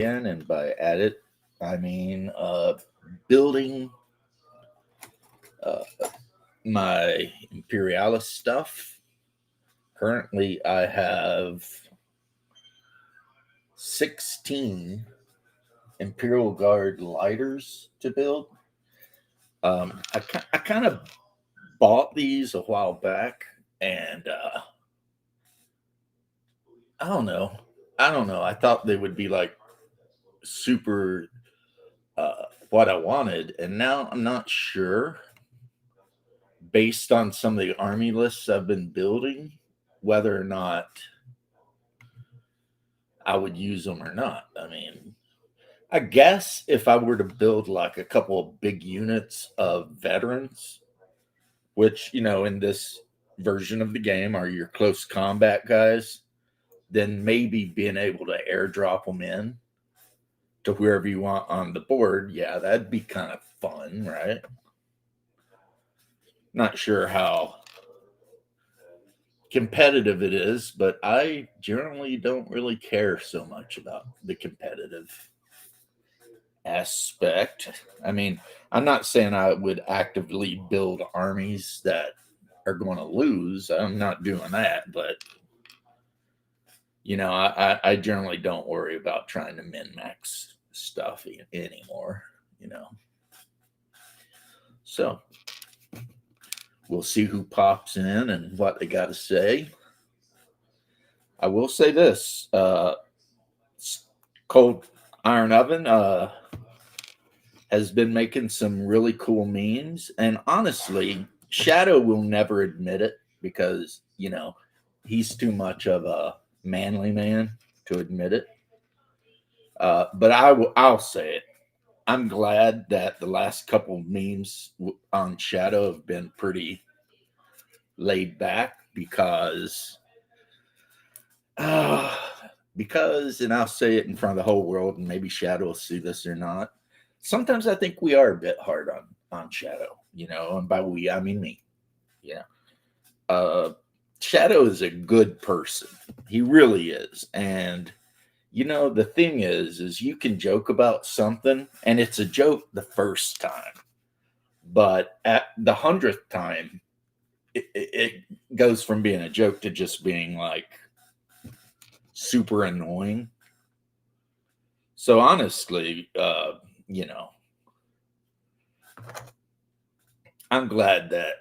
And by edit, I mean building uh, my Imperialis stuff. Currently, I have 16 Imperial Guard lighters to build. I kind of bought these a while back, and I don't know. I don't know. I thought they would be like super what I wanted, and now I'm not sure based on some of the army lists I've been building whether or not I would use them or not. I mean, I guess if I were to build like a couple of big units of veterans, which, in this version of the game are your close combat guys, then maybe being able to airdrop them in to wherever you want on the board, yeah, that'd be kind of fun, right? Not sure how competitive it is, but I generally don't really care so much about the competitive aspect. I mean, I'm not saying I would actively build armies that are going to lose. I'm not doing that, but I generally don't worry about trying to min max stuff anymore. You know, so we'll see who pops in and what they got to say. I will say this: Cold Iron Oven has been making some really cool memes, and honestly, Shadow will never admit it because he's too much of a manly man to admit it. But I'll say it. I'm glad that the last couple of memes on Shadow have been pretty laid back uh, and I'll say it in front of the whole world, and maybe Shadow will see this or not. Sometimes I think we are a bit hard on Shadow, and by we I mean me. Yeah, Shadow is a good person. He really is, and the thing is you can joke about something, and it's a joke the first time, but at the 100th time, it goes from being a joke to just being like super annoying. So honestly, I'm glad that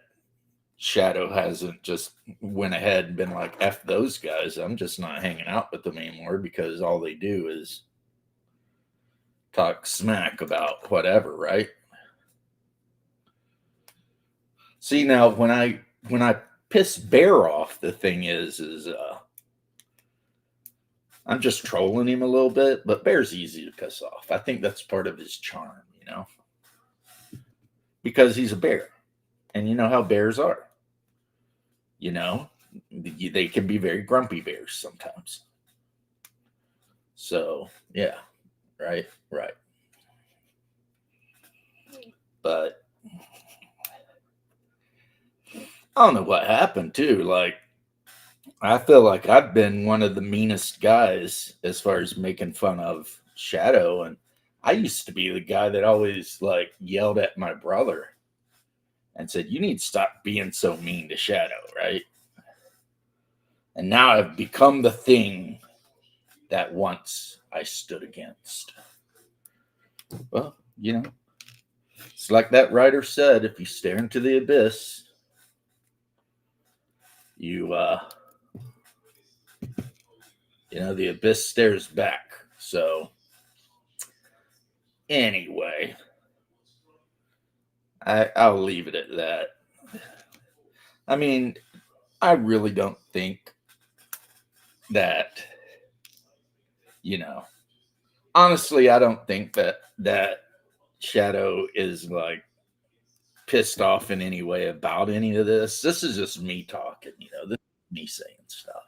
Shadow hasn't just went ahead and been like, F those guys. I'm just not hanging out with them anymore because all they do is talk smack about whatever, right? See, now when I piss Bear off, the thing is I'm just trolling him a little bit, but Bear's easy to piss off. I think that's part of his charm, because he's a bear. And you know how bears are. You know, they can be very grumpy bears sometimes. So, yeah, right. But I don't know what happened too. Like, I feel like I've been one of the meanest guys as far as making fun of Shadow, and I used to be the guy that always like yelled at my brother and said, "You need to stop being so mean to Shadow," right? And now I've become the thing that once I stood against. Well, it's like that writer said: if you stare into the abyss, you the abyss stares back. So anyway, I'll leave it at that. I mean, I really don't think that you know. Honestly, I don't think that Shadow is like pissed off in any way about any of this. This is just me talking. This is me saying stuff.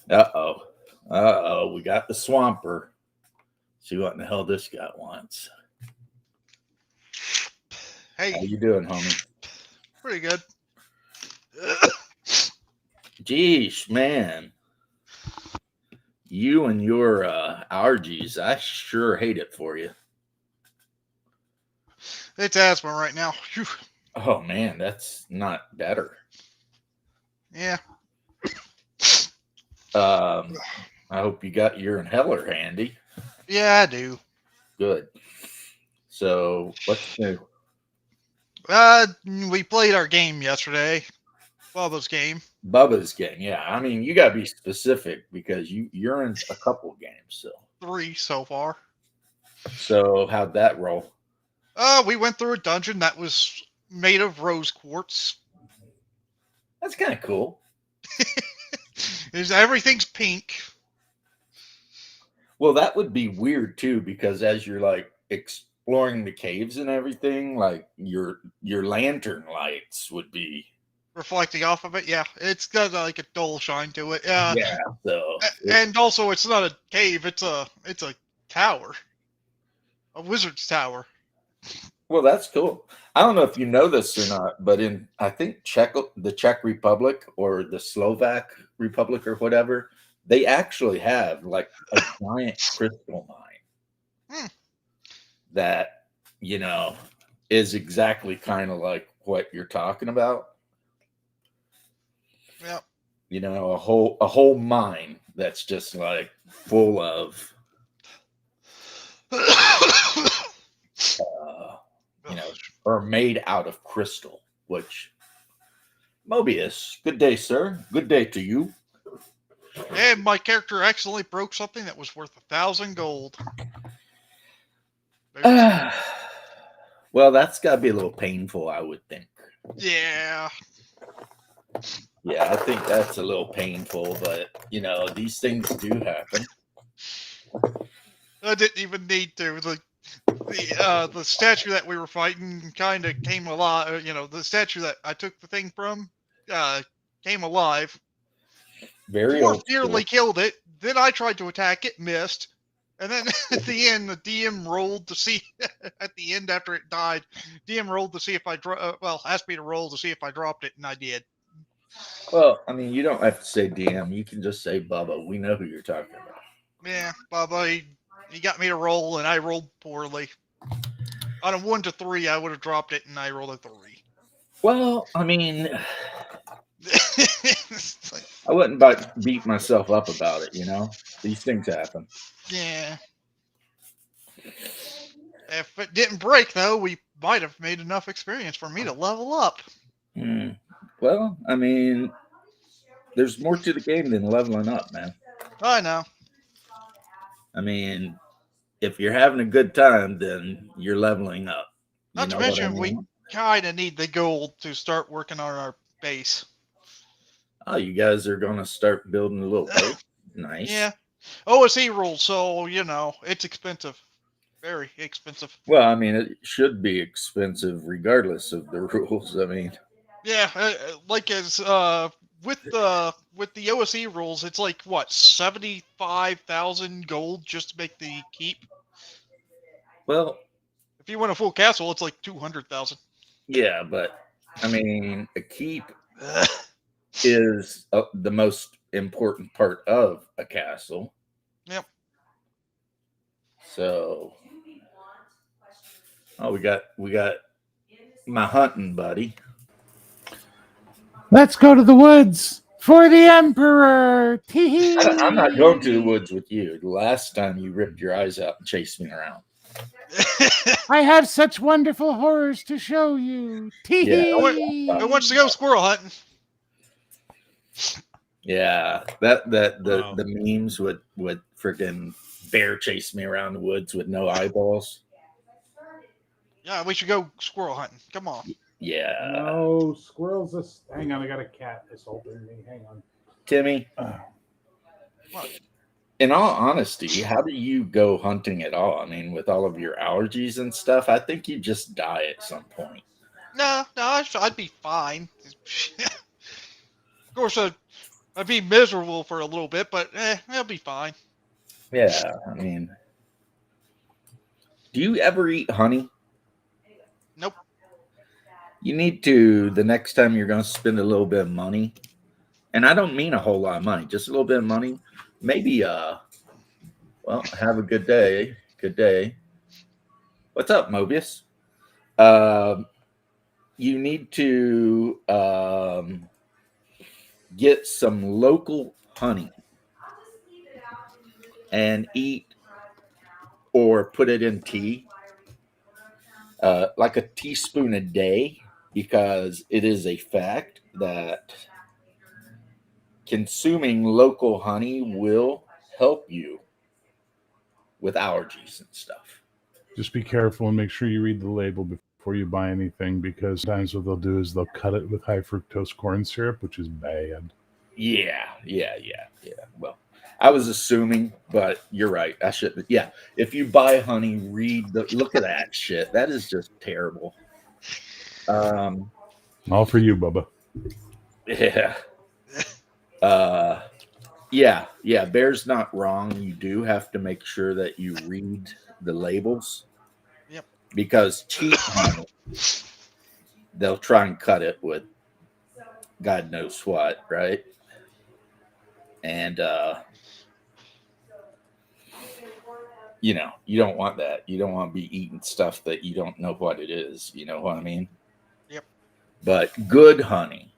Uh oh. We got the Swamper. See what in the hell this guy wants. Hey, How you doing, homie? pretty good. Geesh, man. You and your allergies, I sure hate it for you. It's asthma right now. Whew. Oh man, that's not better. Yeah. I hope you got your inhaler handy. Yeah, I do. Good. So what's new? We played our game yesterday. Bubba's game. Bubba's game. Yeah, I mean you gotta be specific because you're in a couple games. Three so far. So how'd that roll? We went through a dungeon that was made of rose quartz. That's kind of cool. Everything's pink. Well, that would be weird too because as you're like exploring the caves and everything, like your lantern lights would be Reflecting off of it, yeah, it's got like a dull shine to it. yeah. So And also, it's not a cave; it's a tower, a wizard's tower. well, that's cool. I don't know if you know this or not, but in I think the Czech Republic or the Slovak Republic or whatever, they actually have like a giant crystal mine Hmm. that you know is exactly kind of like what you're talking about. Yeah. You know, a whole mine that's just like full of you know, or made out of crystal. Which Mobius, good day, sir. Good day to you. And my character accidentally broke something that was worth 1,000 gold. Well, that's got to be a little painful, I would think. Yeah. Yeah, I think that's a little painful, but you know, these things do happen. I didn't even need to. The statue that we were fighting kind of came alive. The statue that I took the thing from came alive. Very Dwarf old nearly school. killed it. Then I tried to attack it, missed. And then at the end, the DM rolled to see. At the end, after it died, DM rolled to see if I asked me to roll to see if I dropped it, and I did. Well, I mean, you don't have to say DM. You can just say Bubba. We know who you're talking about. Yeah, Bubba, he got me to roll, and I rolled poorly. On a 1 to 3, I would have dropped it, and I rolled a 3. Well, I mean, Like, I wouldn't beat myself up about it. You know, these things happen. yeah. If it didn't break, though, we might have made enough experience for me to level up. Well, I mean, there's more to the game than leveling up, man. I know. I mean, if you're having a good time, then you're leveling up. You Not to know what I mention, we mean? kind of need the gold to start working on our base. Oh, you guys are going to start building a little base. Nice. Yeah. OSE rules, so, it's expensive. Very expensive. Well, I mean, it should be expensive regardless of the rules. I mean, Yeah, with the OSE rules, it's like what 75,000 gold just to make the keep. well, If you want a full castle, it's like 200,000. yeah, but I mean, a keep is the most important part of a castle. Yep. So, oh, we got my hunting buddy. Let's go to the woods for the Emperor. Tee-hee. I'm not going to the woods with you. The last time you ripped your eyes out and chased me around. I have such wonderful horrors to show you. Tee-hee. Who wants to go squirrel hunting? Yeah, the memes would freaking bear chase me around the woods with no eyeballs. Yeah, we should go squirrel hunting. Come on. Yeah. No, squirrels. Hang on, I got a cat assaulting me. Hang on. Timmy, What? in all honesty, how do you go hunting at all? I mean, with all of your allergies and stuff, I think you just die at some point. No, I'd be fine. Of course, I'd be miserable for a little bit, but I'll be fine. Yeah, I mean, do you ever eat honey? Nope. You need to, the next time you're going to spend a little bit of money, and I don't mean a whole lot of money, just a little bit of money, maybe well, have a good day. Good day. What's up, Mobius? You need to get some local honey and eat or put it in tea, like a teaspoon a day, because it is a fact that consuming local honey will help you with allergies and stuff. Just be careful and make sure you read the label before you buy anything, because sometimes what they'll do is they'll cut it with high fructose corn syrup, which is bad. Yeah. Well, I was assuming, but you're right. I should. Yeah, if you buy honey, look at that shit. That is just terrible. All for you, Bubba. Yeah. Yeah. Bear's not wrong. You do have to make sure that you read the labels. Yep. Because cheap honey, they'll try and cut it with God knows what, right? And you don't want that. You don't want to be eating stuff that you don't know what it is. You know what I mean? Yep. But good honey,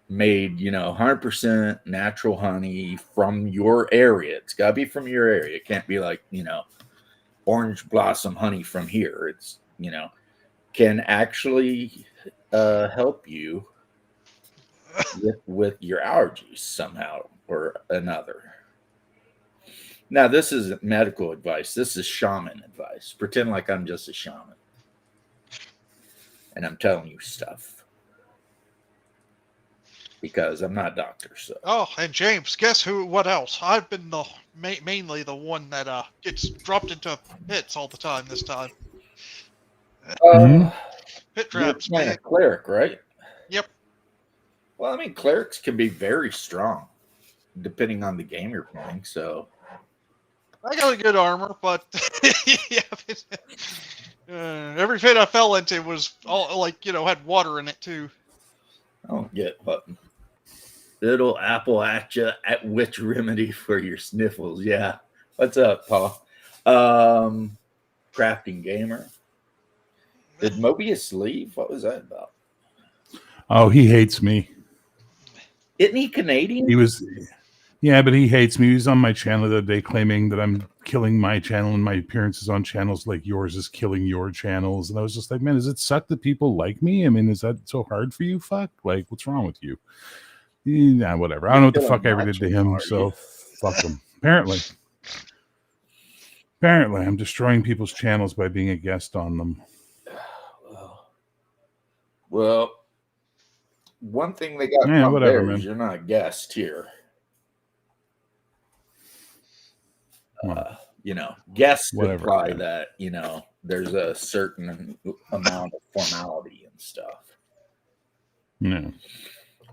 made 100% natural honey from your area. It's got to be from your area. It can't be like orange blossom honey from here. It's can actually help you with your allergies somehow or another. Now, this isn't medical advice. This is shaman advice. Pretend like I'm just a shaman and I'm telling you stuff, because I'm not a doctor. So. Oh, and James, guess who? What else? I've been mainly the one that gets dropped into pits all the time. This time, pit traps. You're playing a cleric, right? Yep. Well, I mean, clerics can be very strong, depending on the game you're playing. So, I got a good armor, but every pit I fell into was all had water in it too. I don't get what. Little Appalachia at which remedy for your sniffles. Yeah. What's up, Paul? Crafting Gamer. Did Mobius leave? What was that about? Oh, he hates me. Isn't he Canadian? He was, yeah, but he hates me. He was on my channel the other day claiming that I'm killing my channel and my appearances on channels like yours is killing your channels. And I was just like, man, does it suck that people like me? I mean, is that so hard for you? Fuck. Like, what's wrong with you? Yeah, whatever. I don't know what the fuck I ever did to him, so fuck him. Apparently, I'm destroying people's channels by being a guest on them. Well, one thing they got from whatever, man. Is you're not a guest here. Guests imply that there's a certain amount of formality and stuff. No.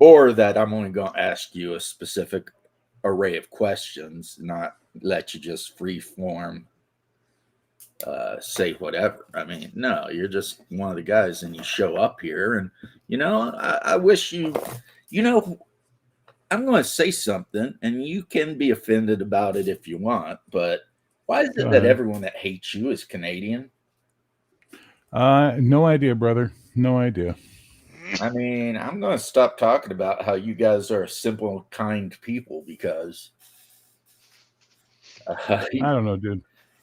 Or that I'm only going to ask you a specific array of questions, not let you just free form say whatever. I mean, no, you're just one of the guys and you show up here and, I wish I'm going to say something and you can be offended about it if you want, but why is it that everyone that hates you is Canadian? No idea, brother. No idea. I mean, I'm going to stop talking about how you guys are a simple, kind people because I don't know, dude.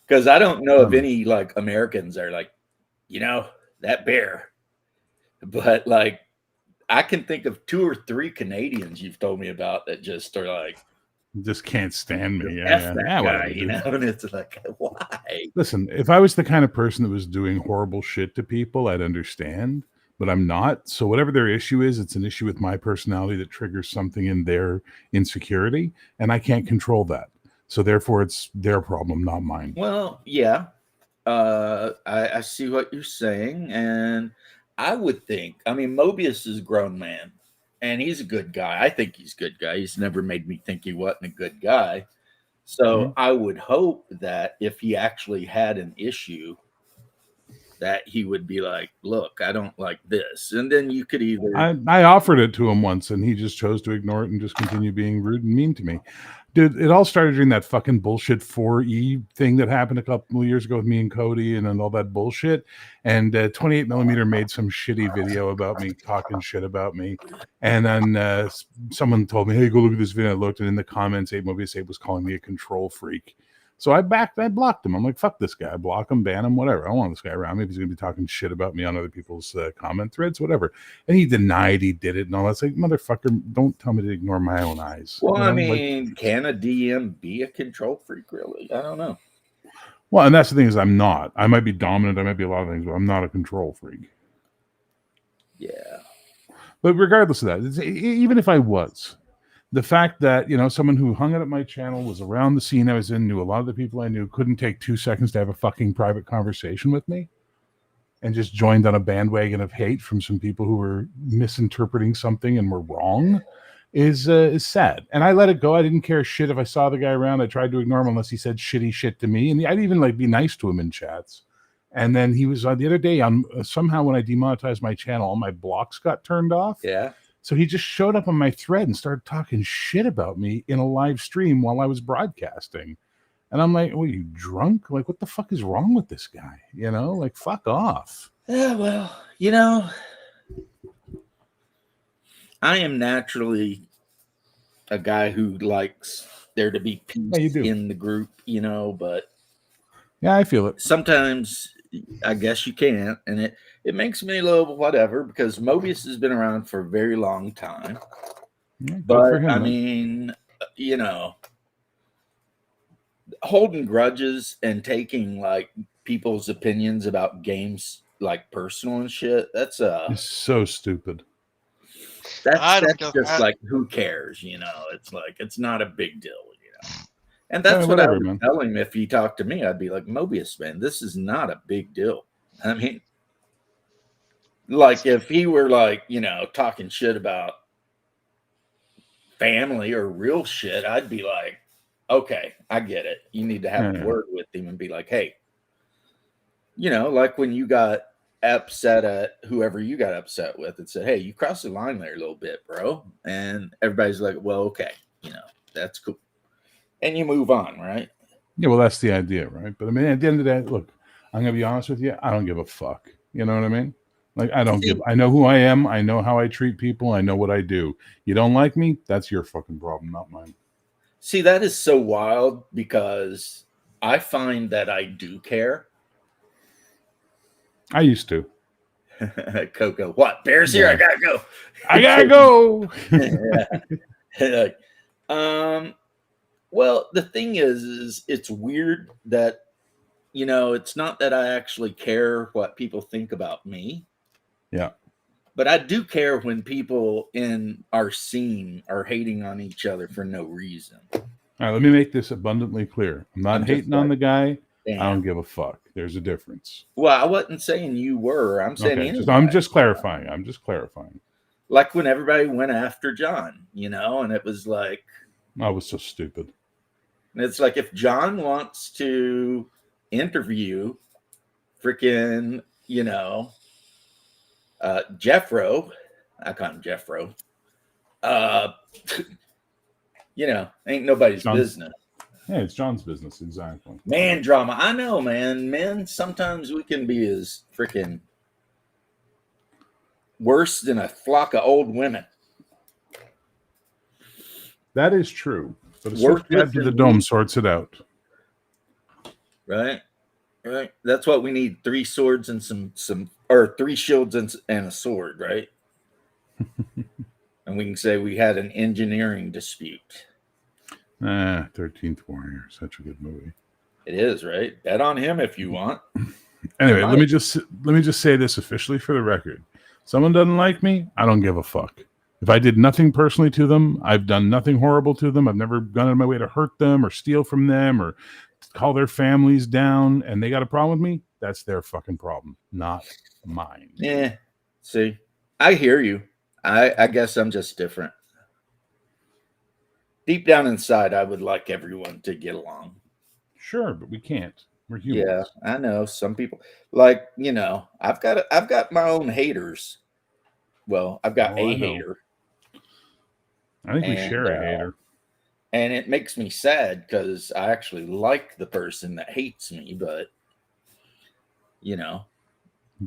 Because I don't know if any Americans are that bear, but I can think of 2 or 3 Canadians you've told me about that just are just can't stand me. Yeah, guy, and it's like, why? Listen, if I was the kind of person that was doing horrible shit to people, I'd understand. But I'm not. So whatever their issue is, it's an issue with my personality that triggers something in their insecurity, and I can't control that. So therefore, it's their problem, not mine. Well, yeah, I see what you're saying, and I would think. I mean, Mobius is a grown man, and he's a good guy. I think he's a good guy. He's never made me think he wasn't a good guy. So I would hope that if he actually had an issue, that he would be like, look, I don't like this. And then you could either... I offered it to him once, and he just chose to ignore it and just continue being rude and mean to me. Dude, it all started during that fucking bullshit 4E thing that happened a couple of years ago with me and Cody and then all that bullshit. And 28 millimeter made some shitty video about me talking shit about me. And then someone told me, hey, go look at this video. I looked, and in the comments, Mobius 8 was calling me a control freak. So I blocked him. I'm like, fuck this guy. I block him, ban him, whatever. I don't want this guy around me if he's going to be talking shit about me on other people's comment threads, whatever. And he denied he did it and all that. It's like, motherfucker, don't tell me to ignore my own eyes. Well, I mean, can a DM be a control freak, really? I don't know. Well, and that's the thing is I'm not. I might be dominant. I might be a lot of things, but I'm not a control freak. Yeah. But regardless of that, even if I was, the fact that, someone who hung out at my channel was around the scene I was in, knew a lot of the people I knew, couldn't take 2 seconds to have a fucking private conversation with me, and just joined on a bandwagon of hate from some people who were misinterpreting something and were wrong is sad. And I let it go. I didn't care shit if I saw the guy around. I tried to ignore him unless he said shitty shit to me. And I'd even be nice to him in chats. And then he was the other day on somehow when I demonetized my channel, all my blocks got turned off. Yeah. So he just showed up on my thread and started talking shit about me in a live stream while I was broadcasting. And I'm like, "Are you drunk? Like, what the fuck is wrong with this guy? Fuck off." Yeah, well, I am naturally a guy who likes there to be peace in the group, but yeah, I feel it. Sometimes I guess you can't, and it makes me a little whatever because Mobius has been around for a very long time. Yeah, but I mean, holding grudges and taking people's opinions about games personal and shit, that's it's so stupid. That's just who cares, it's it's not a big deal, and that's what I would tell him if he talked to me. I'd be like, Mobius, man, this is not a big deal. I mean, if he were talking shit about family or real shit, I'd be like, okay, I get it. You need to have a word with him and be like, hey, when you got upset at whoever you got upset with and said, hey, you crossed the line there a little bit, bro. And everybody's like, well, okay, that's cool. And you move on, right? Yeah, well, that's the idea, right? But I mean, at the end of the day, look, I'm going to be honest with you. I don't give a fuck. You know what I mean? I know who I am. I know how I treat people. I know what I do. You don't like me? That's your fucking problem, not mine. See, that is so wild because I find that I do care. I used to. Coco, what? Bear's here. I gotta go. I gotta go. Well, the thing is it's weird that it's not that I actually care what people think about me. Yeah. But I do care when people in our scene are hating on each other for no reason. All right, let me make this abundantly clear. I'm not hating on the guy. Damn. I don't give a fuck. There's a difference. Well, I wasn't saying you were. I'm saying I'm just clarifying. Like when everybody went after John, and it was like, I was so stupid. And it's like if John wants to interview freaking, Jeffro, I call him Jeffro. Ain't nobody's business. Yeah, it's John's business, exactly. Man drama. I know, man. Men, sometimes we can be as freaking worse than a flock of old women. That is true. But a sword to the dome sorts it out. Right? Right. That's what we need. 3 swords and or 3 shields and a sword, right? And we can say we had an engineering dispute. 13th Warrior, such a good movie. It is, right? Bet on him if you want. Anyway, let me just say this officially for the record. Someone doesn't like me, I don't give a fuck. If I did nothing personally to them, I've done nothing horrible to them. I've never gone out of my way to hurt them or steal from them or call their families down, and they got a problem with me, that's their fucking problem, not mine. Yeah. See, I hear you. I guess I'm just different. Deep down inside, I would like everyone to get along. Sure, but we can't. We're humans. Yeah, I know. Some people, I've got my own haters. Well, I've got a hater. I think we share a hater. And it makes me sad because I actually like the person that hates me, but can't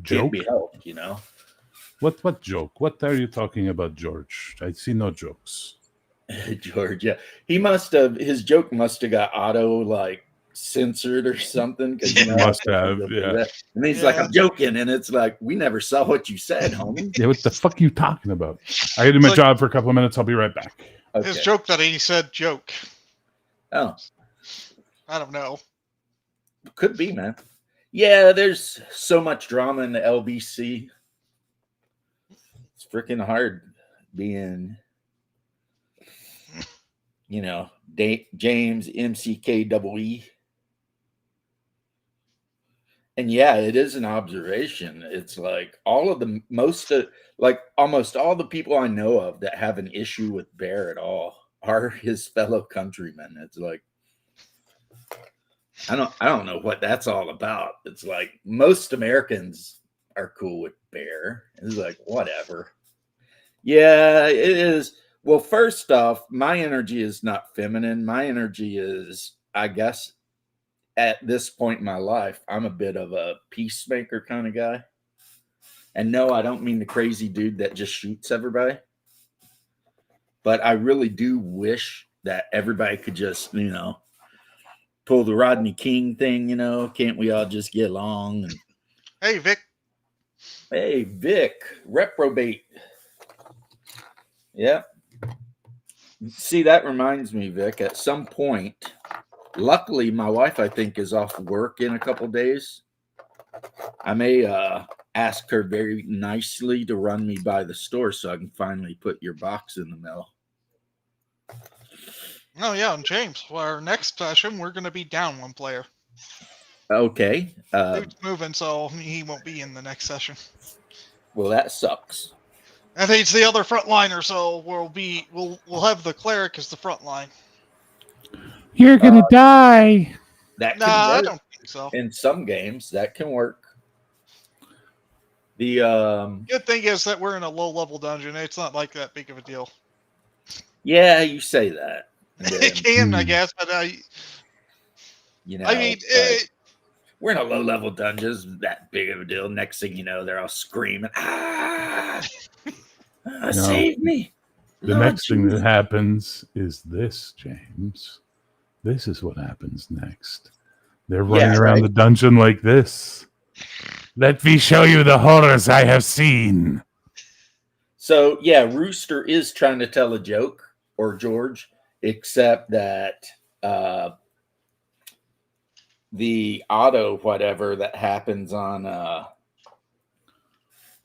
Joke? be helped, you know. What joke? What are you talking about, George? I see no jokes. George, yeah, his joke must have got auto censored or something because Yeah. Must have, yeah. that. And he's like, Yeah. I'm joking, and it's like, we never saw what you said, homie. Yeah, what the fuck are you talking about? I gotta do my It's like- job for a couple of minutes. I'll be right back. Okay. His joke that he said joke. Oh, I don't know. could be, man. Yeah, there's so much drama in the LBC. It's freaking hard being, James MCKEE. And yeah, it is an observation. It's like almost all the people I know of that have an issue with Bear at all are his fellow countrymen. It's like, I don't know what that's all about. It's like most Americans are cool with Bear. It's like, whatever. Yeah, it is. Well, first off, my energy is not feminine. My energy is, I guess, at this point in my life, I'm a bit of a peacemaker kind of guy. And no, I don't mean the crazy dude that just shoots everybody. But I really do wish that everybody could just, pull the Rodney King thing, can't we all just get along? And Hey, Vic. hey, Vic, reprobate. Yeah. See, that reminds me, Vic, at some point, luckily my wife, I think, is off work in a couple days. I may ask her very nicely to run me by the store so I can finally put your box in the mail. Oh, yeah, and James, for our next session, we're going to be down one player. Okay. Dude's moving, so he won't be in the next session. Well, that sucks. And he's the other frontliner, so we'll have the cleric as the front line. You're gonna die. That Nah, can I work. don't think so. In some games, that can work. The Good thing is that we're in a low-level dungeon. It's not like that big of a deal. yeah, you say that. And then, It can, I guess, but I mean, it's like, we're in a low-level dungeon. It's that big of a deal. Next thing you know, they're all screaming, save me. The Lord next thing that Jesus." happens is this, James. This is what happens next. They're running around the dungeon like this. Let me show you the horrors I have seen. So, yeah, Rooster is trying to tell a joke, or George, except that the auto whatever that happens on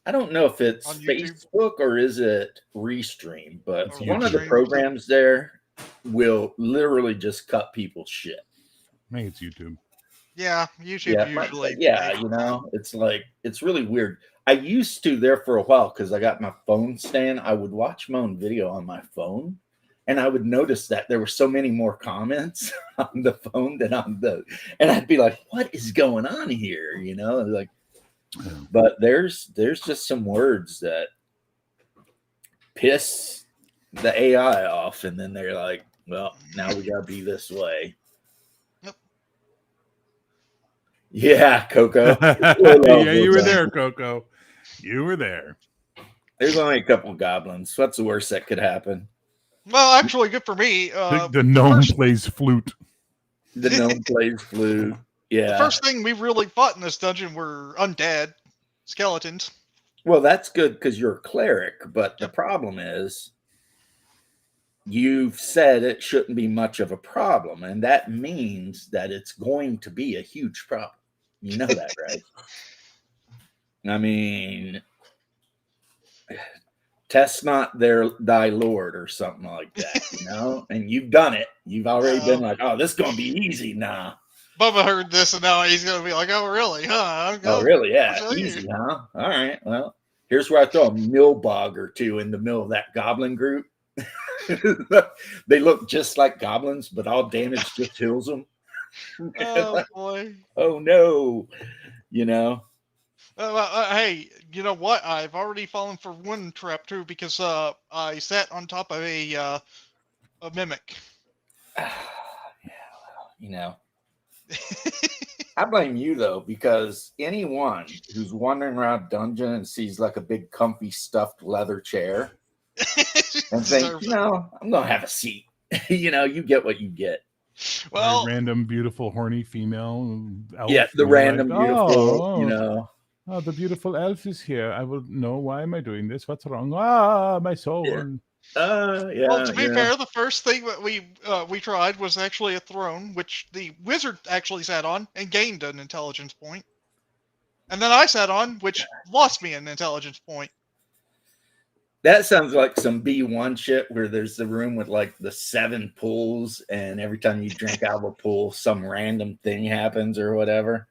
I don't know if it's On YouTube? Facebook or is it Restream, but It's one of the YouTube. programs there will literally just cut people's shit. I think it's YouTube. yeah, YouTube Yeah, usually. it's like, it's really weird. I used to there for a while because I got my phone stand. I would watch my own video on my phone, and I would notice that there were so many more comments on the phone than on and I'd be like, what is going on here? Like, but there's just some words that piss the AI off, and then they're like, well, now we gotta be this way. Yep. Yeah, Coco. Yeah, you were there, Coco. You were there. There's only a couple goblins. What's the worst that could happen? Well, actually, good for me. The gnome plays flute. The gnome plays flute. Yeah. The first thing we really fought in this dungeon were undead skeletons. Well, that's good because you're a cleric, but the problem is you've said it shouldn't be much of a problem, and that means that it's going to be a huge problem. You know that, right? I mean, test not thy Lord or something like that, and you've done it. You've already been like, oh, this is going to be easy. Nah. Bubba heard this, and now he's going to be like, oh, really? Huh? Oh, really? Yeah. I'll tell you. Easy, huh? All right. Well, here's where I throw a millbog or two in the middle of that goblin group. They look just like goblins, but all damage just kills them. Oh, boy. Oh, no. Hey, you know what? I've already fallen for one trap, too, because I sat on top of a mimic. You know, I blame you though, because anyone who's wandering around dungeon and sees like a big comfy stuffed leather chair and think, Deserves you it. know, I'm gonna have a seat. You know, you get what you get. Or a Well, random, beautiful, horny female elf. Yeah, the and you're random like, beautiful, oh, you know. oh, the beautiful elf is here. I will know, why am I doing this? What's wrong? Ah, my soul. Yeah. well, Yeah, to be fair, the first thing that we tried was actually a throne, which the wizard actually sat on and gained an intelligence point, and then I sat on, which lost me an intelligence point. That sounds like some B1 shit where there's the room with like the 7 pools, and every time you drink out of a pool, some random thing happens or whatever.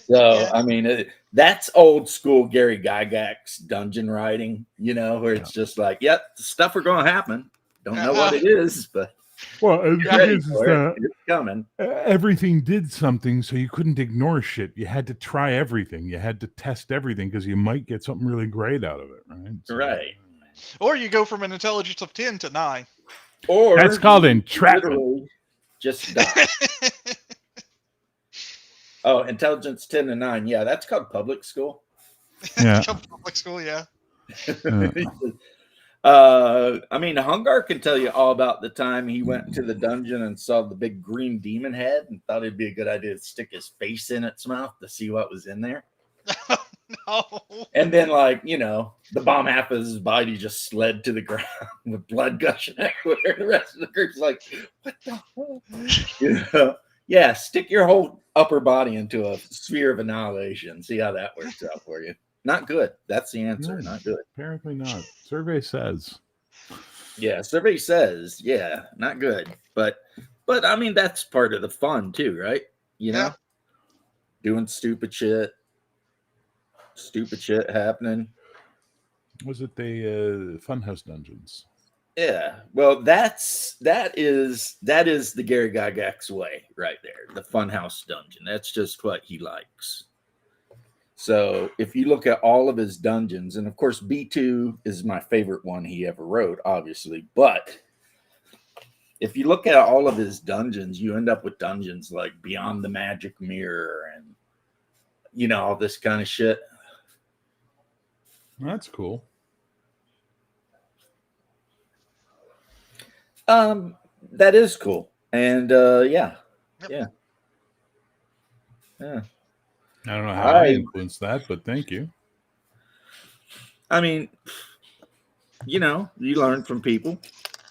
So, Yeah. I mean, that's old school Gary Gygax dungeon writing, you know, where it's just like, yep, stuff are going to happen. Don't know what it is, but Well, the get thing ready is for that it. It's coming. everything did something, so you couldn't ignore shit. You had to try everything. You had to test everything because you might get something really great out of it, right? So, Right. Or you go from an intelligence of 10 to 9. Or that's called you entrapment. literally just die. Oh, intelligence 10 to 9. Yeah, that's called public school. Yeah. Public school, yeah. I mean, Hungar can tell you all about the time he went into the dungeon and saw the big green demon head and thought it'd be a good idea to stick his face in its mouth to see what was in there. No. And then, like, you know, the bomb half of his body just slid to the ground with blood gushing everywhere. The rest of the group's like, what the hell? You know? Yeah, stick your whole upper body into a sphere of annihilation. See how that works out for you. Not good. That's the answer. No. Not good. Apparently not. Survey says. Yeah, survey says, yeah, not good. But I mean, that's part of the fun too, right? You know, Yeah. doing stupid shit happening. Was it the Funhouse Dungeons? Yeah, well, that is the Gary Gygax way right there. The Funhouse Dungeon. That's just what he likes. So if you look at all of his dungeons, and of course B2 is my favorite one he ever wrote, obviously, but if you look at all of his dungeons, you end up with dungeons like Beyond the Magic Mirror and, you know, all this kind of shit. That's cool. That is cool. And yeah. Yep. Yeah. Yeah. I don't know how I influenced that, but thank you. I mean, you know, you learn from people.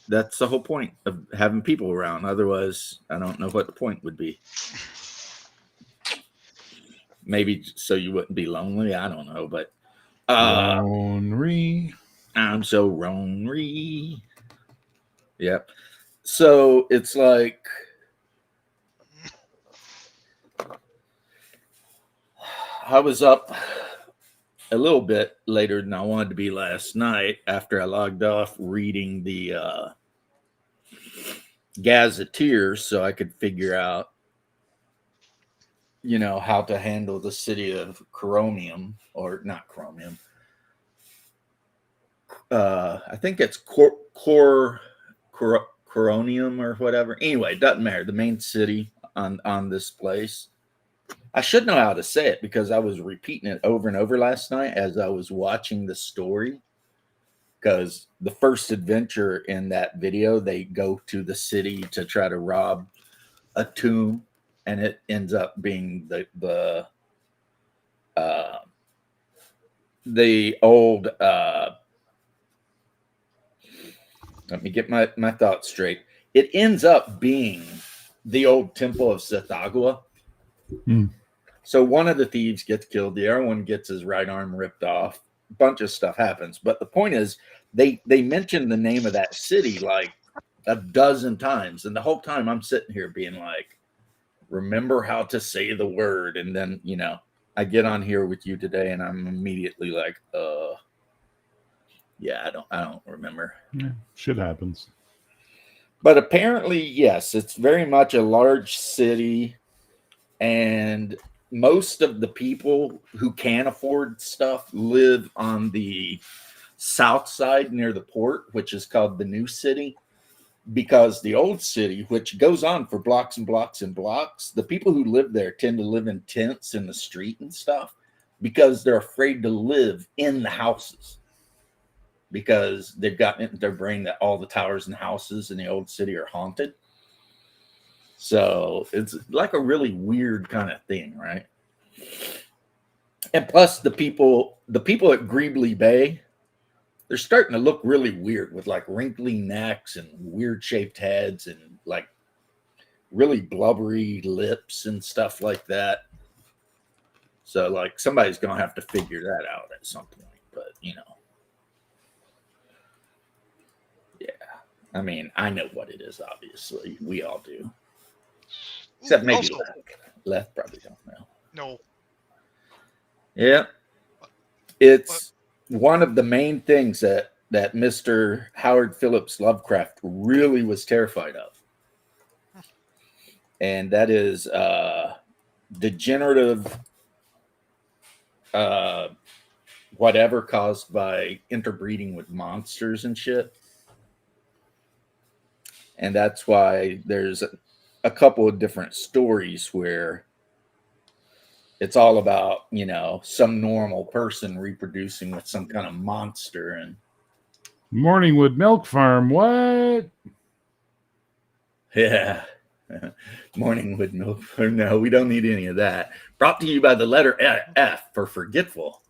That's the whole point of having people around. Otherwise, I don't know what the point would be. Maybe so you wouldn't be lonely. I don't know, but Lonely. I'm so lonely. Yep. So it's like I was up a little bit later than I wanted to be last night after I logged off reading the Gazetteer so I could figure out, you know, how to handle the city of Chromium, or not Chromium. I think it's Coronium or whatever. Anyway, it doesn't matter. The main city on this place. I should know how to say it because I was repeating it over and over last night as I was watching the story. Because the first adventure in that video, they go to the city to try to rob a tomb, and it ends up being the old. Let me get my thoughts straight. It ends up being the old temple of Sethagua. Hmm. So one of the thieves gets killed. The other one gets his right arm ripped off. A bunch of stuff happens. But the point is, they mention the name of that city like a dozen times. And the whole time I'm sitting here being like, remember how to say the word. And then, you know, I get on here with you today and I'm immediately like, yeah, I don't remember. Yeah, shit happens. But apparently, yes, it's very much a large city, and most of the people who can afford stuff live on the south side near the port, which is called the New City. because the old city, which goes on for blocks and blocks and blocks, the people who live there tend to live in tents in the street and stuff because they're afraid to live in the houses because they've gotten it in their brain that all the towers and houses in the old city are haunted. So it's like a really weird kind of thing, right? And plus the people at Greebly Bay, they're starting to look really weird with like wrinkly necks and weird shaped heads and like really blubbery lips and stuff like that. So like somebody's gonna have to figure that out at some point. But you know, yeah. I mean, I know what it is. Obviously, we all do. Except maybe Also, left probably don't know. no. Yeah, it's one of the main things that Mr. Howard Phillips Lovecraft really was terrified of, and that is degenerative whatever caused by interbreeding with monsters and shit. And that's why there's a couple of different stories where it's all about, you know, some normal person reproducing with some kind of monster. And Morningwood Milk Farm. What? yeah, Morningwood Milk Farm. No, we don't need any of that. Brought to you by the letter F for forgetful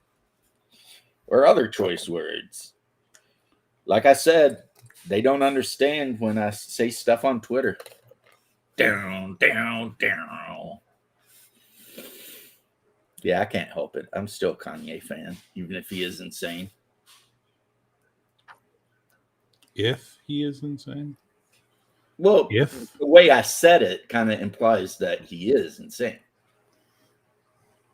or other choice words. Like I said, they don't understand when I say stuff on Twitter. Down, down, down. Yeah, I can't help it. I'm still a Kanye fan, even if he is insane. If he is insane? Well, If? the way I said it kind of implies that he is insane.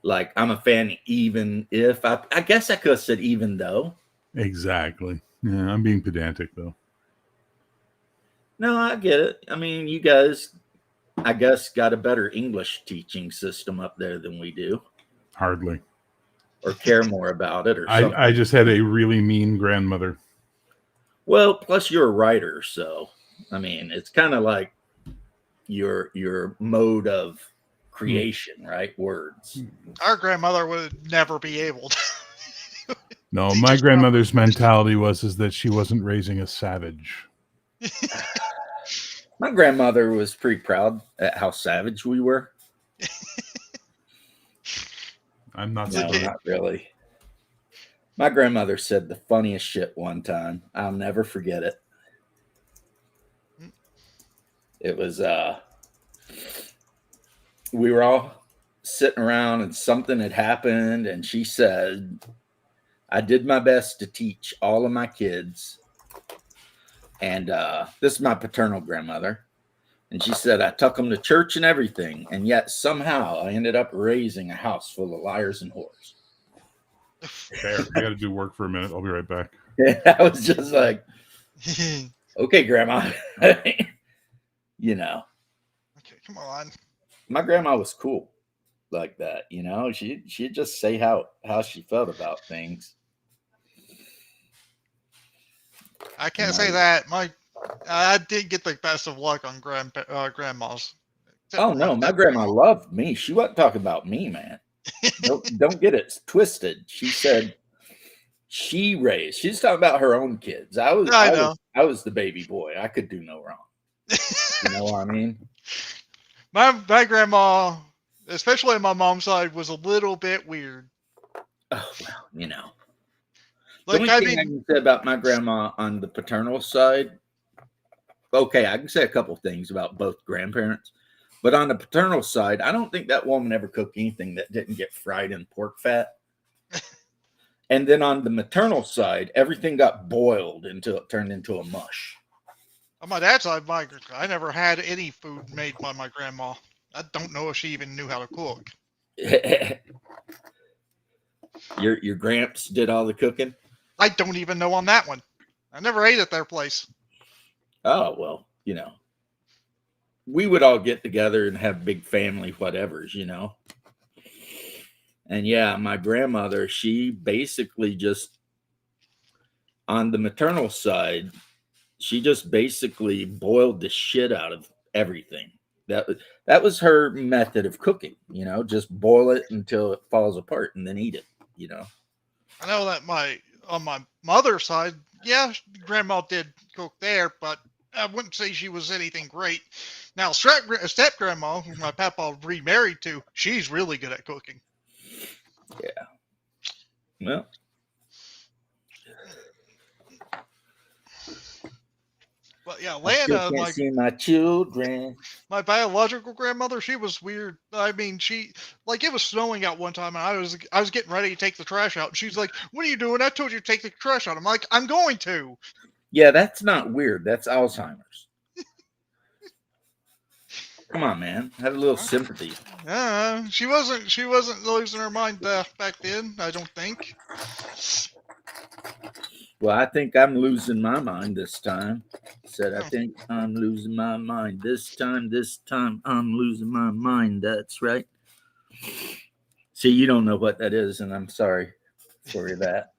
Like, I'm a fan even if. I guess I could have said even though. Exactly. Yeah, I'm being pedantic, though. No, I get it. I mean, you guys, I guess, got a better English teaching system up there than we do. Hardly. Or care more about it or something. I just had a really mean grandmother. Well, plus you're a writer, so I mean, it's kind of like your mode of creation, right? Words. Our grandmother would never be able to. No, my grandmother's mentality was that she wasn't raising a savage. My grandmother was pretty proud at how savage we were. I'm not No, surprised. not really. My grandmother said the funniest shit one time. I'll never forget it. It was we were all sitting around and something had happened, and she said, I did my best to teach all of my kids. And this is my paternal grandmother. And she said, I took them to church and everything. And yet somehow I ended up raising a house full of liars and whores. Fair. I got to do work for a minute. I'll be right back. I was just like, okay, grandma. You know, Okay, come on. my grandma was cool like that. You know, she'd just say how she felt about things. I can't say that. I did get the best of luck on grandmas. Oh no, my grandma loved me. She wasn't talking about me, man. Don't get it twisted. She said she's talking about her own kids. I was the baby boy. I could do no wrong. You know what I mean? My grandma, especially on my mom's side, was a little bit weird. Oh well, you know. Like, the only thing I can say about my grandma on the paternal side, okay, I can say a couple things about both grandparents, but on the paternal side, I don't think that woman ever cooked anything that didn't get fried in pork fat. And then on the maternal side, everything got boiled until it turned into a mush. On my dad's side, I never had any food made by my grandma. I don't know if she even knew how to cook. Your gramps did all the cooking? I don't even know on that one. I never ate at their place. Oh, well, you know. We would all get together and have big family whatevers, you know. And yeah, my grandmother, she basically just, on the maternal side, she just basically boiled the shit out of everything. That was her method of cooking. Just boil it until it falls apart and then eat it. I know that on my mother's side, yeah, grandma did cook there, but I wouldn't say she was anything great. Now, step grandma, who my papa remarried to, she's really good at cooking. Yeah. Well. But yeah, I still Lana, can't see my children. my biological grandmother, she was weird. I mean, it was snowing out one time, and I was getting ready to take the trash out, and she's like, "What are you doing? I told you to take the trash out." I'm like, "I'm going to." Yeah, that's not weird. That's Alzheimer's. Come on, man. Have a little sympathy. She wasn't losing her mind back then. I don't think. Well, I think I'm losing my mind this time. I think I'm losing my mind this time. This time I'm losing my mind. That's right. See, you don't know what that is, and I'm sorry for that.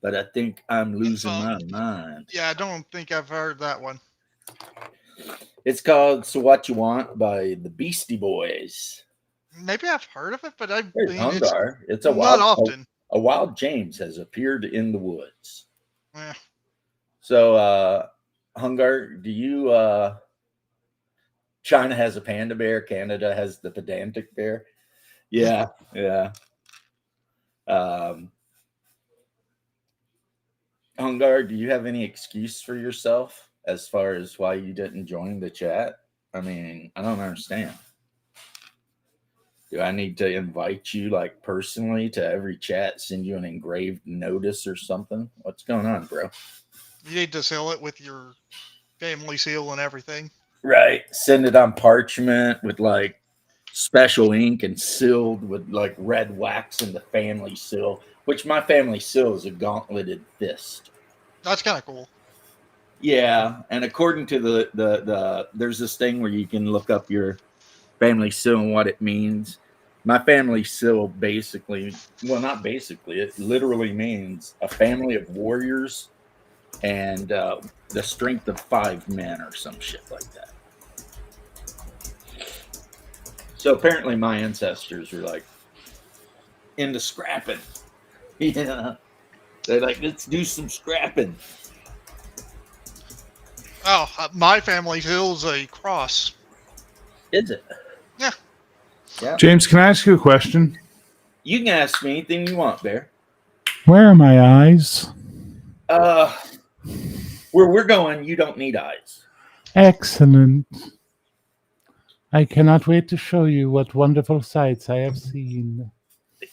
But I think I'm losing my mind. Yeah, I don't think I've heard that one. It's called "So What You Want" by the Beastie Boys. Maybe I've heard of it, but it's a not wild, often. A wild James has appeared in the woods. Yeah. So, Hungar, do you? China has a panda bear. Canada has the pedantic bear. Yeah, yeah. Hungar, do you have any excuse for yourself as far as why you didn't join the chat? I mean, I don't understand. Do I need to invite you like personally to every chat, send you an engraved notice or something? What's going on, bro? You need to seal it with your family seal and everything. Right. Send it on parchment with like special ink and sealed with like red wax in the family seal, which my family seal is a gauntleted fist. That's kind of cool. Yeah. And according to the there's this thing where you can look up your family seal and what it means. My family seal basically, well, not basically, it literally means a family of warriors and the strength of 5 men or some shit like that. So apparently my ancestors were like into scrapping. Yeah. They're like, let's do some scrapping. Oh, my family seal is a cross. Is it? Yeah. Yeah. James, can I ask you a question? You can ask me anything you want, Bear. Where are my eyes? Where we're going, you don't need eyes. Excellent. I cannot wait to show you what wonderful sights I have seen.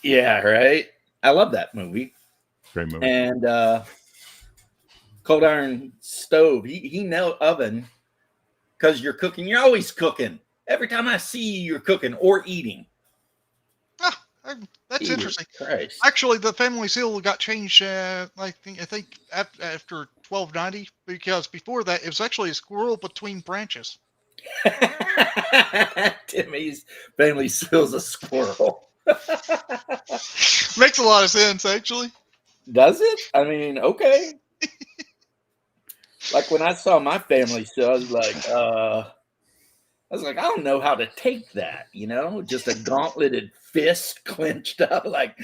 Yeah, right? I love that movie. Great movie. And Cold Iron Stove, he nailed oven because you're cooking. You're always cooking. Every time I see you, you're cooking or eating. Ah, that's Jesus interesting. Christ. Actually, the family seal got changed. I think after 1290, because before that it was actually a squirrel between branches. Timmy's family seal's a squirrel. Makes a lot of sense, actually. Does it? I mean, okay. Like when I saw my family seal, I was like, I don't know how to take that, just a gauntleted fist clenched up, like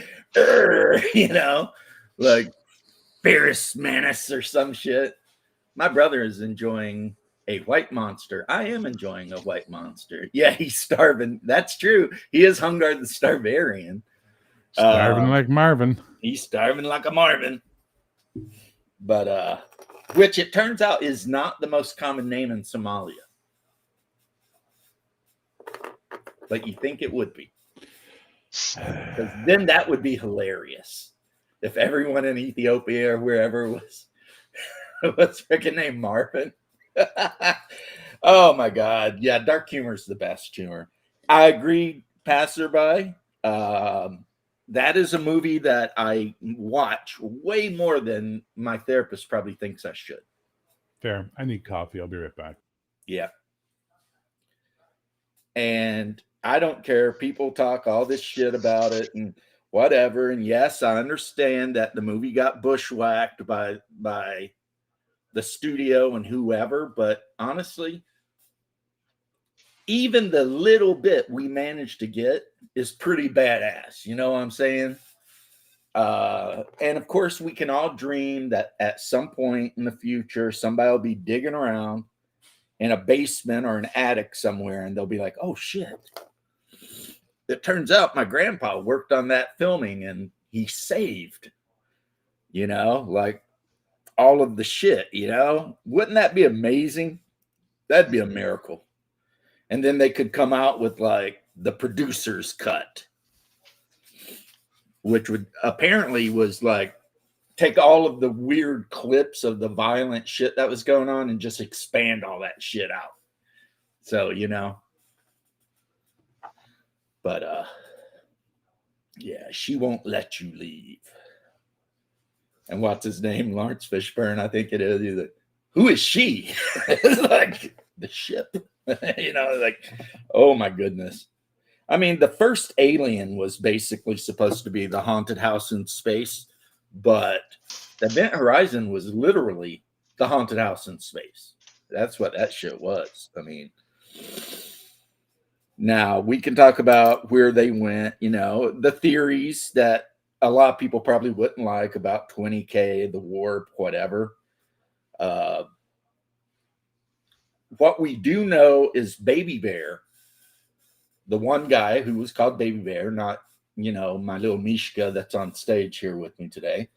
Ferris Manus or some shit. My brother is enjoying a white monster. I am enjoying a white monster. Yeah, he's starving. That's true. He is Hungar the Starvarian. Starving like Marvin. He's starving like a Marvin. But which it turns out is not the most common name in Somalia. But you think it would be. Because then that would be hilarious. If everyone in Ethiopia or wherever was freaking named Marvin. Oh my God. Yeah, dark humor is the best humor. I agree, Passerby. That is a movie that I watch way more than my therapist probably thinks I should. Fair. I need coffee. I'll be right back. Yeah. And I don't care. People talk all this shit about it and whatever. And yes, I understand that the movie got bushwhacked by the studio and whoever, but honestly, even the little bit we managed to get is pretty badass. You know what I'm saying? And of course, we can all dream that at some point in the future, somebody will be digging around in a basement or an attic somewhere, and they'll be like, "Oh shit! It turns out my grandpa worked on that filming, and he saved, like all of the shit. Wouldn't that be amazing? That'd be a miracle." And then they could come out with like the producer's cut, which would apparently was like take all of the weird clips of the violent shit that was going on and just expand all that shit out. So, but yeah, she won't let you leave. And what's his name? Lawrence Fishburne, I think it is. He's like, who is she? It's like the ship, like, oh my goodness. I mean, the first Alien was basically supposed to be the haunted house in space, but Event Horizon was literally the haunted house in space. That's what that shit was. I mean, now we can talk about where they went, the theories that a lot of people probably wouldn't like about 20K, the warp, whatever. What we do know is Baby Bear, the one guy who was called Baby Bear, not, my little Mishka that's on stage here with me today.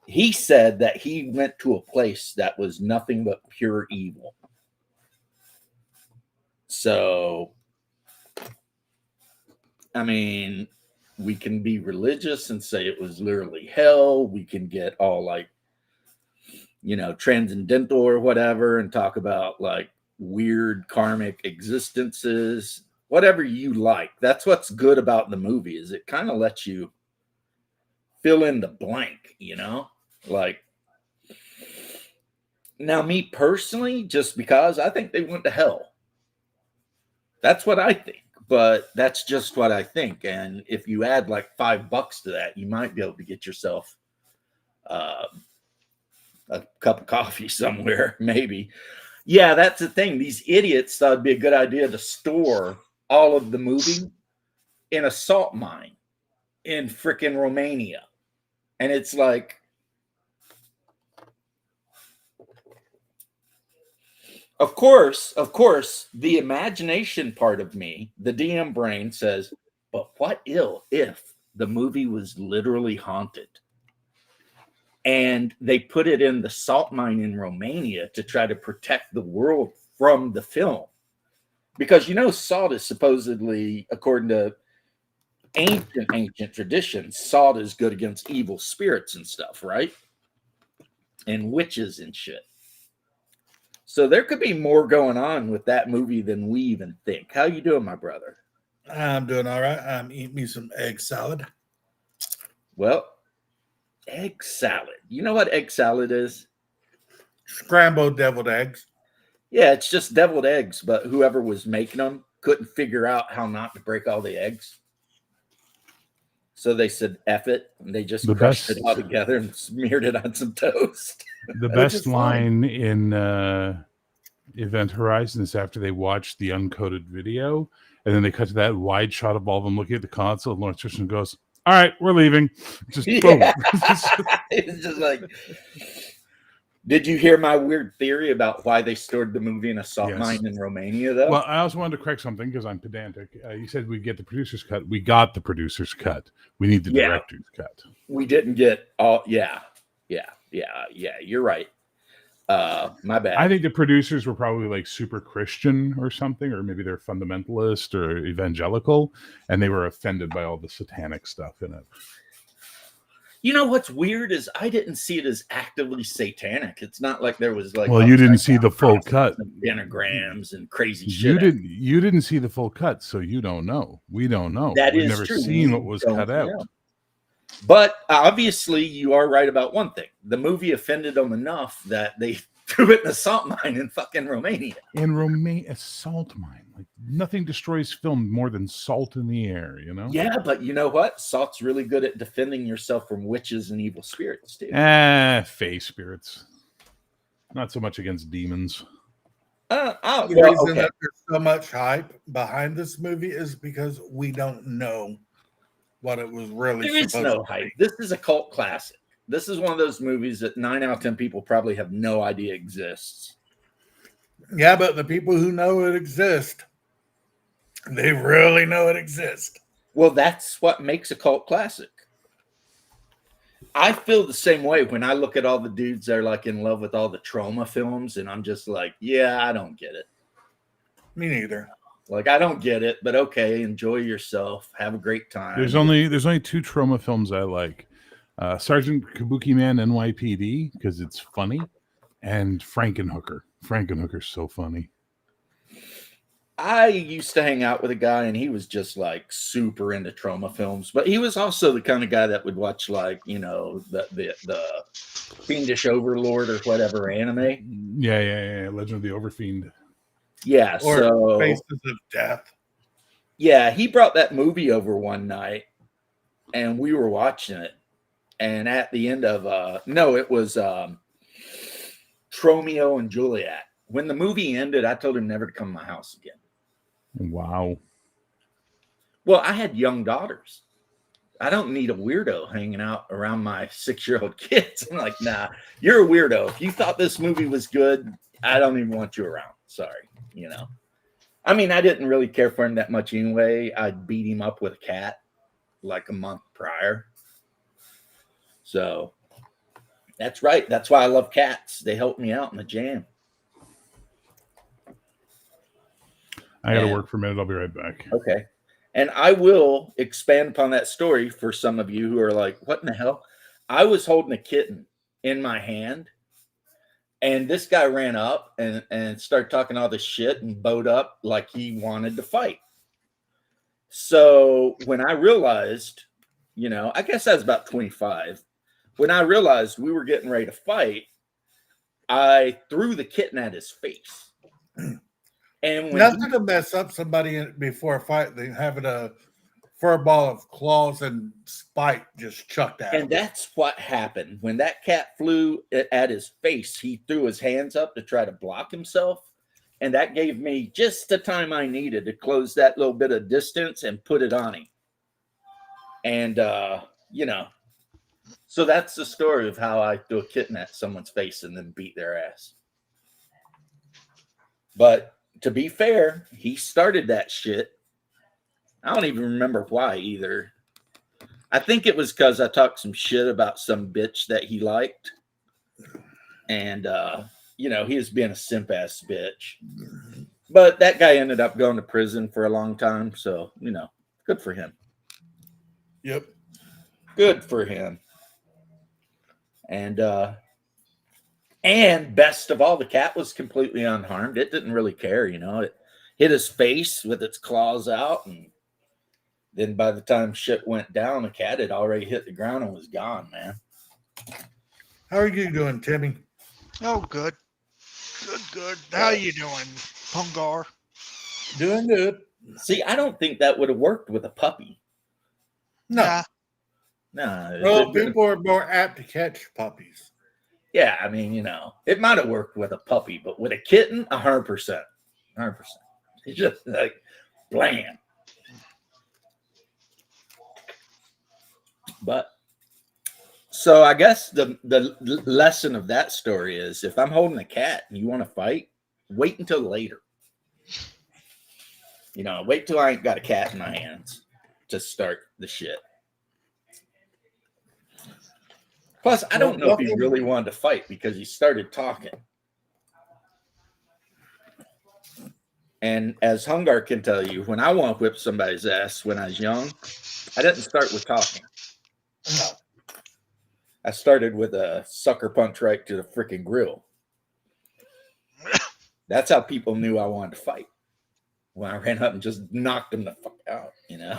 He said that he went to a place that was nothing but pure evil. So, I mean, we can be religious and say it was literally hell. We can get all like, transcendental or whatever and talk about like weird karmic existences, whatever you like. That's what's good about the movie is it kind of lets you fill in the blank, like now me personally, just because I think they went to hell. That's what I think, but that's just what I think. And if you add like $5 to that, you might be able to get yourself a cup of coffee somewhere, maybe. Yeah, that's the thing. These idiots thought it'd be a good idea to store all of the movie in a salt mine in frickin' Romania. And it's like, of course, the imagination part of me, the DM brain says, but what if the movie was literally haunted? And they put it in the salt mine in Romania to try to protect the world from the film. Because, salt is supposedly, according to ancient traditions, salt is good against evil spirits and stuff, right? And witches and shit. So there could be more going on with that movie than we even think. How you doing, my brother? I'm doing all right. I'm eating me some egg salad. Well, egg salad. You know what egg salad is? Scrambled deviled eggs. Yeah, it's just deviled eggs, but whoever was making them couldn't figure out how not to break all the eggs. So they said, F it, and they just crushed it all together and smeared it on some toast. The best line in Event Horizon is after they watch the uncoded video, and then they cut to that wide shot of all of them looking at the console, and Lawrence Fishburne goes, all right, we're leaving. Just boom. It's just like, did you hear my weird theory about why they stored the movie in a salt mine in Romania, though? Well, I also wanted to correct something because I'm pedantic. You said we'd get the producer's cut. We got the producer's cut. We need the director's cut. We didn't get all, yeah. You're right. My bad. I think the producers were probably like super Christian or something, or maybe they're fundamentalist or evangelical, and they were offended by all the satanic stuff in it. You know what's weird is I didn't see it as actively satanic. It's not like there was like, well, you didn't see the full cut, pentagrams and crazy shit. You didn't see the full cut, so you don't know. We don't know. We've never seen what was cut out. But obviously, you are right about one thing. The movie offended them enough that they threw it in a salt mine in fucking Romania. In Romania, a salt mine. Like nothing destroys film more than salt in the air, Yeah, but you know what? Salt's really good at defending yourself from witches and evil spirits, too. Fey spirits. Not so much against demons. The well, reason okay. that there's so much hype behind this movie is because we don't know what it was really There is supposed no to hype. This is a cult classic. This is one of those movies that 9 out of 10 people probably have no idea exists. be. Yeah, but the people who know it exists, they really know it exists. Well, that's what makes a cult classic. I feel the same way when I look at all the dudes that are like in love with all the trauma films, and I'm just like, yeah, I don't get it. Me neither. Like, I don't get it, but okay, enjoy yourself, have a great time. There's only two trauma films I like: Sergeant Kabuki Man NYPD because it's funny, and Frankenhooker. Frankenhooker's so funny. I used to hang out with a guy, and he was just like super into trauma films, but he was also the kind of guy that would watch like the Fiendish Overlord or whatever anime. Yeah. Legend of the Overfiend. Yeah, Or so Faces of Death. yeah, he brought that movie over one night, and we were watching it. And at the end of it was Tromeo and Juliet. When the movie ended, I told him never to come to my house again. Wow. Well, I had young daughters. I don't need a weirdo hanging out around my 6-year-old kids. I'm like, nah, you're a weirdo. If you thought this movie was good, I don't even want you around. Sorry, I mean, I didn't really care for him that much anyway. I'd beat him up with a cat like a month prior. So that's right. That's why I love cats. They help me out in the jam. I got to Yeah. work for a minute. I'll be right back. Okay. And I will expand upon that story for some of you who are like, what in the hell? I was holding a kitten in my hand, and this guy ran up and started talking all this shit and bowed up like he wanted to fight. So when I realized, I guess I was about 25. When I realized we were getting ready to fight, I threw the kitten at his face. And when Nothing to mess up somebody before a fight than having a fur ball of claws and spite just chucked at him. And that's what happened. When that cat flew at his face, he threw his hands up to try to block himself. And that gave me just the time I needed to close that little bit of distance and put it on him. And, so that's the story of how I threw a kitten at someone's face and then beat their ass. But to be fair, he started that shit. I don't even remember why either. I think it was because I talked some shit about some bitch that he liked. And, he was being a simp ass bitch. But that guy ended up going to prison for a long time. So, good for him. Yep. Good for him. And best of all, the cat was completely unharmed. It didn't really care, It hit his face with its claws out, and then by the time shit went down, the cat had already hit the ground and was gone, man. How are you doing, Timmy? Oh, good. Good. How you doing, Pungar? Doing good. See, I don't think that would have worked with a puppy. No. Nah, No. Well, people are more apt to catch puppies. Yeah, I mean, it might have worked with a puppy, but with a kitten, 100%. 100%. It's just like bland. But so I guess the lesson of that story is if I'm holding a cat and you want to fight, wait until later. Wait till I ain't got a cat in my hands to start the shit. Plus, I don't know if he really wanted to fight because he started talking. And as Hungar can tell you, when I want to whip somebody's ass when I was young, I didn't start with talking. No. I started with a sucker punch right to the freaking grill. That's how people knew I wanted to fight. When I ran up and just knocked them the fuck out,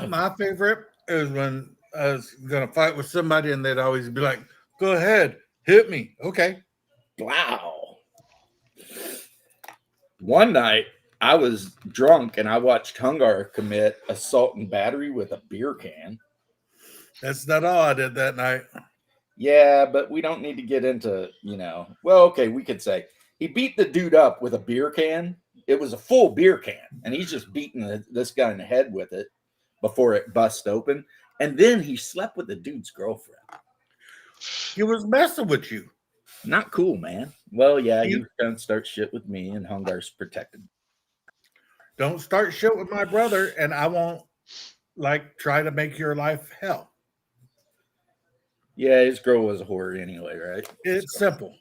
My favorite is when I was going to fight with somebody and they'd always be like, go ahead, hit me. Okay. Wow. One night, I was drunk and I watched Hungar commit assault and battery with a beer can. That's not all I did that night. Yeah, but we don't need to get into, well, okay, we could say He beat the dude up with a beer can. It was a full beer can, and he's just beating this guy in the head with it before it busts open. And then he slept with the dude's girlfriend. He was messing with you. Not cool, man. Well, yeah, you can't start shit with me, and Hungar's protected. Don't start shit with my brother, and I won't try to make your life hell. Yeah, his girl was a whore anyway, right? It's simple.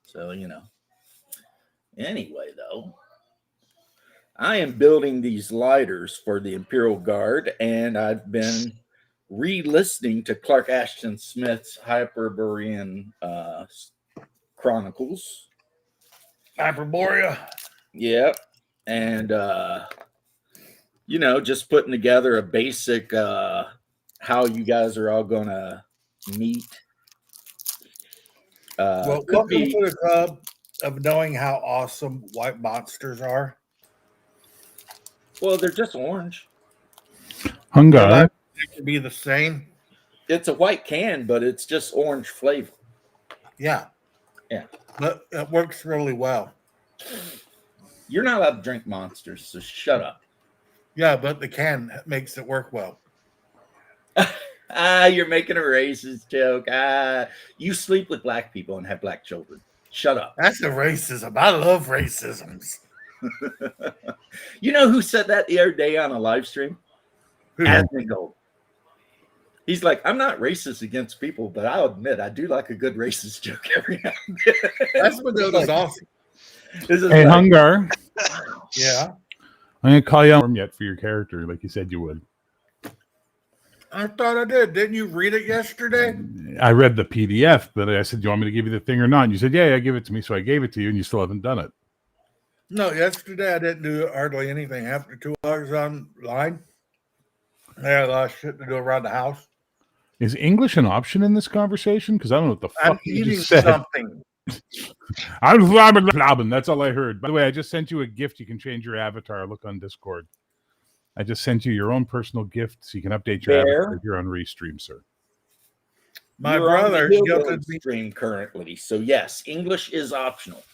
So, Anyway, though, I am building these lighters for the Imperial Guard, and I've been re-listening to Clark Ashton Smith's Hyperborean Chronicles. Hyperborea. Yep. And, just putting together a basic how you guys are all going to meet. Well, welcome to the club of knowing how awesome white monsters are. Well, they're just orange. Hungar. It can be the same. It's a white can, but it's just orange flavor. Yeah. Yeah. But it works really well. You're not allowed to drink monsters, so shut up. Yeah, but the can makes it work well. You're making a racist joke. You sleep with black people and have black children. Shut up. That's a racism. I love racisms. You know who said that the other day on a live stream? Anthony Gold. He's like, I'm not racist against people, but I'll admit I do like a good racist joke every now and then. That's what that was awesome. Hey, Hungar. Yeah. I'm going to call you out yet for your character, like you said you would. I thought I did. Didn't you read it yesterday? I read the PDF, but I said, do you want me to give you the thing or not? And you said, yeah, give it to me. So I gave it to you, and you still haven't done it. No, yesterday I didn't do hardly anything. After 2 hours online, I had a lot of shit to do around the house. Is English an option in this conversation? Because I don't know what the fuck I'm you eating just said. something. That's all I heard. By the way, I just sent you a gift. You can change your avatar. Look on Discord. I just sent you your own personal gift so you can update your avatar here on Restream, sir. My brother guilted me stream currently, so yes, English is optional.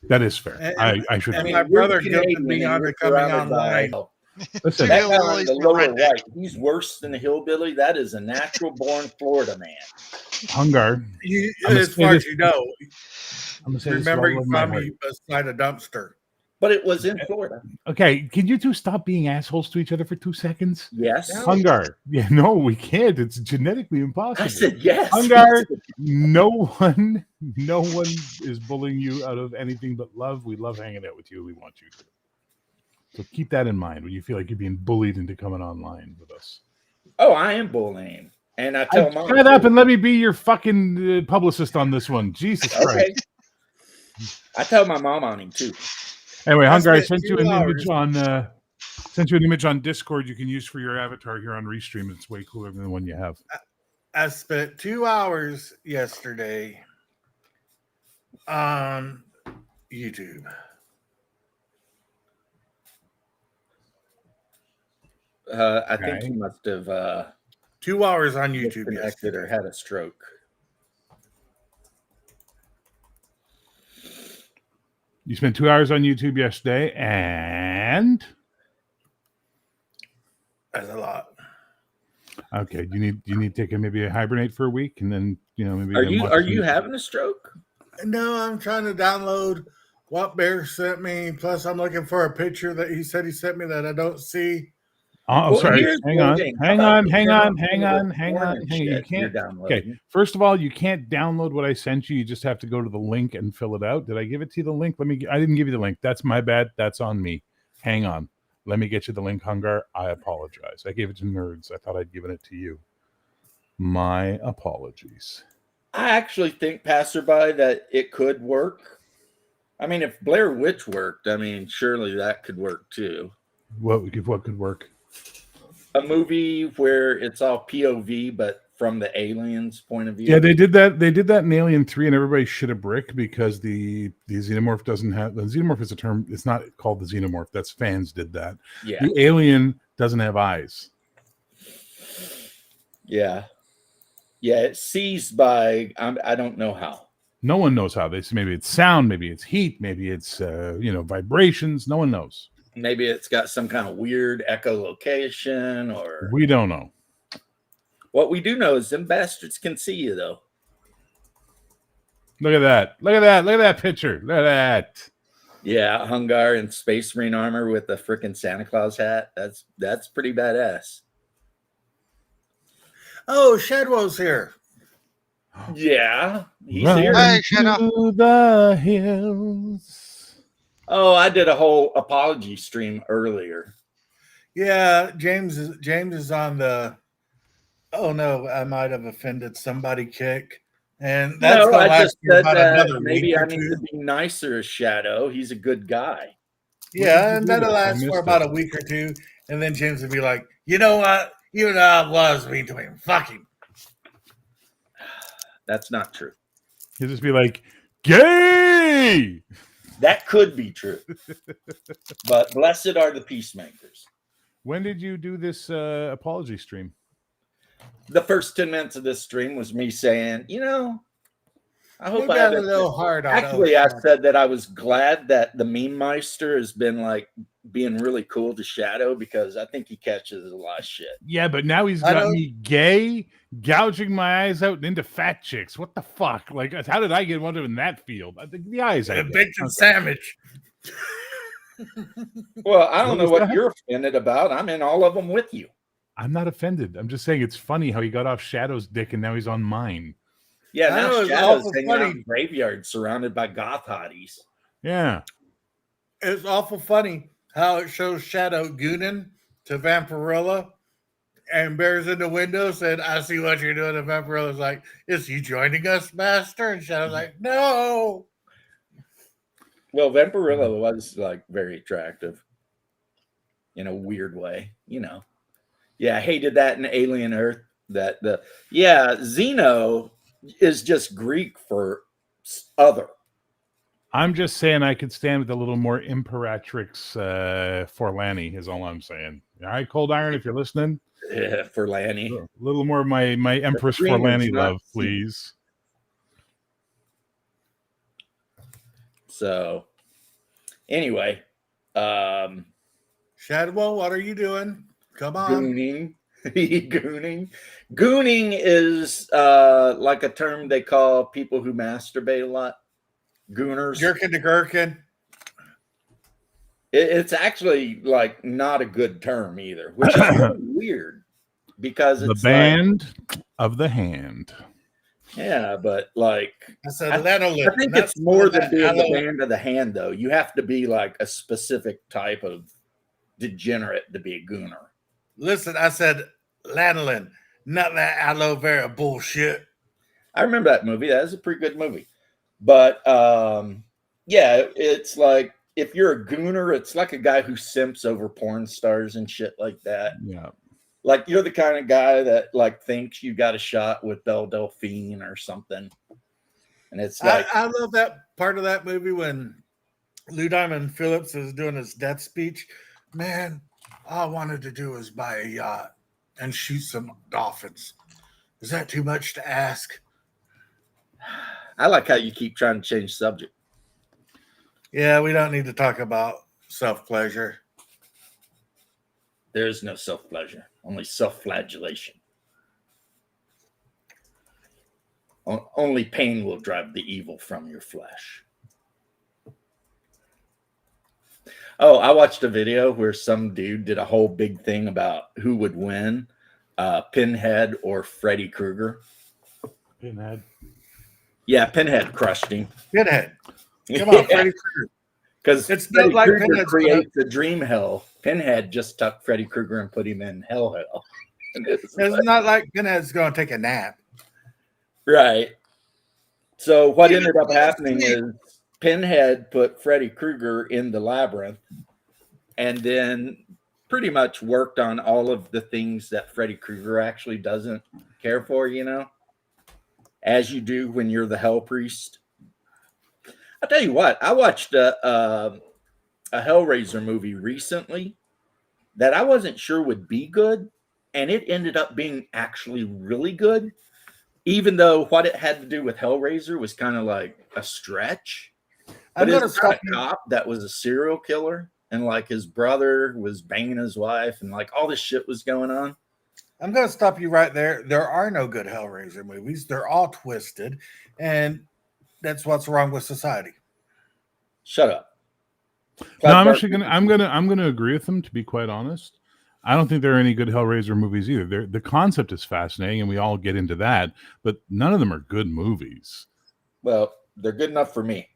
That is fair. I should. And my brother guilted me onto coming online. Listen, that guy on the lower right, he's worse than a hillbilly. That is a natural born Florida man. Hungar. As far as you know, remember you found me beside a dumpster. But it was in Florida. Okay, can you two stop being assholes to each other for 2 seconds? Yes. Hungar. Yeah, no, we can't. It's genetically impossible. I said yes. Hungar, no one is bullying you out of anything but love. We love hanging out with you. We want you to. So keep that in mind when you feel like you're being bullied into coming online with us. Oh, I am bullying. And I tell Mom. Shut up and let me be your fucking publicist on this one. Jesus Christ. I tell my mom on him too. Anyway, Hungar, I sent you an image on Discord you can use for your avatar here on Restream. It's way cooler than the one you have. I spent 2 hours yesterday on YouTube. I think he must have 2 hours on YouTube yesterday or had a stroke. You spent 2 hours on YouTube yesterday, and that's a lot. Okay, you need to take maybe a hibernate for a week, and then maybe. Are you having a stroke? No, I'm trying to download what Bear sent me. Plus, I'm looking for a picture that he said he sent me that I don't see. Oh, well, sorry. Hang on. You can't. Okay. First of all, you can't download what I sent you. You just have to go to the link and fill it out. Did I give it to you, the link? I didn't give you the link. That's my bad. That's on me. Hang on. Let me get you the link, Hungar. I apologize. I gave it to nerds. I thought I'd given it to you. My apologies. I actually think, Passerby, that it could work. I mean, if Blair Witch worked, I mean, surely that could work too. What could work? A movie where it's all POV, but from the aliens' point of view. Yeah, they did that. They did that in Alien 3, and everybody shit a brick because the xenomorph doesn't have the xenomorph is a term. It's not called the xenomorph. That's fans did that. Yeah, the alien doesn't have eyes. Yeah, it sees by I don't know how. No one knows how they. Maybe it's sound, maybe it's heat, maybe it's vibrations. No one knows. Maybe it's got some kind of weird echolocation, or We don't know. what we do know is them bastards can see you though. Look at that! Look at that! Look at that picture! Look at that! Yeah, Hungar in Space Marine armor with a freaking Santa Claus hat. That's pretty badass. Oh, Shadwell's here. Yeah, he's Run here. Hey, Shadow. to the hills. Oh, I did a whole apology stream earlier. Yeah, James is on the. Oh no, I might have offended somebody. Kick, and that's No, gonna I last just for said about that another maybe week I or need two. to be nicer as Shadow. He's a good guy. Yeah, When and did you do that'll that? I last for missed about it. a week or two, and then James will be like, you know what? You know I was mean to him. Fuck him. That's not true. He'll just be like, "Gay." That could be true. But blessed are the peacemakers. When did you do this apology stream? The first 10 minutes of this stream was me saying, I hope You I got a haven't. little hard on. Actually, I said that I was glad that the meme meister has been like being really cool to Shadow, because I think he catches a lot of shit. Yeah, but now he's I got don't- me gay, gouging my eyes out and into fat chicks. What the fuck? Like, how did I get one in that field? I think the eyes. I a get. bacon Okay. sandwich. Well, I don't What know was what that? you're offended about. I'm in all of them with you. I'm not offended. I'm just saying it's funny how he got off Shadow's dick and now he's on mine. Yeah, I now know, it's Shadow's awful hanging out funny. in graveyards surrounded by goth hotties. Yeah. It's awful funny how it shows Shadow gooning to Vampirilla, and Bear's in the window said, I see what you're doing. And Vampirilla's like, is he joining us, master? And Shadow's like, no. Well, Vampirilla was like very attractive in a weird way, Yeah, I hated that in Alien Earth. Xeno is just Greek for other. I'm just saying I could stand with a little more Imperatrix Forlani is all I'm saying. All right, Cold Iron, if you're listening. Yeah, for Lanny. A little more of my Empress green is Forlani not love, seen. please. So, anyway, Shadow, what are you doing? Come on. gooning. Gooning is like a term they call people who masturbate a lot. Gooners. Gherkin to gherkin. It's actually like not a good term either, which is really weird because The it's band of the hand. yeah, but like I said, I lanolin. think not it's more than that being the aloe. band of the hand, though. You have to be like a specific type of degenerate to be a gooner. Listen, I said lanolin, not that aloe vera bullshit. I remember that movie. That was a pretty good movie. But yeah, it's like if you're a gooner, it's like a guy who simps over porn stars and shit like that. Yeah. Like you're the kind of guy that like thinks you got a shot with Belle Delphine or something. And it's like I love that part of that movie when Lou Diamond Phillips is doing his death speech. Man, all I wanted to do was buy a yacht and shoot some dolphins. Is that too much to ask? I like how you keep trying to change subject. Yeah, we don't need to talk about self-pleasure. There is no self-pleasure, only self-flagellation. Only pain will drive the evil from your flesh. Oh, I watched a video where some dude did a whole big thing about who would win, Pinhead or Freddy Krueger. Pinhead. Yeah, Pinhead crushed him. Pinhead. Come on, Freddy Krueger. Because It's Freddy not like Krueger Pinhead's creates a dream hell. Pinhead just took Freddy Krueger and put him in hell. And it's It's not like Pinhead's going to take a nap. right. So what Even ended up last happening week- is Pinhead put Freddy Krueger in the labyrinth and then pretty much worked on all of the things that Freddy Krueger actually doesn't care for, as you do when you're the Hell Priest. I'll tell you what, I watched a Hellraiser movie recently that I wasn't sure would be good, and it ended up being actually really good. even though what it had to do with Hellraiser was kind of like a stretch. I'm But gonna it's not stop a you. cop that was a serial killer, and like his brother was banging his wife, and like all this shit was going on. I'm gonna stop you right there. There are no good Hellraiser movies. They're all twisted, and that's what's wrong with society. Shut up. No, I'm gonna agree with them, to be quite honest. I don't think there are any good Hellraiser movies either. The concept is fascinating, and we all get into that, but none of them are good movies. Well, they're good enough for me.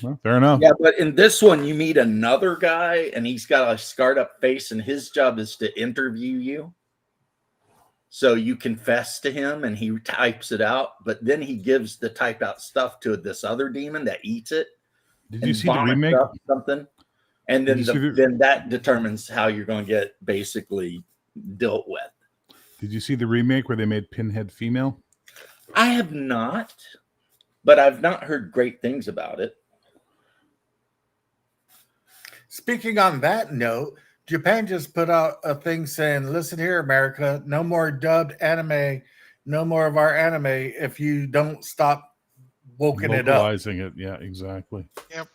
Well, fair enough. Yeah, but in this one, you meet another guy, and he's got a scarred up face, and his job is to interview you. So you confess to him, and he types it out, but then he gives the typed out stuff to this other demon that eats it. Did and you see the vomits remake? up something, and then then that determines how you're going to get basically dealt with. Did you see the remake where they made Pinhead female? I have not, but I've not heard great things about it. Speaking on that note, Japan just put out a thing saying, listen here, America, no more dubbed anime, no more of our anime if you don't stop woken it up. Localizing it. Yeah, exactly. Yep.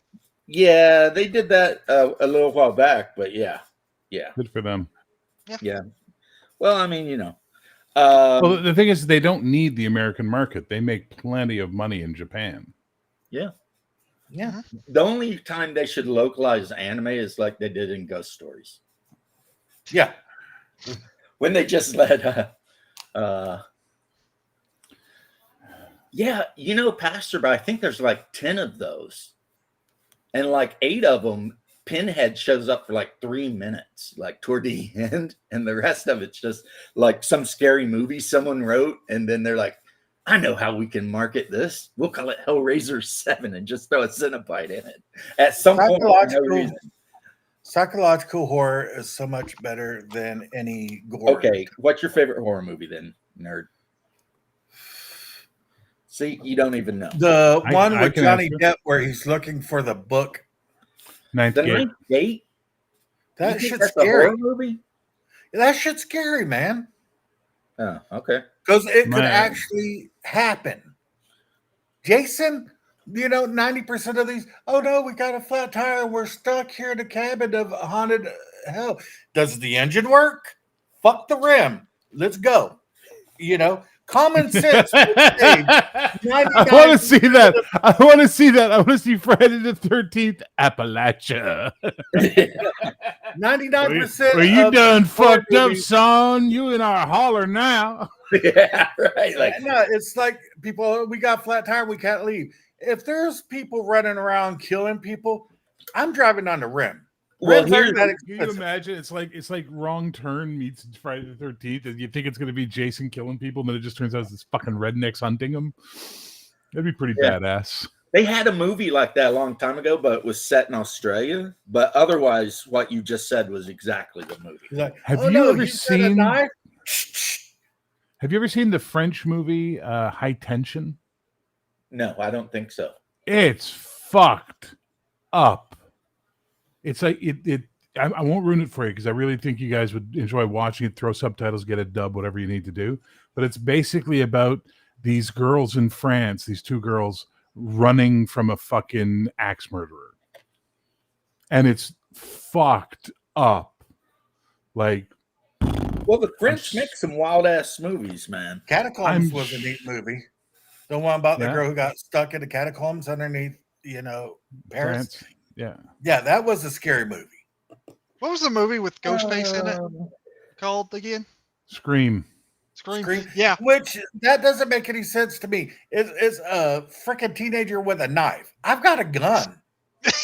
Yeah, they did that a little while back, but yeah. Good for them. Yeah. Well, I mean, you know. Well, the thing is, they don't need the American market. They make plenty of money in Japan. Yeah. Yeah. The only time they should localize anime is like they did in Ghost Stories. Yeah. When they just let yeah, you know, Pastor, but I think there's like 10 of those. And like 8 of them, Pinhead shows up for like 3 minutes, like toward the end. And the rest of it's just like some scary movie someone wrote. And then they're like, I know how we can market this. We'll call it Hellraiser 7 and just throw a Cenobite in it. At some point, for no reason. Psychological horror is so much better than any gore. Okay, what's your favorite horror movie then, nerd? See, you don't even know. The one with can Johnny answer. Depp where he's looking for the book. Ninth The Gate. Ninth Gate? That You think shit's that's a scary. horror movie? That shit's scary, man. Oh, okay. Because it could Man. actually happen. Jason, you know, 90% of these, oh no, we got a flat tire. We're stuck here in a cabin of haunted hell. Does the engine work? Fuck the rim. Let's go. You know, common sense. would say I want to see that. I want to see that. I want to see Friday the 13th Appalachia. 99%. Are you of done horror fucked up, movies- son? You in our holler now. Yeah, right. Like, No, it's like people, we got flat tire, we can't leave. If there's people running around killing people, I'm driving on the rim. well, Rims aren't here's, that Can you expensive. imagine? It's like Wrong Turn meets Friday the 13th, and you think it's going to be Jason killing people, and then it just turns out it's this fucking rednecks hunting them. That'd be pretty Yeah. badass. they had a movie like that a long time ago, but it was set in Australia. But otherwise, what you just said was exactly the movie. He's like, Have oh, you no, ever he's got a seen- knife? Have you ever seen the French movie High Tension? No, I don't think so. It's fucked up. It's like it. I won't ruin it for you because I really think you guys would enjoy watching it. Throw subtitles, get a dub, whatever you need to do. But it's basically about these girls in France, these 2 girls running from a fucking axe murderer, and it's fucked up. Like, Well, the French make some wild ass movies, man. Catacombs I'm was a neat movie. The one about the Yeah. girl who got stuck in the catacombs underneath, you know, Paris. France, yeah. Yeah, that was a scary movie. What was the movie with Ghostface in it called again? Scream. Scream. Scream. Yeah. Which that doesn't make any sense to me. It's a freaking teenager with a knife. I've got a gun.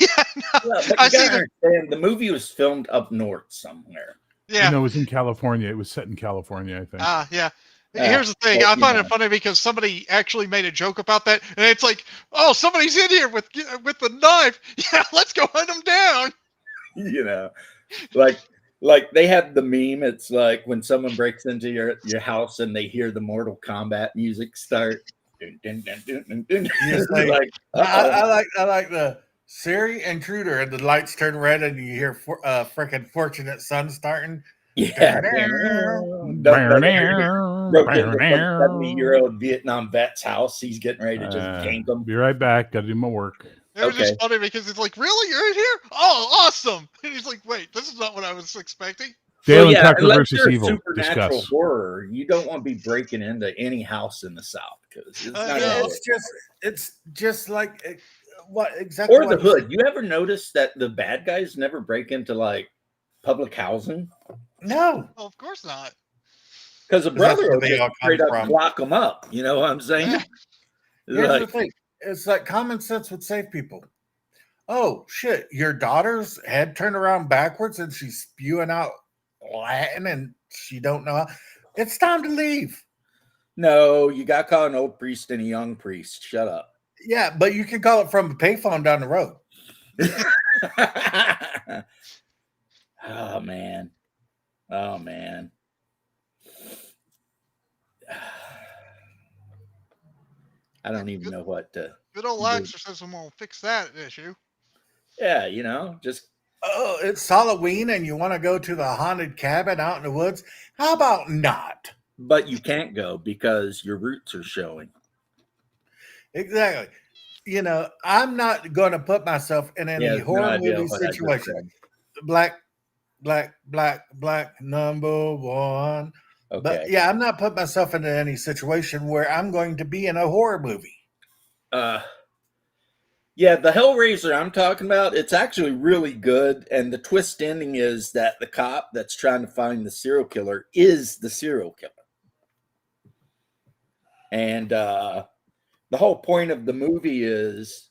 Yeah. Yeah, but you I see gotta understand, the movie was filmed up north somewhere. Yeah. No, it was in California. It was set in California, I think. Yeah. Yeah. Here's the thing. Well, I find you it know. funny because somebody actually made a joke about that, and it's like, oh, somebody's in here with the knife. Yeah, let's go hunt them down. You know, like they have the meme. It's like when someone breaks into your house and they hear the Mortal Kombat music start. Dun, dun, dun, dun, dun, dun. Yes, they- Like, I like the Siri intruder, and the lights turn red, and you hear freaking Fortunate Son starting. yeah. broke into some 70-year-old Vietnam vet's house. He's getting ready to just gank him. Be right back. Got to do my work. It was just funny because it's like, really? You're in here? Oh, awesome. And he's like, wait, this is not what I was expecting. Dale and Tucker unless versus you're Evil. Supernatural Discuss. horror, you don't want to be breaking into any house in the South because it's not gonna work. It's just like what exactly. Or the hood. You ever notice that the bad guys never break into like public housing? No, Oh, of course not. Because a brother where will they all just come straight up from. lock them up. You know what I'm saying? Yeah. It's here's like, the thing. It's like common sense would save people. Oh shit! Your daughter's head turned around backwards and she's spewing out Latin and she don't know. It's time to leave. no, you got to call an old priest and a young priest. Shut up. Yeah, but you can call it from a payphone down the road. Oh man. Oh man. I don't even know what to. Good old Dude. exorcism won't fix that issue. Yeah, you know, just Oh, it's Halloween and you want to go to the haunted cabin out in the woods? How about not? but you can't go because your roots are showing. Exactly. You know, I'm not going to put myself in any Yeah, no horror idea movie what I just situation. said. Black, number one. Okay. But yeah, I'm not putting myself into any situation where I'm going to be in a horror movie. Yeah, the Hellraiser I'm talking about, it's actually really good. And the twist ending is that the cop that's trying to find the serial killer is the serial killer. And the whole point of the movie is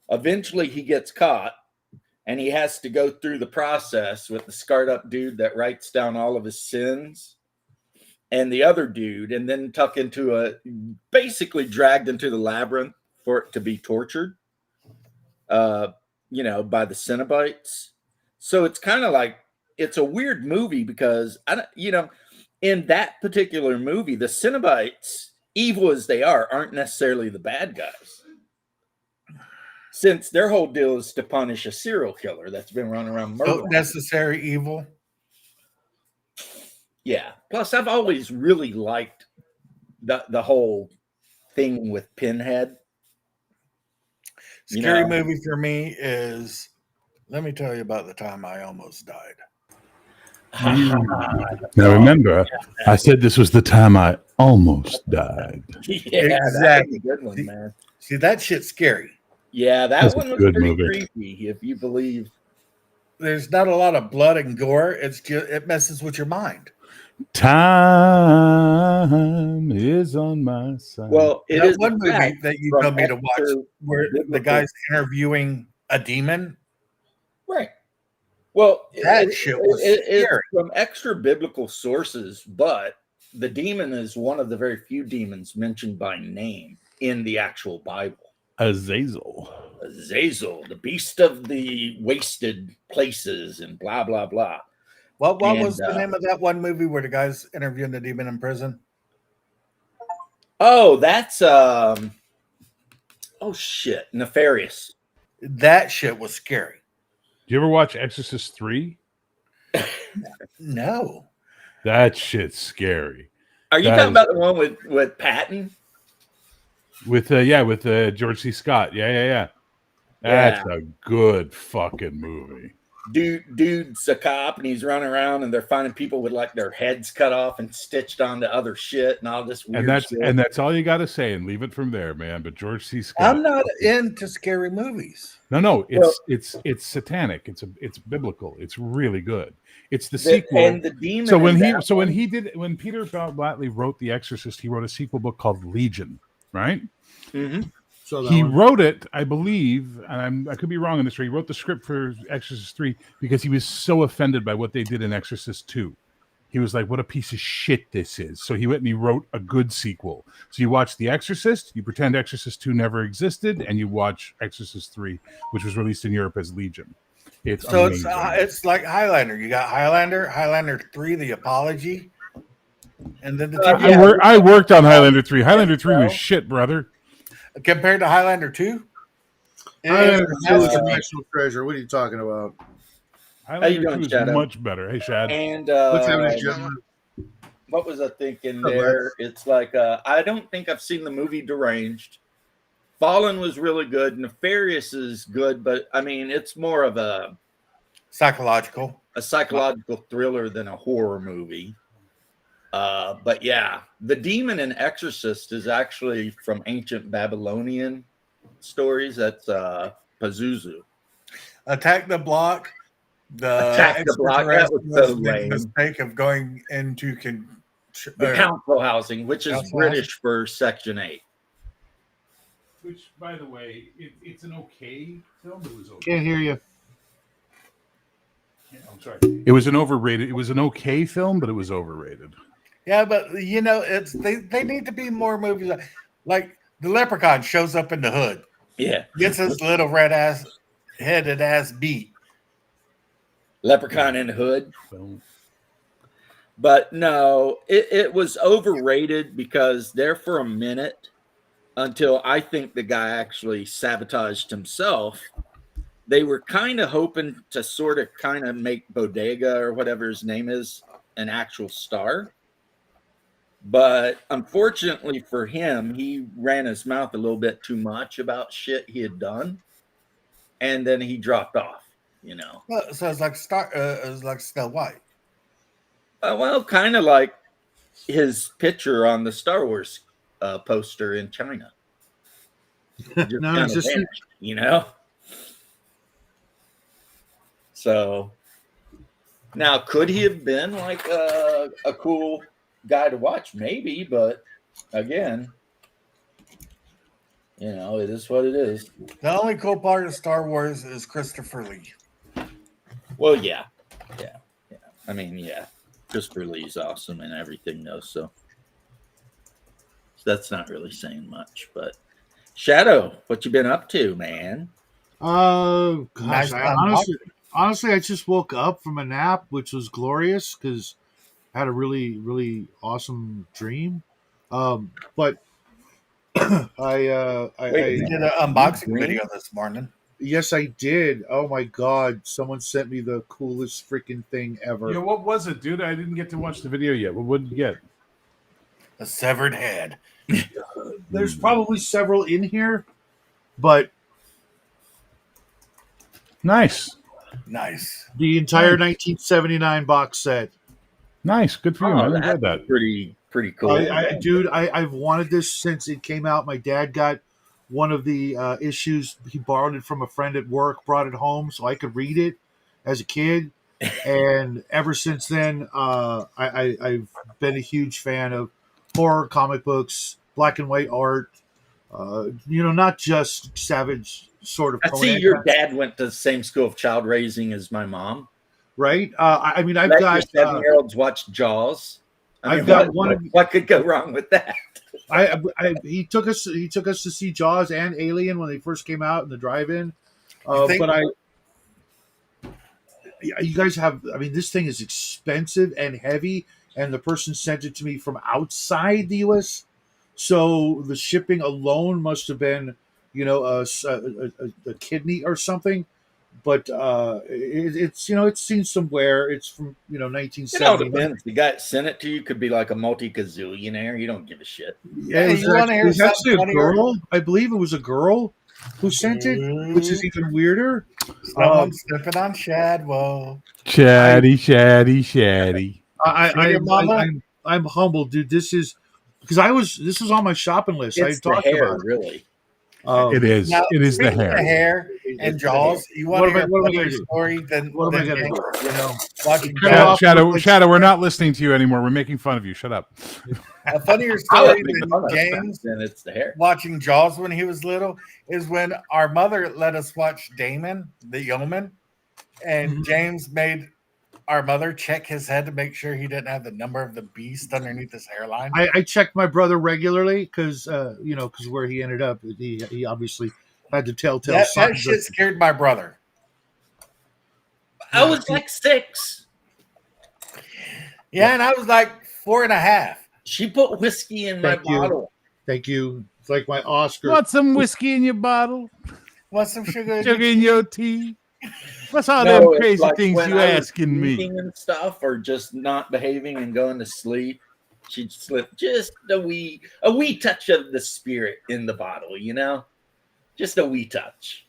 eventually he gets caught and he has to go through the process with the scarred up dude that writes down all of his sins and the other dude, and then basically dragged into the labyrinth for it to be tortured. You know, by the Cenobites. So it's kind of like, it's a weird movie because in that particular movie, the Cenobites, evil as they are, aren't necessarily the bad guys. Since their whole deal is to punish a serial killer that's been running around So murdering. necessary evil. Yeah. Plus, I've always really liked the whole thing with Pinhead. Scary movie for me is, let me tell you about the time I almost died. Now remember, I said this was the time I almost died. Yeah, Exactly. that was a good one, man. See, that shit's scary. Yeah, that That's a one was good pretty movie. creepy, if you believe. There's not a lot of blood and gore. It's just, it messes with your mind. Time is on my side. Well, it That is one a movie fact that you from told me to watch extra where the biblical- guy's interviewing a demon. Right. Well, That shit was it's scary. from extra biblical sources, but the demon is one of the very few demons mentioned by name in the actual Bible. Azazel. Azazel, the beast of the wasted places, and blah blah blah. What And, was the name of that one movie where the guy's interviewing the demon in prison? Oh, that's oh shit, Nefarious. That shit was scary. Do you ever watch Exorcist 3? No. That shit's scary. Are you That talking is- about the one with Patton? With George C. Scott. Yeah. That's a good fucking movie. Dude's a cop and he's running around and they're finding people with like their heads cut off and stitched onto other shit and all this weird shit. And that's all you got to say, and leave it from there, man. But George C. Scott. I'm not into scary movies. No, Well- it's satanic. It's biblical. It's really good. It's the The- sequel. and the demon. So when in he that so when one- he did when Peter Blatley wrote The Exorcist, he wrote a sequel book called Legion, right? Mhm. So that He one. wrote it, I believe, and I could be wrong in this. He wrote the script for Exorcist 3 because he was so offended by what they did in Exorcist 2. He was like, "What a piece of shit this is!" So he went and he wrote a good sequel. So you watch The Exorcist, you pretend Exorcist 2 never existed, and you watch Exorcist 3, which was released in Europe as Legion. It's So amazing. it's like Highlander. You got Highlander 3, The Apology, and then the TV I worked on Highlander 3. Highlander 3 was shit, brother. compared to Highlander 2. Highlander 2 is a Uh, national treasure. What are you talking about? Highlander doing, 2 is Shadow? much better. Hey, Shad. And What's happening, gentlemen? what was I thinking Oh, there? It's like I don't think I've seen the movie Deranged. Fallen was really good. Nefarious is good, but I mean it's more of a Psychological. psychological thriller than a horror movie. But yeah, The Demon and Exorcist is actually from ancient Babylonian stories. That's Pazuzu. Attack the Block. The Attack the Block, that was so extraterrestrials made the lame. mistake of going into The council housing, which is Council British for Section 8. Which, by the way, it's an okay film. It was Can't hear you. I'm sorry. It was an overrated. It was an okay film, but it was overrated. Yeah, but you know, it's they need to be more movies like the Leprechaun shows up in the hood, Yeah. gets his little red ass headed ass beat. Leprechaun in the Hood. Film. But no, it was overrated because there for a minute, until I think the guy actually sabotaged himself, they were kind of hoping to sort of kind of make Bodega or whatever his name is an actual star. But unfortunately for him, he ran his mouth a little bit too much about shit he had done. And then he dropped off, you know. Well, so it's like Snow White. Well, kind of like his picture on the Star Wars poster in China. Just No, kinda it's just vanished, you know. So now, could he have been like a cool guy to watch? Maybe, but again, you know, it is what it is. The only cool part of Star Wars is Christopher Lee. Well, yeah. I mean, yeah. Christopher Lee's awesome and everything, though. So that's not really saying much. But Shadow, what you been up to, man? Gosh, Nice I time. honestly, I just woke up from a nap, which was glorious because I had a really, really awesome dream. But I Wait, We did an unboxing Really? video this morning. yes, I did. Oh my God, someone sent me the coolest freaking thing ever. Yeah, what was it, dude? I didn't get to watch the video yet. What did you get? A severed head. There's probably several in here, but Nice. Nice. the entire 1979 box set. Nice. Good for you, man. I'm that's glad that. pretty cool. I've wanted this since it came out. My dad got one of the issues. He borrowed it from a friend at work, brought it home so I could read it as a kid. And ever since then, I've been a huge fan of horror, comic books, black and white art. Not just Savage sort of. I see Conan, your dad went to the same school of child raising as my mom. right? I mean, I've Let got. your 7-year-olds watch Jaws. I've got one of- What could go wrong with that? He took us to see Jaws and Alien when they first came out in the drive-in. You guys have. I mean, this thing is expensive and heavy, and the person sent it to me from outside the U.S. So the shipping alone must have been, a kidney or something. But it's seen some wear. It's from 1970. Depends. The guy that sent it to you could be like a multi-gazillionaire. You don't give a shit. Yeah, Hey, it you wanna hear was actually a something funnier? girl. I believe it was a girl who sent it, which is even weirder. Someone's stepping on Shadwell. Shady. Your mama? I'm humbled, dude. This is because this was on my shopping list. I It's the talked hair, about it. really. It is. Now, It is the speaking of hair. hair and It's Jaws. You want What to am I- hear a what am I funnier gonna do? story than What am I than gonna do? watching Cut it off. Shadow, we're not listening to you anymore. We're making fun of you. Shut up. A funnier I story would make than fun of James and it's the hair. watching Jaws when he was little is when our mother let us watch Damon, the yeoman, and Mhm. James made our mother check his head to make sure he didn't have the number of the beast underneath his hairline. I checked my brother regularly because where he ended up, he obviously had to tell that signs shit of- scared my brother. I was like 6. Yeah, and I was like 4.5. She put whiskey in my Thank you. bottle. Thank you. It's like my Oscar. Want some whiskey in your bottle? Want some sugar? Sugar in your tea? What's all No, them it's crazy like things when you I was asking me? sleeping and stuff, or just not behaving and going to sleep. she'd slip just a wee touch of the spirit in the bottle, you know, just a wee touch.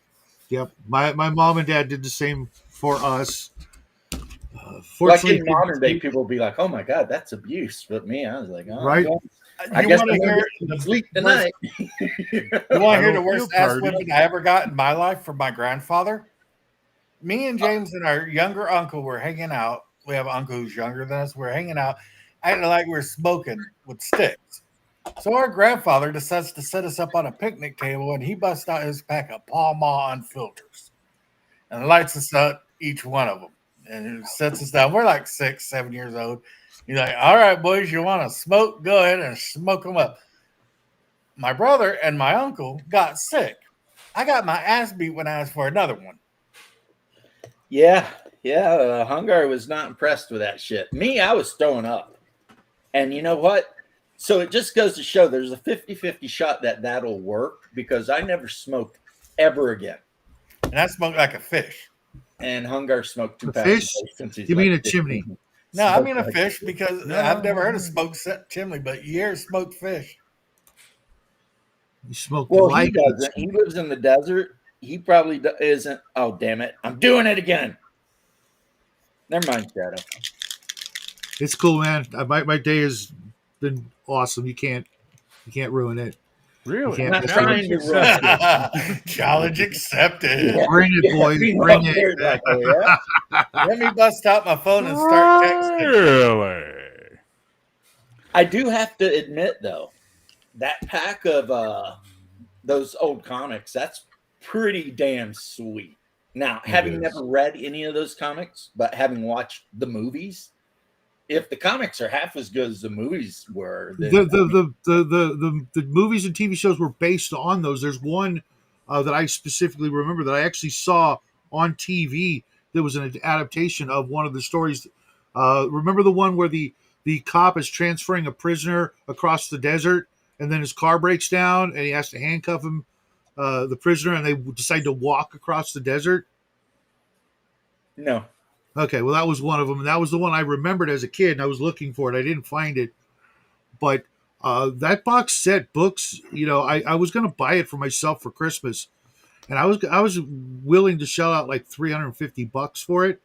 Yep. My mom and dad did the same for us. Like Fortunately, in modern day, people will be like, "Oh my god, that's abuse," but me, I was like, "Oh, Right. I You guess want I'm to gonna hear get some the sleep worst- tonight." You want I to hear the don't worst feel ass party. whipping I ever got in my life from my grandfather? Me and James and our younger uncle were hanging out. We have an uncle who's younger than us. We're hanging out, acting like we're smoking with sticks. So our grandfather decides to set us up on a picnic table, and he busts out his pack of Pall Mall unfilters and lights us up, each one of them, and sets us down. We're like 6, 7 years old. He's like, "All right, boys, you want to smoke? Go ahead and smoke them up." My brother and my uncle got sick. I got my ass beat when I asked for another one. Yeah, Hungar was not impressed with that shit. Me, I was throwing up. And you know what? So it just goes to show there's a 50-50 shot that that'll work because I never smoked ever again. And I smoked like a fish. And Hungar smoked 2 A packs fish? a day since he's You mean like a chimney? 15. No, I Smoked mean a like fish because No, I've no, never heard no. of smoked chimney, but you hear smoked fish. You smoke Well, like he doesn't. He lives in the desert. He probably isn't. Oh, damn it. I'm doing it again. Never mind, Shadow. It's cool, man. My day has been awesome. You can't ruin it. Really? I'm not Challenge trying to accepted. ruin Challenge accepted. Yeah. Bring it, boys. We know Bring you're it. like, oh, yeah. Let me bust out my phone and start texting. Really? I do have to admit, though, that pack of those old comics, that's pretty damn sweet. Now, having is. never read any of those comics, but having watched the movies, if the comics are half as good as the movies were, then The movies and TV shows were based on those. There's one that I specifically remember that I actually saw on TV. That was an adaptation of one of the stories. Remember the one where the cop is transferring a prisoner across the desert, and then his car breaks down, and he has to handcuff him, the prisoner, and they decide to walk across the desert. no. Okay, well, that was one of them, and that was the one I remembered as a kid, and I was looking for it. I didn't find it, but that box set books, I was going to buy it for myself for Christmas, and I was willing to shell out like $350 for it.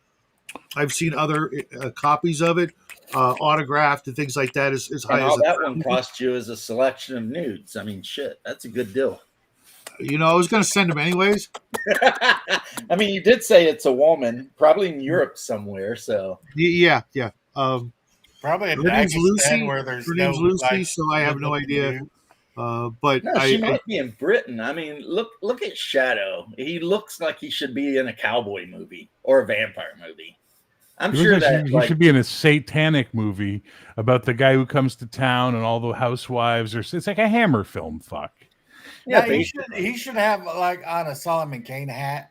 I've seen other copies of it, autographed and things like that, as high And as all that one cost you is a selection of nudes. I mean, shit, that's a good deal. I was going to send them anyways. I mean, you did say it's a woman, probably in Europe somewhere. So Yeah. Probably in Her name's Dagestan Lucy. where there's Her no name's Lucy, like, so I have no good-looking idea. dude. But no, she might be in Britain. I mean, look at Shadow. He looks like he should be in a cowboy movie or a vampire movie. I'm He sure looks like that he should be in a satanic movie about the guy who comes to town and all the housewives. It's like a Hammer film. Fuck. yeah, Yeah, he should have like on a Solomon Kane hat.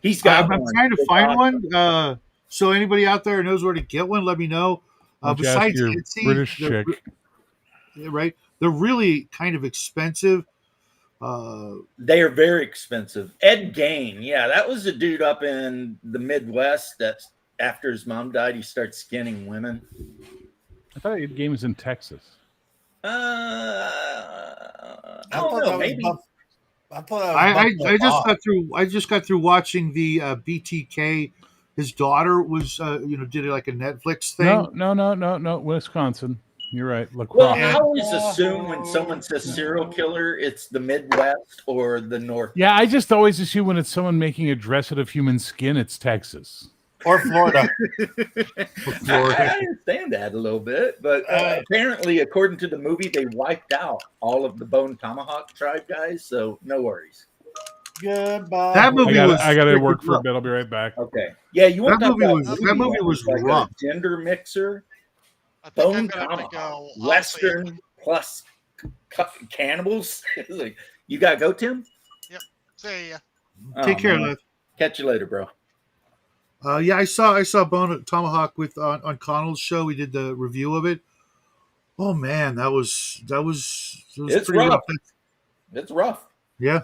he's got. I'm trying to find one. So anybody out there knows where to get one, let me know. Why don't you Besides ask your Etsy, British they're- chick. right? They're really kind of expensive. They are very expensive. Ed Gain, yeah, that was a dude up in the Midwest. That's after his mom died, he started skinning women. I thought the game was in Texas. I don't know. Maybe. I thought that was I just got through watching the BTK. His daughter was did like a Netflix thing. No. Wisconsin. You're right. La Well, Crosse. I always assume when someone says serial killer, it's the Midwest or the North. Yeah, I just always assume when it's someone making a dress out of human skin, it's Texas. or Florida. I understand that a little bit, but apparently, according to the movie, they wiped out all of the Bone Tomahawk tribe guys, so no worries. Goodbye. That movie I got to was work for a rough. bit. I'll be right back. Okay. Yeah, you want That to talk movie about was- that movie was like rough. a gender mixer, I think I'm Bone gonna have to Tomahawk, go. Western plus cannibals. Like, you got to go, Tim? See ya. Take care, man. Liv. Catch you later, bro. Yeah, I saw Bone Tomahawk with on Connell's show. We did the review of it. Oh man, that was It's pretty rough. rough. It's rough. Yeah,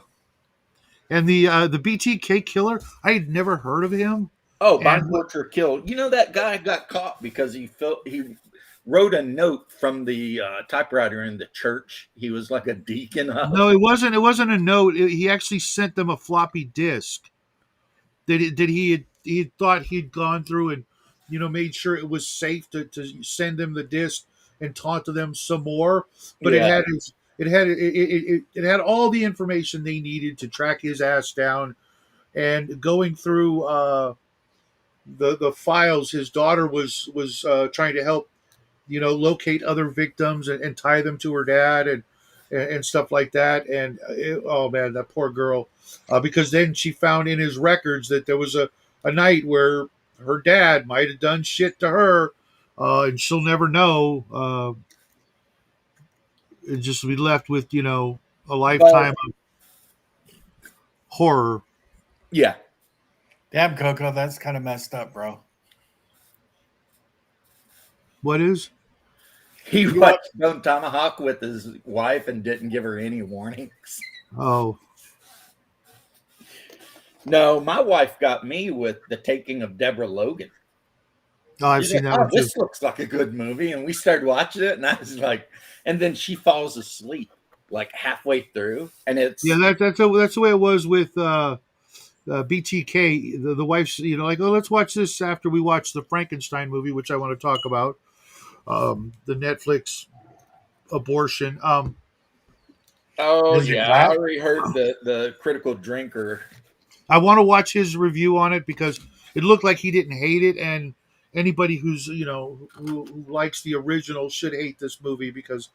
and the BTK killer, I had never heard of him. Oh, And- Bond Butcher killed. You know that guy got caught because he wrote a note from the typewriter in the church. He was like a deacon. No, it wasn't. It wasn't a note. He actually sent them a floppy disk that he had thought he'd gone through and made sure it was safe to send them the disk and talk to them some more. But Yeah. it had all the information they needed to track his ass down. And going through the files, his daughter was trying to help locate other victims and tie them to her dad and stuff like that. And oh man, that poor girl, because then she found in his records that there was a night where her dad might have done shit to her, and she'll never know. And just be left with a lifetime of horror. Yeah. Damn, Coco, that's kind of messed up, bro. What is? He watched Stone Tomahawk with his wife and didn't give her any warnings. Oh, No, my wife got me with The Taking of Deborah Logan. I've She's seen like, that one too. This looks like a good movie. And we started watching it, and I was like, and then she falls asleep like halfway through. And it's That's the way it was with BTK. The wife's like, oh, let's watch this after we watch the Frankenstein movie, which I want to talk about. The Netflix abortion. oh Is it yeah, that? I already heard the critical drinker. I want to watch his review on it because it looked like he didn't hate it, and anybody who's who likes the original should hate this movie because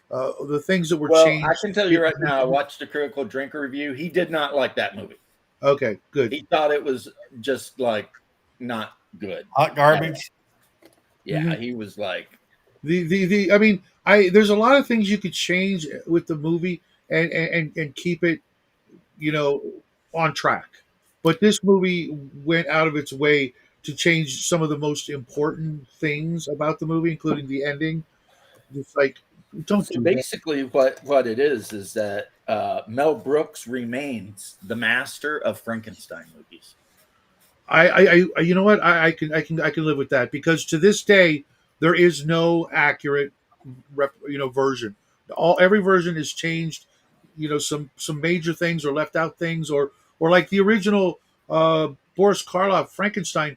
the things that were Well, changed. I can tell you right now, I watched the critical drinker review. He did not like that movie. Okay, good. He thought it was just like not good. Hot garbage. Yeah, Mhm. he was like, I mean, there's a lot of things you could change with the movie and keep it on track, but this movie went out of its way to change some of the most important things about the movie, including the ending. It's like, don't so do that. basically what it is that Mel Brooks remains the master of Frankenstein movies. I you know what, I can live with that because to this day there is no accurate version. Every version is changed. Some major things or left out things or like the original Boris Karloff Frankenstein.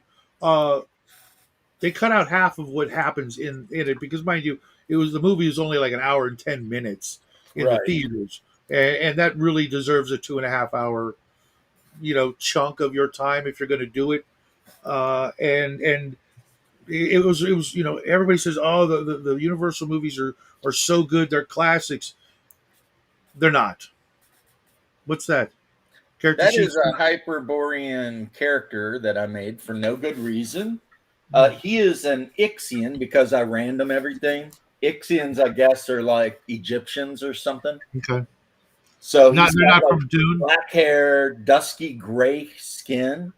They cut out half of what happens in it because, mind you, the movie is only like an hour and 10 minutes in Right. the theaters, and that really deserves a 2.5 hour chunk of your time if you're going to do it. And it was everybody says, oh, the Universal movies are so good, they're classics. They're not. What's that? Character That sheets? is a Hyperborean character that I made for no good reason. He is an Ixian because I random everything. Ixians, I guess, are like Egyptians or something. Okay. So They're he's not got like from Dune. black hair, dusky gray skin,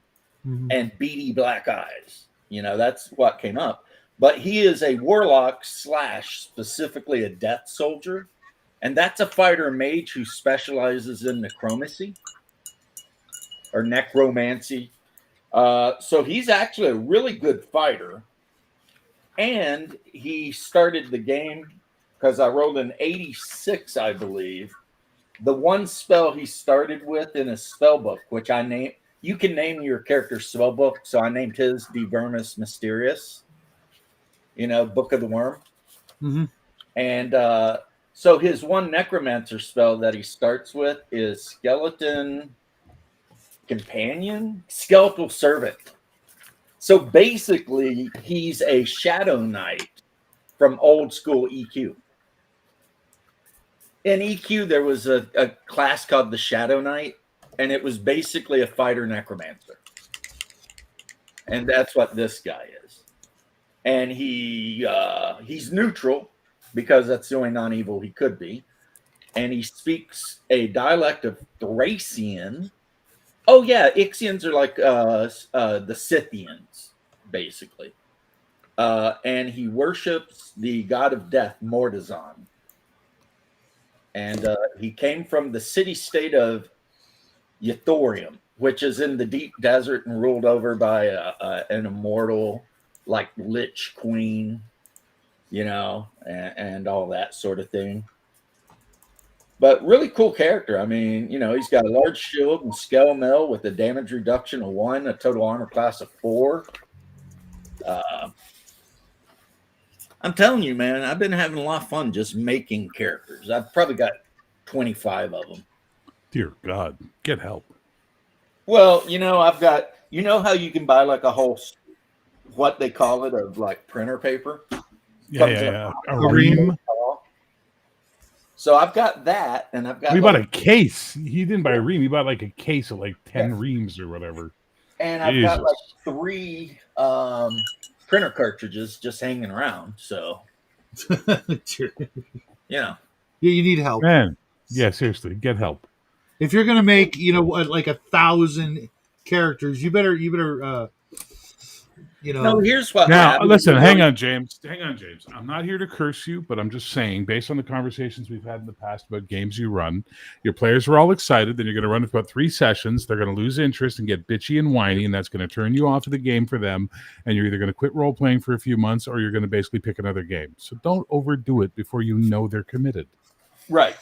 Mhm. and beady black eyes. That's what came up. But he is a warlock / specifically a death soldier. And that's a fighter mage who specializes in necromancy or necromancy. So he's actually a really good fighter. And he started the game because I rolled an 86, I believe. The one spell he started with in his spell book, which I named, you can name your character's spell book. So I named his De Vermis Mysterious, Book of the Worm. Mhm. And so his one necromancer spell that he starts with is Skeleton Companion, Skeletal Servant. So basically, he's a Shadow Knight from old school EQ. In EQ, there was a class called the Shadow Knight, and it was basically a fighter necromancer. And that's what this guy is. And he's neutral because that's the only non-evil he could be. And he speaks a dialect of Thracian. Oh, yeah, Ixians are like the Scythians, basically. And he worships the god of death, Mordazan. And he came from the city-state of Ythorium, which is in the deep desert and ruled over by an immortal, like, lich queen. and all that sort of thing. But really cool character. I mean, he's got a large shield and scale mail with a damage reduction of 1, a total armor class of 4. I'm telling you, man, I've been having a lot of fun just making characters. I've probably got 25 of them. Dear God, get help. Well, I've got, how you can buy like a whole, what they call it, of like printer paper? Yeah. A ream. So I've got that, and I've got. We bought a case. He didn't buy a ream. He bought like a case of like 10 reams or whatever. And I've got like 3 printer cartridges just hanging around. So, Yeah, you need help, man. Yeah, seriously, get help. If you're gonna make like 1,000 characters, you better No, here's what. Now, listen, hang on, James. I'm not here to curse you, but I'm just saying, based on the conversations we've had in the past about games you run, your players are all excited. Then you're going to run for about 3 sessions. They're going to lose interest and get bitchy and whiny, and that's going to turn you off of the game for them. And you're either going to quit role playing for a few months, or you're going to basically pick another game. So don't overdo it before you know they're committed. Right.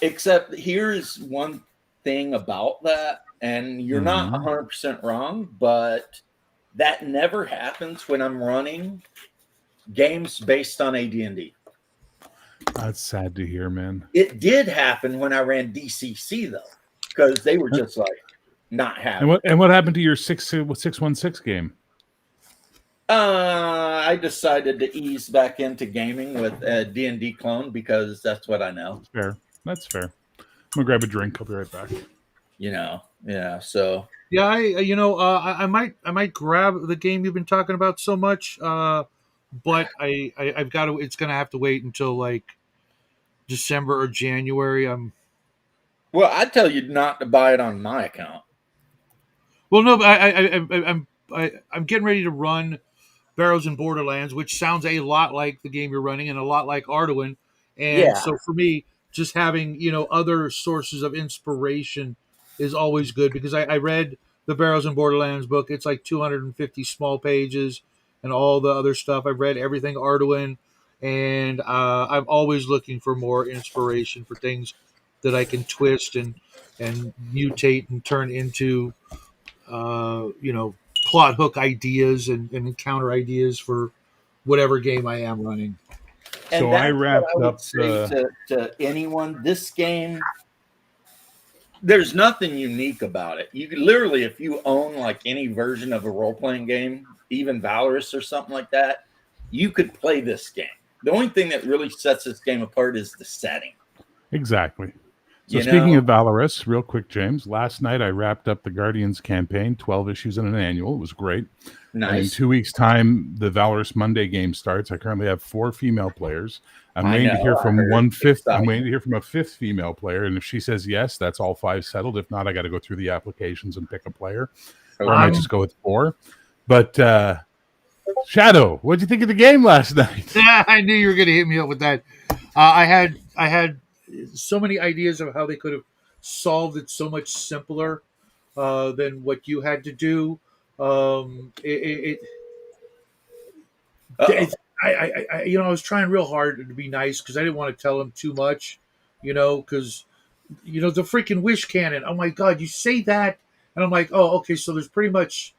Except here's one thing about that, and you're not 100% wrong, but that never happens when I'm running games based on AD&D. That's sad to hear, man. It did happen when I ran DCC though, because they were just like not happy. And what happened to your 616 game? I decided to ease back into gaming with a D&D clone because that's what I know. That's fair. I'm gonna grab a drink. I'll be right back. Yeah. So. Yeah, I might grab the game you've been talking about so much, but I've got to. It's gonna have to wait until like December or January. Well, I tell you not to buy it on my account. Well, no, but I'm getting ready to run Barrows in Borderlands, which sounds a lot like the game you're running and a lot like Arduin, and so for me, just having other sources of inspiration is always good, because I read the Barrows in Borderlands book. It's like 250 small pages and all the other stuff. I've read everything Arduin, and I'm always looking for more inspiration for things that I can twist and mutate and turn into, plot hook ideas and encounter ideas for whatever game I am running. And so I wrapped up to anyone. This game, there's nothing unique about it. You could literally, if you own like any version of a role-playing game, even Valorous or something like that, you could play this game. The only thing that really sets this game apart is the setting. Exactly. So speaking of Valorous, real quick, James, last night I wrapped up the Guardians campaign, 12 issues and an annual. It was great. Nice. And in 2 weeks' time, the Valorous Monday game starts. I currently have 4 female players. I'm waiting to hear from I'm waiting to hear from a 5th female player, and if she says yes, that's all 5 settled. If not, I got to go through the applications and pick a player. Or I might just go with 4. But Shadow, what'd you think of the game last night? I knew you were going to hit me up with that. I had so many ideas of how they could have solved it so much simpler than what you had to do. I was trying real hard to be nice because I didn't want to tell him too much, because the freaking wish cannon. Oh my God, you say that, and I'm like, oh, okay, so there's pretty much,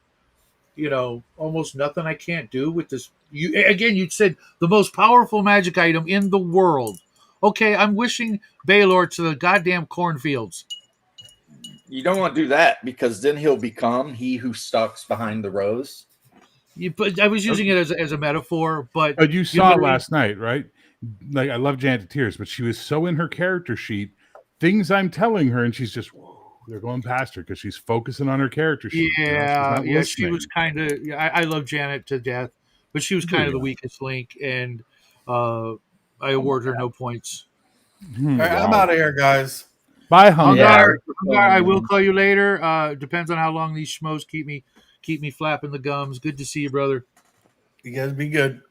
almost nothing I can't do with this. You said the most powerful magic item in the world. Okay, I'm wishing Baylor to the goddamn cornfields. You don't want to do that, because then he'll become he who stalks behind the rows. But I was using it as a metaphor, but you saw it last night, right? Like, I love Janet to tears, but she was so in her character sheet, things I'm telling her, and she's just, they're going past her because she's focusing on her character sheet. Yeah, she was kind of. I love Janet to death, but she was kind of the weakest link, and I award her no points. All right, I'm out of here, guys. Bye, Hungar. I will call you later. Depends on how long these schmoes keep me flapping the gums. Good to see you, brother. You guys be good.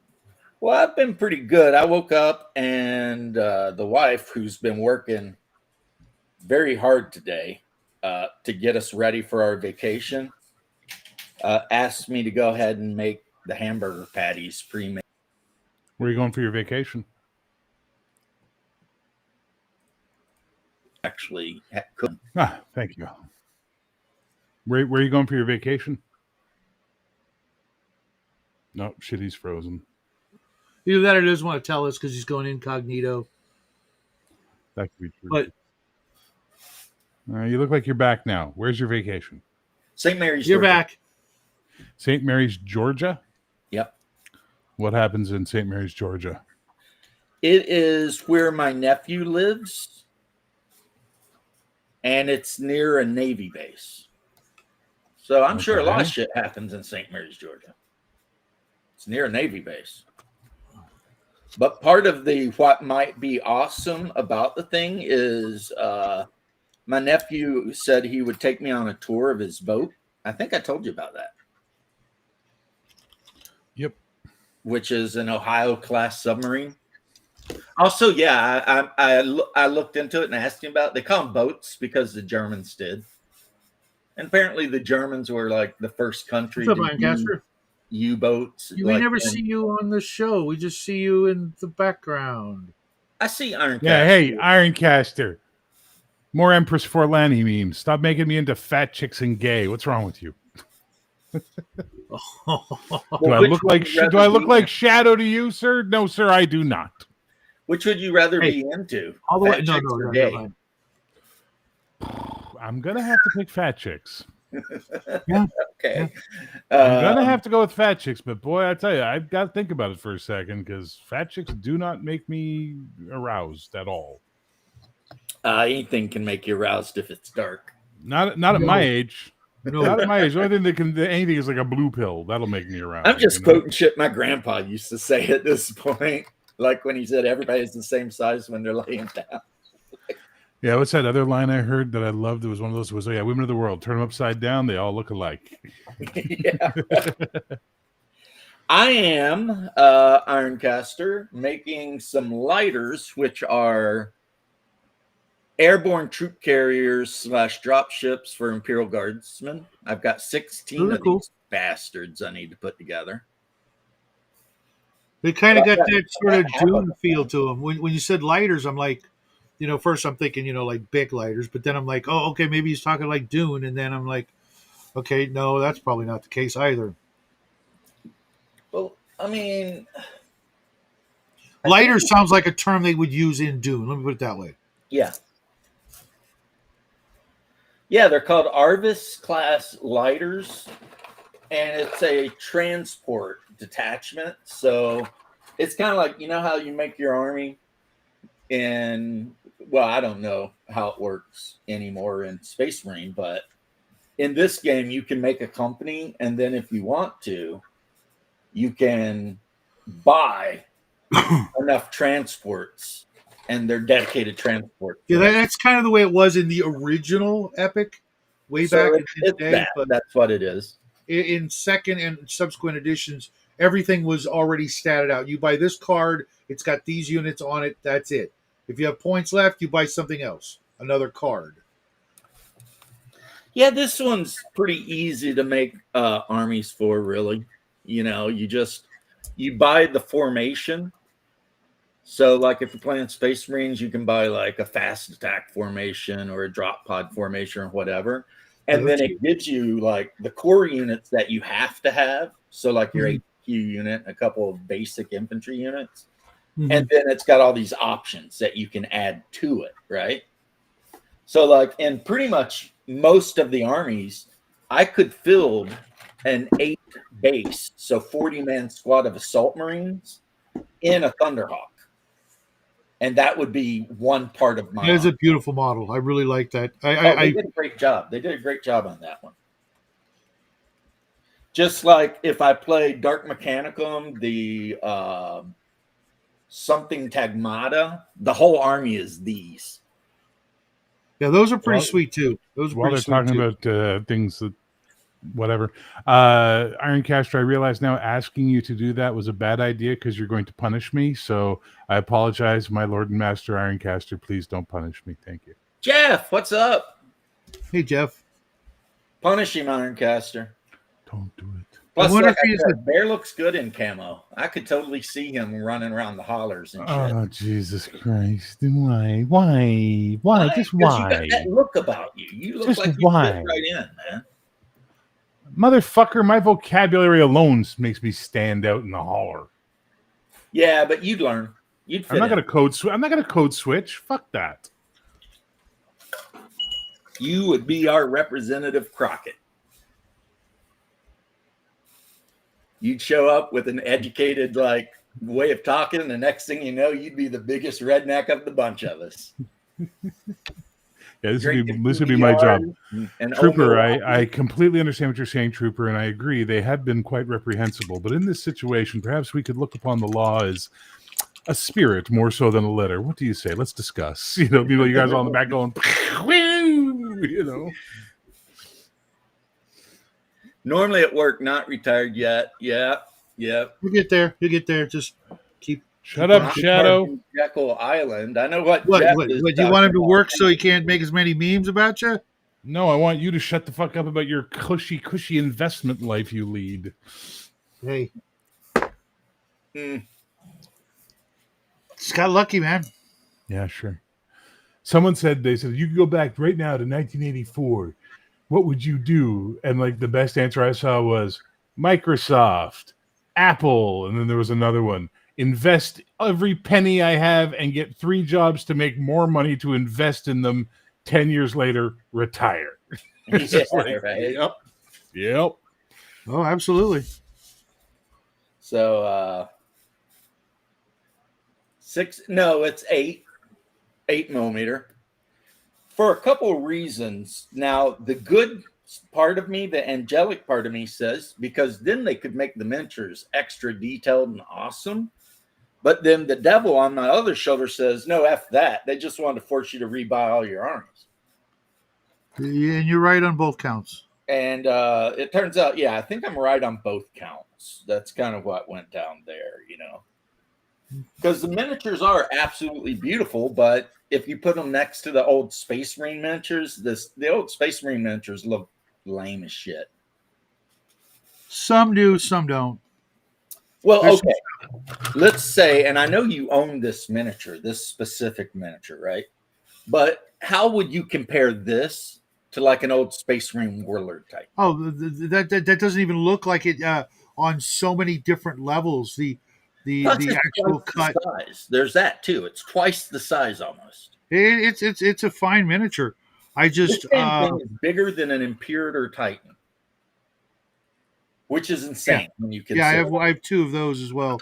Well, I've been pretty good. I woke up and the wife, who's been working very hard today to get us ready for our vacation, asked me to go ahead and make the hamburger patties pre-made. Where are you going for your vacation? Actually, could. Ah, thank you. Where are you going for your vacation? No, shit, he's frozen. Either that or he doesn't want to tell us because he's going incognito. That could be true. But You look like you're back now. Where's your vacation? St. Mary's. you're Georgia. back. St. Mary's, Georgia? Yep. What happens in St. Mary's, Georgia? It is where my nephew lives, and it's near a Navy base. So I'm sure a lot of Okay. shit happens in St. Mary's, Georgia. It's near a Navy base. But part of what might be awesome about the thing is my nephew said he would take me on a tour of his boat. I think I told you about that. Yep. Which is an Ohio class submarine. Also, yeah, I looked into it and asked him about it. They call them boats because the Germans did. And apparently the Germans were like the first country What's up, to Lancaster? use U-boats. We like, never and see you on the show. We just see you in the background. I see Iron Yeah, Cat. hey, Ironcaster. More Empress Forlani memes. Stop making me into fat chicks and gay. What's wrong with you? Do I which look would like you rather do I look be like in? Shadow to you, sir? No, sir, I do not. Which would you rather Hey, be into? all the way. Fat No, chicks no, or no, gay? never mind. I'm gonna have to pick fat chicks. Okay. I'm gonna have to go with fat chicks, but boy, I tell you, I've got to think about it for a second because fat chicks do not make me aroused at all. Anything can make you aroused if it's dark. Not at my age. No. Not at my age. The only thing that can anything is like a blue pill. That'll make me aroused. I'm just you know? quoting shit my grandpa used to say at this point. Like when he said everybody's the same size when they're laying down. Yeah, what's that other line I heard that I loved? It was one of those was, oh yeah, women of the world, turn them upside down, they all look alike. Yeah. I am Ironcaster making some lighters, which are airborne troop carriers / drop ships for Imperial Guardsmen. I've got 16 Really of cool. these bastards I need to put together. They kind of got Yeah, that sort of yeah. Dune feel to them. When you said lighters, I'm like, first I'm thinking, like big lighters, but then I'm like, oh, okay, maybe he's talking like Dune, and then I'm like, okay, no, that's probably not the case either. Well, I mean, Lighter sounds like a term they would use in Dune. Let me put it that way. yeah. Yeah, they're called Arvis class lighters, and it's a transport detachment. So it's kind of like, how you make your army in, well, I don't know how it works anymore in Space Marine, but in this game, you can make a company, and then if you want to, you can buy enough transports, and they're dedicated transport. Yeah, that's kind of the way it was in the original Epic, way back in the day. But That's what it is. in second and subsequent editions, everything was already statted out. You buy this card, it's got these units on it. That's it. If you have points left, you buy something else, another card. Yeah, this one's pretty easy to make armies for, really. You buy the formation. So, like, if you're playing Space Marines, you can buy like a fast attack formation or a drop pod formation or whatever. And then it gives you like the core units that you have to have. So, like your HQ unit, a couple of basic infantry units. Mm-hmm. And then it's got all these options that you can add to it, right? So, like, in pretty much most of the armies, I could field an 8 base, so 40-man squad of assault marines in a Thunderhawk. And that would be one part of my. That is a beautiful model. I really like that. They did a great job. They did a great job on that one. Just like if I play Dark Mechanicum, the something Tagmata, the whole army is these. Yeah, those are pretty Well, sweet too. Those are While pretty they're sweet talking too. about things that, whatever, Ironcaster, I realize now asking you to do that was a bad idea because you're going to punish me. So I apologize, my Lord and Master Ironcaster. Please don't punish me. Thank you. Jeff, what's up? Hey, Jeff. Punish him, Ironcaster. Don't do it. Plus, wonder like if I he's said, Bear looks good in camo. I could totally see him running around the hollers and shit. Oh, Jesus Christ. Why? Why? Just 'Cause you got why? that look about you. You look Just like you why? fit right in, man. Motherfucker, my vocabulary alone makes me stand out in the holler. Yeah, but you'd learn. You'd fit I'm not in. gonna code switch. I'm not gonna code switch. Fuck that. You would be our representative Crockett. You'd show up with an educated like way of talking, and the next thing you know, you'd be the biggest redneck of the bunch of us. Yeah, this would Drinking be my job. and Trooper, Omo. I completely understand what you're saying, Trooper, and I agree. They have been quite reprehensible. But in this situation, perhaps we could look upon the law as a spirit more so than a letter. What do you say? Let's discuss. You guys are on the back going, woo, Normally at work, not retired yet. Yeah. you get there. You get there. Just keep. Shut up, Not Shadow. from Jekyll Island. I know what. What? Jeff What? is Do you want him to talking work about. so he can't make as many memes about you? No, I want you to shut the fuck up about your cushy investment life you lead. Hey, Mm. just got lucky, man. Yeah, sure. They said, you could go back right now to 1984. What would you do? And like the best answer I saw was Microsoft, Apple, and then there was another one. Invest every penny I have and get 3 jobs to make more money to invest in them. 10 years later, retire. It's just Yeah, right. Yep. Oh, absolutely. So 8 millimeter, for a couple of reasons. Now, the good part of me, the angelic part of me says, because then they could make the miniatures extra detailed and awesome. But then the devil on my other shoulder says, no, F that. They just wanted to force you to rebuy all your armies. Yeah, and you're right on both counts. And it turns out, yeah, I think I'm right on both counts. That's kind of what went down there, because the miniatures are absolutely beautiful, but if you put them next to the old Space Marine miniatures, the old Space Marine miniatures look lame as shit. Some do, some don't. Well, There's okay, let's say, and I know you own this miniature, this specific miniature, right? But how would you compare this to like an old Space Marine Warlord type? Oh, that doesn't even look like it on so many different levels. The Plus, it's actual twice cut. the size. There's that too. It's twice the size almost. It's a fine miniature. I just This damn thing is bigger than an Imperator Titan, which is insane when you consider. yeah, I have 2 of those as well.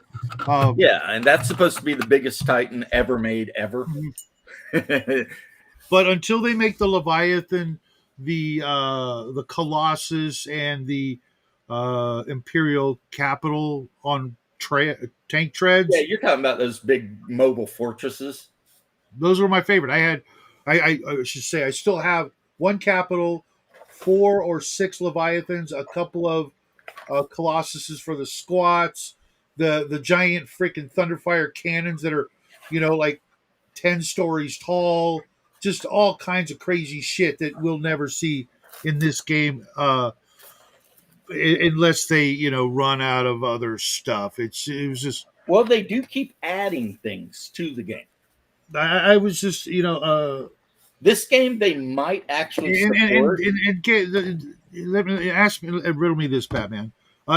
Yeah, and that's supposed to be the biggest Titan ever made ever. But until they make the Leviathan, the Colossus, and the Imperial Capital on tank treads, Yeah, you're talking about those big mobile fortresses. those were my favorite. I should say I still have 1 Capital, 4 or 6 Leviathans, a couple of Colossuses for the squats, the giant freaking Thunderfire cannons that are, like 10 stories tall, just all kinds of crazy shit that we'll never see in this game unless they, run out of other stuff. It was just. Well, they do keep adding things to the game. I was just, This game they might actually support. let me ask me, riddle me this, Batman.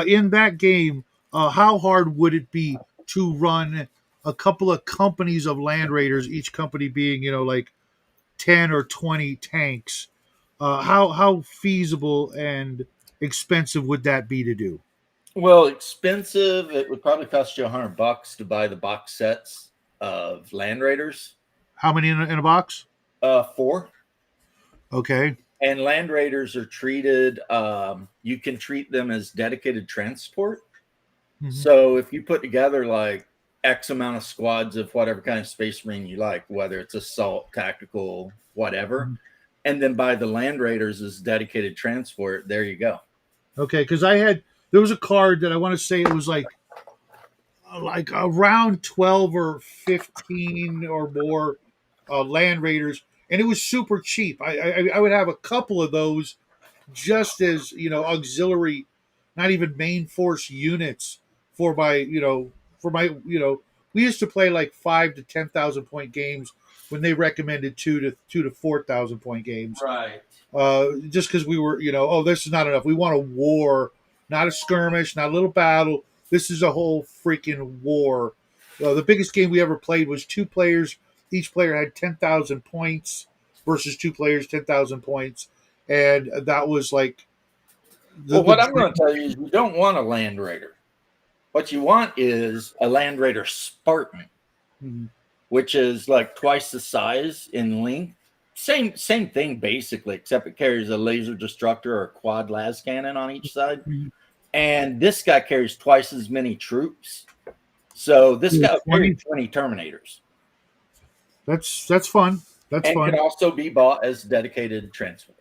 In that game, how hard would it be to run a couple of companies of Land Raiders, each company being, like 10 or 20 tanks? How feasible and expensive would that be to do? Well, expensive. It would probably cost you $100 to buy the box sets of Land Raiders. How many in a box? 4. Okay. And Land Raiders are treated. You can treat them as dedicated transport. Mhm. So if you put together like X amount of squads of whatever kind of Space Marine you like, whether it's assault, tactical, whatever, and then buy the Land Raiders as dedicated transport, there you go. Okay, because there was a card that I want to say it was like around 12 or 15 or more Land Raiders, and it was super cheap. I would have a couple of those just as auxiliary not even main force units for my we used to play like 5 to 10,000 point games when they recommended 2 to 4,000 point games. Right. Just because we were, this is not enough. We want a war, not a skirmish, not a little battle. This is a whole freaking war. The biggest game we ever played was 2 players. Each player had 10,000 points versus 2 players, 10,000 points. And that was like. What I'm going to tell you is you don't want a Land Raider. What you want is a Land Raider Spartan, which is like twice the size in length. Same thing basically, except it carries a laser destructor or a quad las cannon on each side. And this guy carries twice as many troops. So this guy carries 20 Terminators. That's fun. That's fun. Can also be bought as dedicated transport.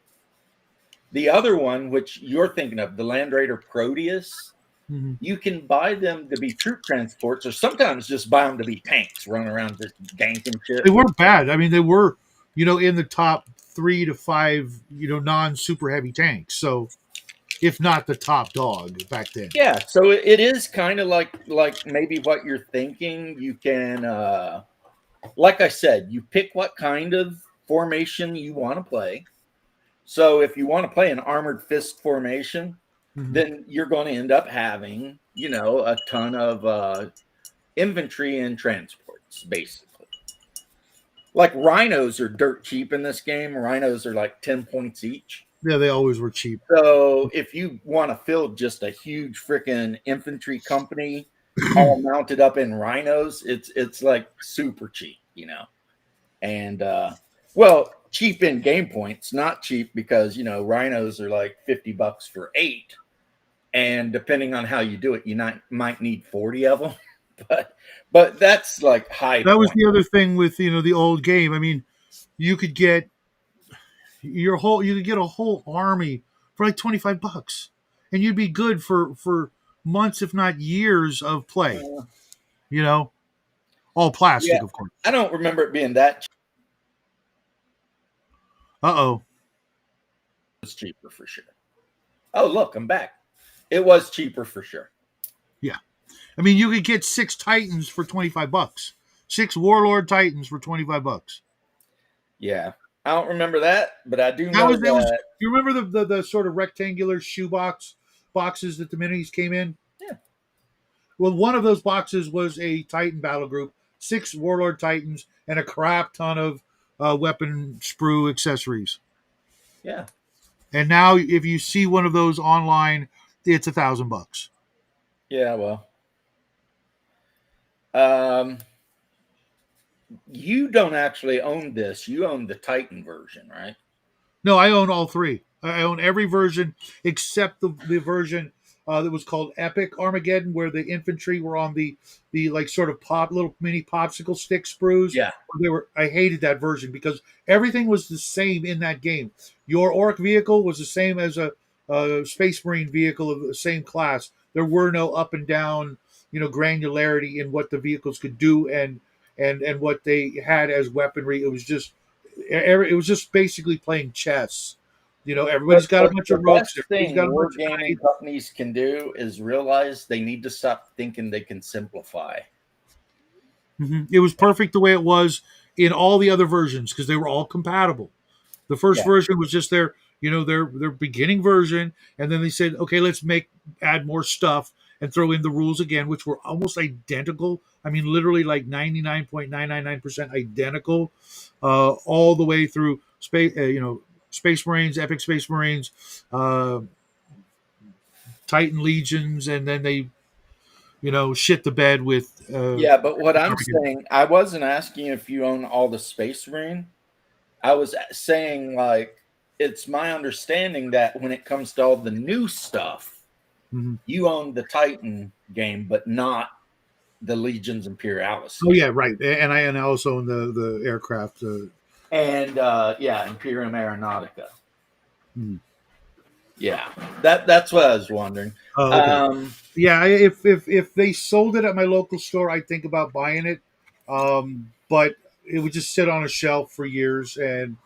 The other one, which you're thinking of, the Land Raider Proteus, you can buy them to be troop transports, or sometimes just buy them to be tanks running around just ganking shit. They weren't bad. I mean, they were, in the top 3 to 5, non-super heavy tanks. So, if not the top dog back then. Yeah, so it is kind of like maybe what you're thinking. You can, like I said, you pick what kind of formation you want to play. So if you want to play an armored fist formation, then you're going to end up having, a ton of infantry and transports, basically. Like rhinos are dirt cheap in this game. Rhinos are like 10 points each. Yeah, they always were cheap. So if you want to field just a huge freaking infantry company all mounted up in rhinos, it's like super cheap, And cheap in game points, not cheap because rhinos are like $50 for 8, and depending on how you do it, you might need 40 of them. But that's like high. That was the other thing with the old game. I mean, you could get a whole army for like $25, and you'd be good for months, if not years of play. All plastic, of course. I don't remember it being that cheap. It's cheaper for sure. Oh, look, I'm back. It was cheaper for sure. Yeah. I mean, you could get 6 Titans for $25. 6 Warlord Titans for $25. Yeah. I don't remember that, but I do know that. You remember the sort of rectangular boxes that the minis came in? Yeah. Well, one of those boxes was a Titan battle group, 6 Warlord Titans, and a crap ton of weapon sprue accessories. Yeah. And now, if you see one of those online, it's $1,000. Yeah, well. You don't actually own this. You own the Titan version, right? No, I own all 3. I own every version except the version that was called Epic Armageddon, where the infantry were on the like sort of little mini popsicle stick sprues. Yeah. I hated that version because everything was the same in that game. Your Orc vehicle was the same as a Space Marine vehicle of the same class. There were no up and down, granularity in what the vehicles could do and what they had as weaponry. It was just basically playing chess. Everybody's got a bunch of ropes. The best thing wargaming companies can do is realize they need to stop thinking they can simplify. It was perfect the way it was in all the other versions because they were all compatible. The first version was just their beginning version, and then they said, okay, let's add more stuff and throw in the rules again, which were almost identical. I mean, literally like 99.999% identical, all the way through Space Marines, Epic Space Marines, Titan Legions, and then they, shit the bed with. But what I'm saying, I wasn't asking if you own all the Space Marine. I was saying, like, it's my understanding that when it comes to all the new stuff, you own the Titan game, but not the Legions Imperialis. Oh yeah, right. And I also own the aircraft. And Imperium Aeronautica. Yeah, that's what I was wondering. Okay. If they sold it at my local store, I'd think about buying it. But it would just sit on a shelf for years, and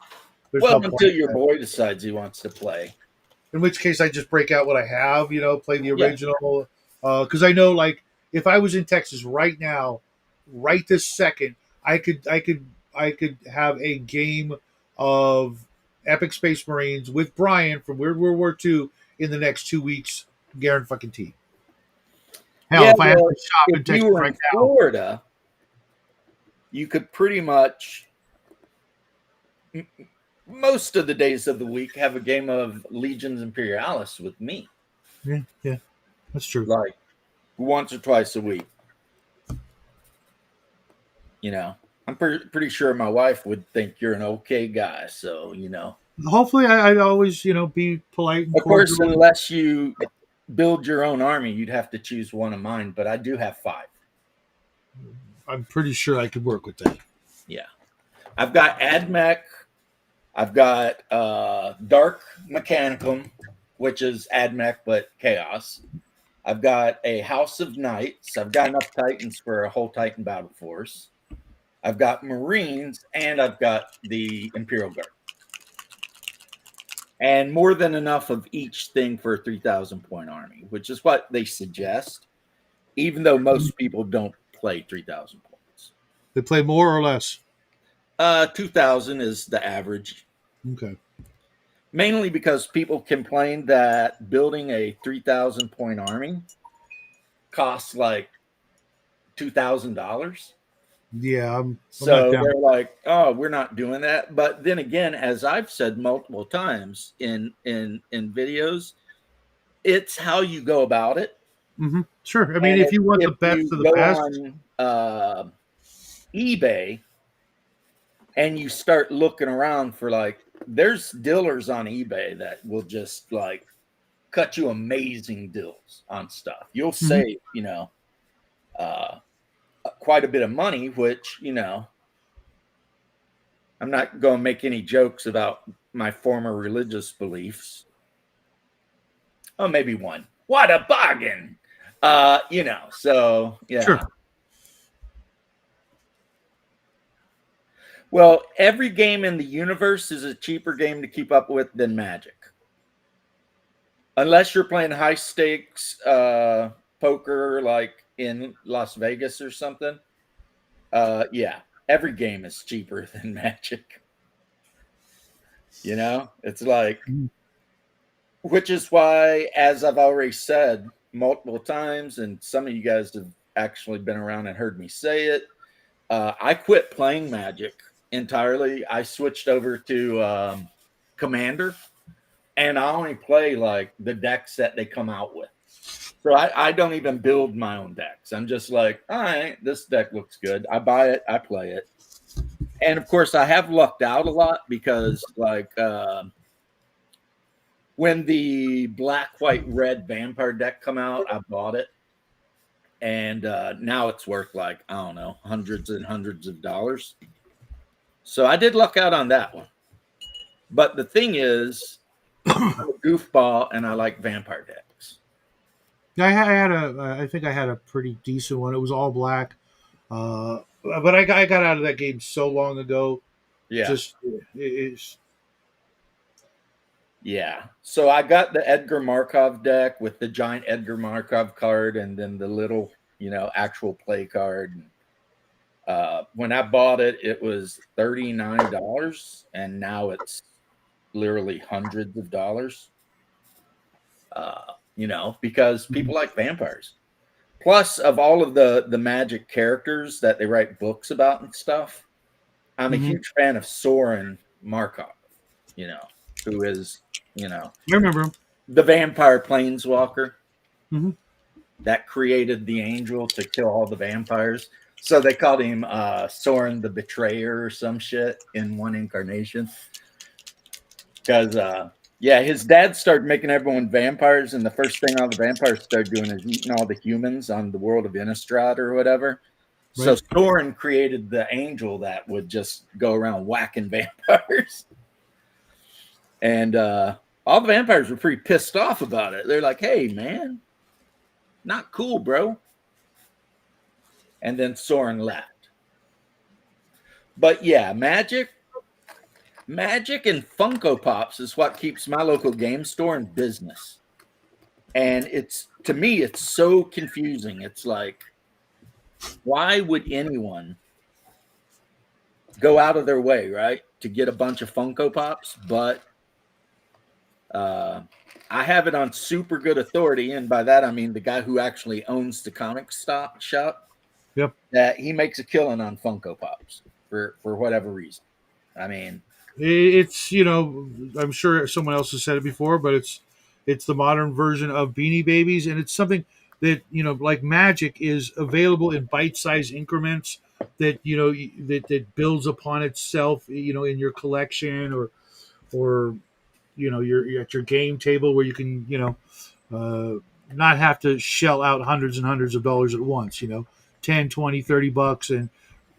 until your boy decides he wants to play. In which case, I just break out what I have. Play the Yeah. original. Because I know, like, if I was in Texas right now, right this second, I could have a game of Epic Space Marines with Brian from Weird World War II in the next 2 weeks, guaranteed. Hell, Yeah, if I had well, to shop in if you Texas were right in now, Florida, you could pretty much most of the days of the week have a game of Legions Imperialis with me, yeah, that's true. like once or twice a week. I'm pretty sure my wife would think you're an okay guy. So, Hopefully, I'd always, be polite and of course, cordial. unless you build your own army, you'd have to choose one of mine. But I do have 5. I'm pretty sure I could work with that. Yeah, I've got AdMech. I've got Dark Mechanicum, which is AdMech but Chaos. I've got a House of Knights. I've got enough Titans for a whole Titan battle force. I've got Marines, and I've got the Imperial Guard. And more than enough of each thing for a 3,000 point army, which is what they suggest, even though most people don't play 3,000 points. They play more or less? 2,000 is the average. Okay. Mainly because people complain that building a 3,000 point army costs like $2,000. Yeah, I'm So not down. they're like, "Oh, we're not doing that." But then again, as I've said multiple times in videos, it's how you go about it. Mm-hmm. Sure. I mean, And if you want the best you of the go best, on eBay and you start looking around for there's dealers on eBay that will just cut you amazing deals on stuff. You'll save, quite a bit of money, which, I'm not going to make any jokes about my former religious beliefs. Oh, maybe one. What a bargain. So yeah. Sure. Well, every game in the universe is a cheaper game to keep up with than Magic. Unless you're playing high stakes poker like in Las Vegas or something. Yeah, every game is cheaper than Magic. It's which is why, as I've already said multiple times, and some of you guys have actually been around and heard me say it, I quit playing Magic entirely. I switched over to Commander, and I only play the decks that they come out with. So I don't even build my own decks. I'm just like, all right, this deck looks good. I buy it, I play it. And of course, I have lucked out a lot because when the black, white, red vampire deck come out, I bought it. And now it's worth I don't know, hundreds and hundreds of dollars. So I did luck out on that one. But the thing is, I'm a goofball and I like vampire decks. I think I had a pretty decent one. It was all black. But I got out of that game so long ago. Yeah. It's Yeah. So I got the Edgar Markov deck with the giant Edgar Markov card and then the little, actual play card. When I bought it, it was $39, and now it's literally hundreds of dollars. Because people like vampires. Plus, of all of the Magic characters that they write books about and stuff, I'm a huge fan of Soren Markov, who is, I remember him. The vampire planeswalker Mm-hmm. that created the angel to kill all the vampires. So they called him Soren the Betrayer or some shit in one incarnation. Because, his dad started making everyone vampires, and the first thing all the vampires started doing is eating all the humans on the world of Innistrad or whatever. Right. So Soren created the angel that would just go around whacking vampires. And all the vampires were pretty pissed off about it. They're like, hey, man, not cool, bro. And then Soren left. But yeah, Magic, Magic and Funko Pops is what keeps my local game store in business. And it's, to me, it's so confusing. It's like, why would anyone go out of their way, right, to get a bunch of Funko Pops? But I have it on super good authority, and by that I mean the guy who actually owns the comic shop. Yep. That he makes a killing on Funko Pops for whatever reason. I mean, It's, you know, I'm sure someone else has said it before, but it's the modern version of Beanie Babies, and it's something that, you know, like Magic, is available in bite-sized increments that, you know, that builds upon itself, you know, in your collection, or you know, you're at your game table where you can, you know, not have to shell out hundreds and hundreds of dollars at once, you know, 10, 20, $30, and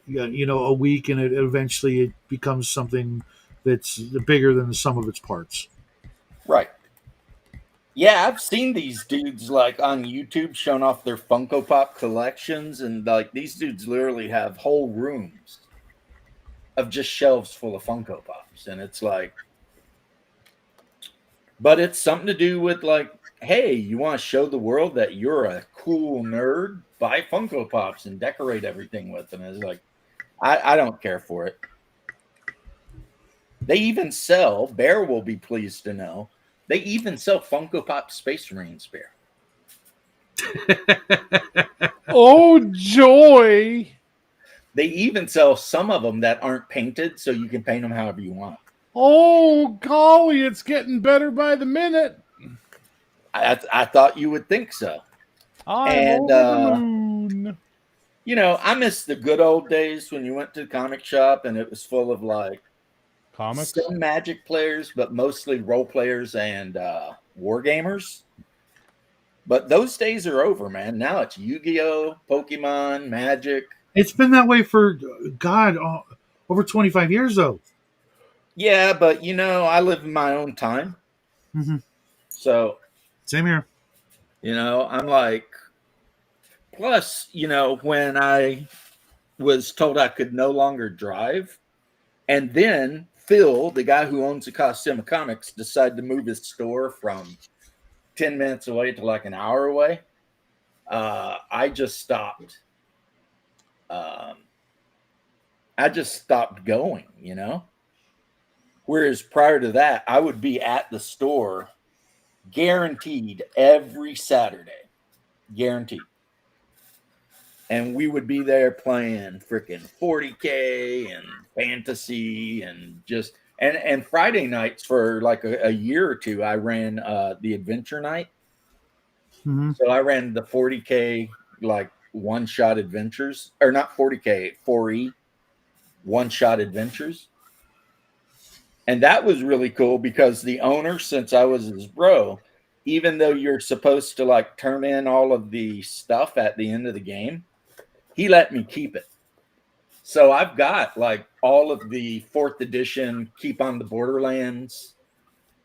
you know, a week, and eventually it becomes something that's bigger than the sum of its parts. right. Yeah, I've seen these dudes like on YouTube showing off their Funko Pop collections, and like these dudes literally have whole rooms of just shelves full of Funko Pops. And it's like, but it's something to do with like, hey, you want to show the world that you're a cool nerd? Buy Funko Pops and decorate everything with them. It's like, I don't care for it. They even sell, Bear will be pleased to know, they even sell Funko Pop Space Marines, Bear. Oh, joy. They even sell some of them that aren't painted, so you can paint them however you want. Oh, golly, it's getting better by the minute. I thought you would think so. I'm over the moon. You know, I miss the good old days when you went to the comic shop and it was full of like Comics? some Magic players, but mostly role players and war gamers. But those days are over, man. Now it's Yu-Gi-Oh, Pokemon, Magic. It's been that way for God over 25 years, though. Yeah, but you know, I live in my own time. Mm-hmm. So, Same here. you know, I'm like, plus, you know, when I was told I could no longer drive, and then Phil, the guy who owns the Costima Comics, decided to move his store from 10 minutes away to like an hour away. I just stopped. I just stopped going, you know? Whereas prior to that, I would be at the store guaranteed every Saturday. Guaranteed. And we would be there playing freaking 40K and fantasy and just and Friday nights for like a year or two, I ran the adventure night. Mm-hmm. So I ran the 40K like one-shot adventures, or not 40K, 4E one-shot adventures. And that was really cool because the owner, since I was his bro, even though you're supposed to like turn in all of the stuff at the end of the game, he let me keep it. So I've got like all of the 4th edition Keep on the Borderlands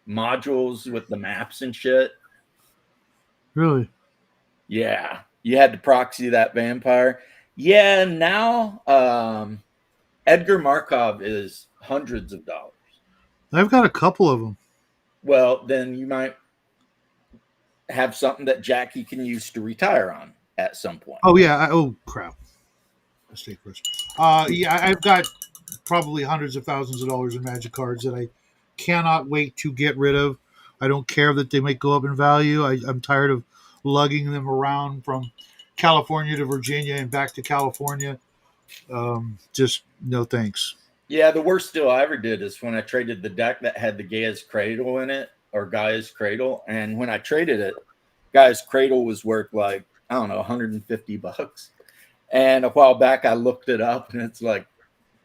modules with the maps and shit. Really? Yeah. You had to proxy that vampire. Yeah, now Edgar Markov is hundreds of dollars. I've got a couple of them. Well, then you might have something that Jackie can use to retire on at some point. Oh yeah. Oh crap. Mistake first. Yeah, I've got probably hundreds of thousands of dollars in Magic cards that I cannot wait to get rid of. I don't care that they might go up in value. I'm tired of lugging them around from California to Virginia and back to California. Just no thanks. Yeah, the worst deal I ever did is when I traded the deck that had the Gaia's Cradle in it, or Gaia's Cradle. And when I traded it, Gaia's Cradle was worth like, I don't know, $150. And a while back, I looked it up and it's like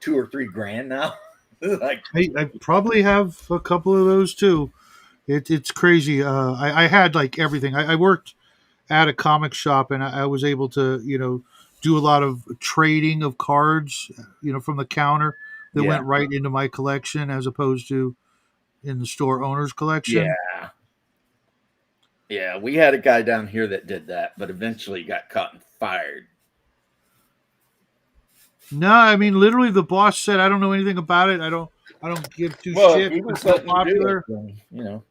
$2,000 or $3,000 now. Like, I probably have a couple of those too. It's crazy. I had like everything. I worked at a comic shop and I was able to, you know, do a lot of trading of cards, you know, from the counter that Yeah. went right into my collection as opposed to in the store owner's collection. Yeah, we had a guy down here that did that, but eventually got caught and fired. No, I mean literally the boss said I don't know anything about it. I don't give two Well, if shits. he was It's not letting you do popular. it, then, you know.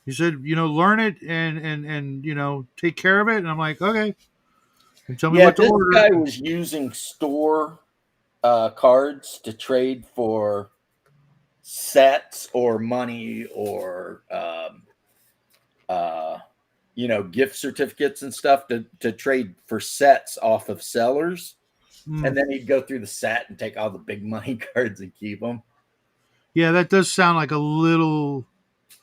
He said, learn it and take care of it. And I'm like, okay. And tell me Yeah, what to this order. guy was using store cards to trade for sets or money or gift certificates and stuff to trade for sets off of sellers. Mm. And then he'd go through the set and take all the big money cards and keep them. Yeah, that does sound like a little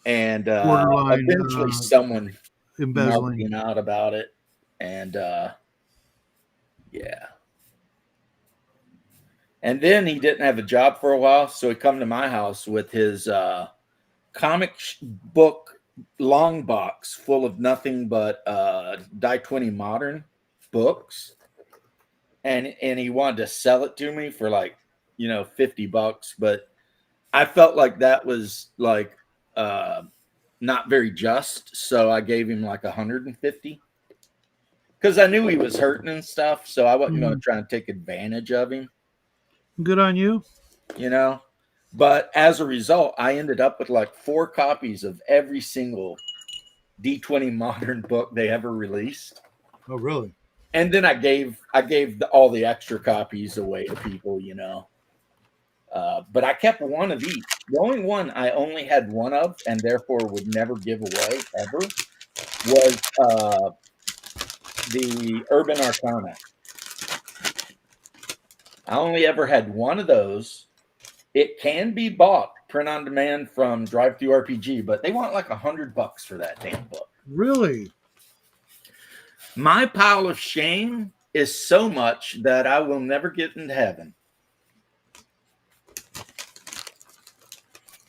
And borderline eventually someone marked embezzling. him out about it. And yeah. And then he didn't have a job for a while, so he come to my house with his comic book long box full of nothing but Die 20 modern books. And he wanted to sell it to me for like, $50, but I felt like that was like not very just, so I gave him like 150 because I knew he was hurting and stuff, so I wasn't going to try and take advantage of him. Good on you. But as a result, I ended up with like 4 copies of every single D20 modern book they ever released. Oh, really? And then I gave all the extra copies away to people, but I kept one of each. The only one I only had one of and therefore would never give away ever was the Urban Arcana. I only ever had one of those. It can be bought print on demand from Drive-Thru RPG, but they want like $100 for that damn book. Really? My pile of shame is so much that I will never get into heaven.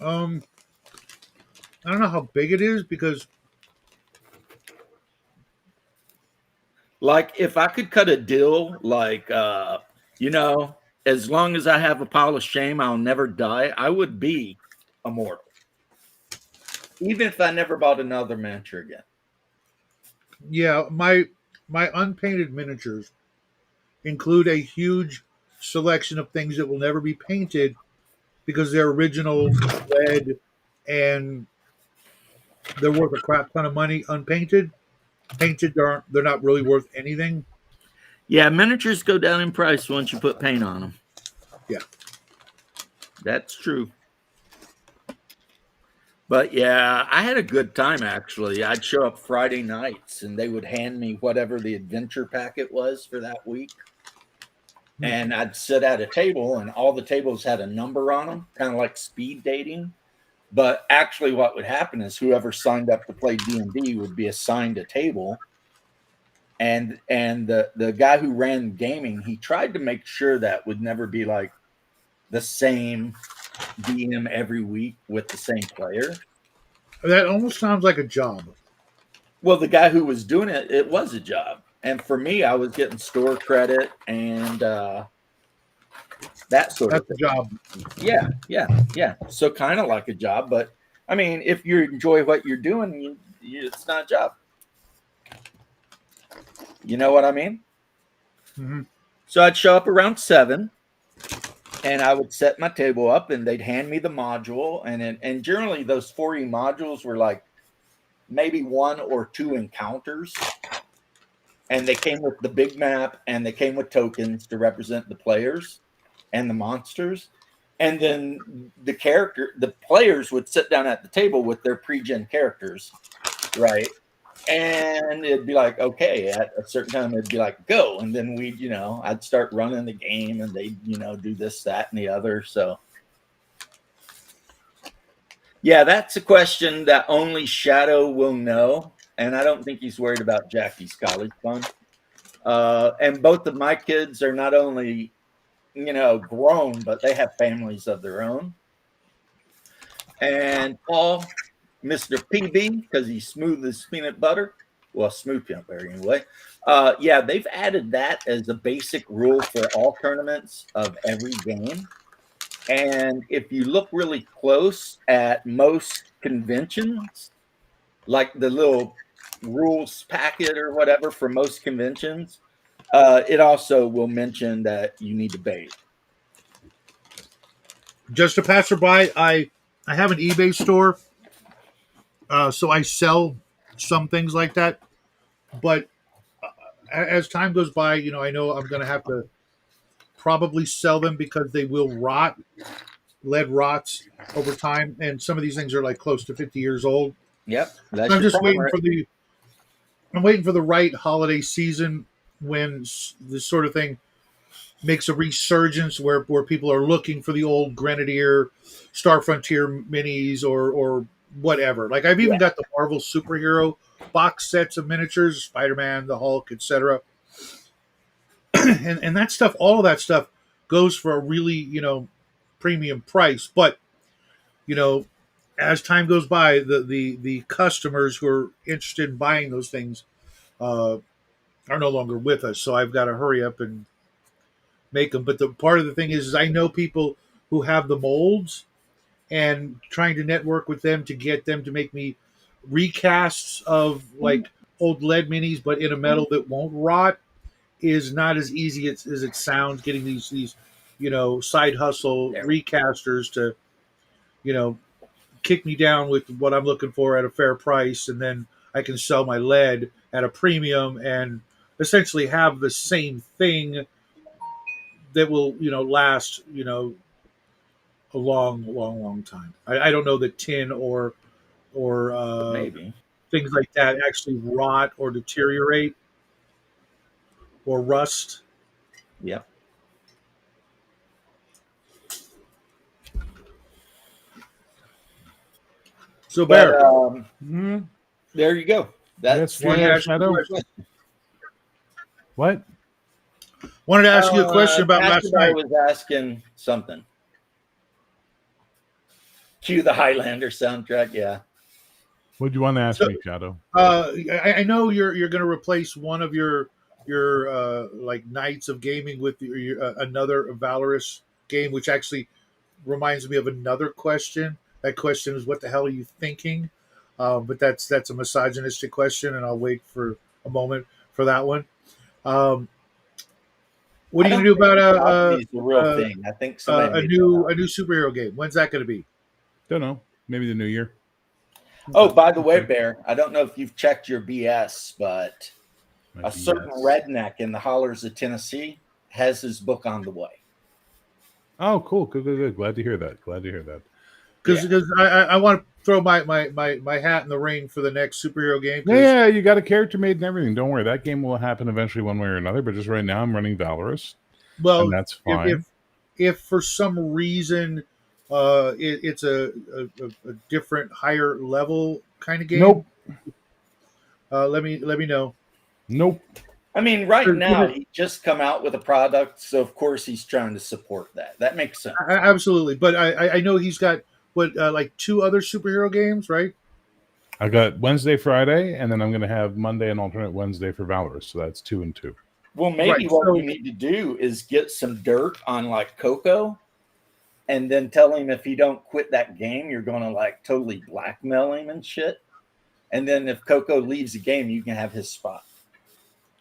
I don't know how big it is because like if I could cut a deal like as long as I have a pile of shame, I'll never die, I would be immortal. Even if I never bought another miniature again. yeah, my unpainted miniatures include a huge selection of things that will never be painted because they're original lead and they're worth a crap ton of money. Unpainted, painted they're not really worth anything. Yeah, miniatures go down in price once you put paint on them. Yeah, that's true. But yeah, I had a good time actually. I'd show up Friday nights and they would hand me whatever the adventure packet was for that week. And I'd sit at a table and all the tables had a number on them, kind of like speed dating. But actually what would happen is whoever signed up to play D&D would be assigned a table. And the guy who ran gaming, he tried to make sure that would never be like the same DM every week with the same player. That almost sounds like a job. Well, the guy who was doing it, it was a job. And for me, I was getting store credit and that sort of thing. That's a job. Yeah. So kind of like a job. But, I mean, if you enjoy what you're doing, it's not a job. You know what I mean? Mm-hmm. So I'd show up around 7. And I would set my table up and they'd hand me the module. And generally those 4E modules were like maybe 1 or 2 encounters. And they came with the big map and they came with tokens to represent the players and the monsters. And then the players would sit down at the table with their pre-gen characters, right? And it'd be like, okay, at a certain time, it'd be like, go. And then I'd start running the game and they'd, do this, that, and the other. So, yeah, that's a question that only Shadow will know. And I don't think he's worried about Jackie's college fund. And both of my kids are not only, grown, but they have families of their own. And Paul, Mr. PB, because he's smooth as peanut butter. Well, smooth peanut butter anyway. Yeah, they've added that as a basic rule for all tournaments of every game. And if you look really close at most conventions, like the little rules packet or whatever for most conventions, It also will mention that you need to bathe. Just a passerby, I have an eBay store, so I sell some things like that. But as time goes by, I know I'm going to have to probably sell them because they will rot. Lead rots over time, and some of these things are like close to 50 years old. Yep. That's I'm your just waiting primer. I'm waiting for the right holiday season when this sort of thing makes a resurgence where people are looking for the old Grenadier, Star Frontier minis or whatever. Like I've even got the Marvel superhero box sets of miniatures, Spider-Man, the Hulk, etc. and that stuff, all of that stuff goes for a really, premium price. But, as time goes by, the customers who are interested in buying those things are no longer with us. So I've got to hurry up and make them. But the part of the thing is I know people who have the molds, and trying to network with them to get them to make me recasts of like old lead minis, but in a metal that won't rot, is not as easy as it sounds. Getting these side hustle recasters to kick me down with what I'm looking for at a fair price, and then I can sell my lead at a premium and essentially have the same thing that will last a long time. I don't know that tin or Maybe. things like that actually rot or deteriorate or rust. Yep. So Bear, there you go. That's Yes, yeah, Shadow. What? Wanted to ask you a question about last I night. was asking something. Cue the Highlander soundtrack. Yeah. What do you want to ask me, Shadow? I know you're going to replace one of your like nights of gaming with another Valorous game, which actually reminds me of another question. That question is, what the hell are you thinking? But that's a misogynistic question, and I'll wait for a moment for that one. What are you going to do about the real thing? I think a new superhero game? When's that going to be? Don't know. Maybe the new year. Oh, by the way, Bear, I don't know if you've checked your BS, but a certain redneck in the hollers of Tennessee has his book on the way. Oh, cool. Good. Glad to hear that. Because I want to throw my hat in the ring for the next superhero game. Yeah, you got a character made and everything. Don't worry. That game will happen eventually one way or another. But just right now, I'm running Valorous. Well, and that's fine. If for some reason it's a different higher level kind of game. Nope. Let me know. Nope. I mean, right now he just come out with a product, so of course he's trying to support that. That makes sense. Absolutely, but I know he's got like 2 other superhero games, right? I got Wednesday, Friday, and then I'm going to have Monday and alternate Wednesday for Valorous. So that's 2 and 2. Well, maybe what you need to do is get some dirt on like Coco, and then tell him if he don't quit that game, you're going to like totally blackmail him and shit. And then if Coco leaves the game, you can have his spot.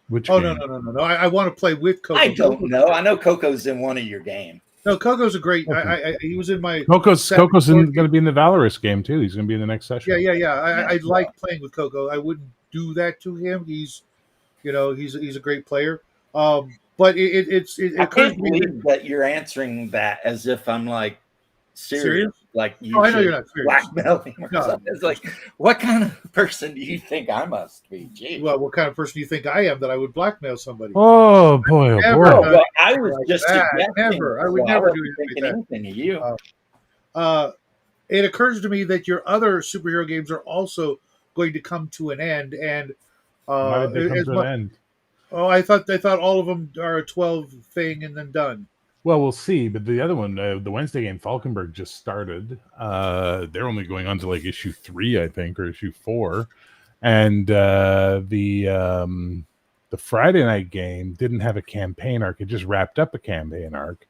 Which game? No. I want to play with Coco. I don't know. I know Coco's in one of your games. No, Coco's a great. Okay. He was in my. Coco's going to be in the Valorous game too. He's going to be in the next session. Yeah. I like playing with Coco. I wouldn't do that to him. He's a great player. But I can't believe that you're answering that as if I'm like serious? Like you I know you're not serious. Blackmail him or something. It's like, what kind of person do you think I must be? Jeez. Well, what kind of person do you think I am that I would blackmail somebody? Oh boy! Well, I was just never. I would never do anything to you. It occurs to me that your other superhero games are also going to come to an end, and why did they come to an end? Oh, I thought all of them are a 12 thing and then done. Well, we'll see. But the other one, the Wednesday game, Falkenberg just started. They're only going on to like issue 3, I think, or issue 4. And the Friday night game didn't have a campaign arc. It just wrapped up a campaign arc.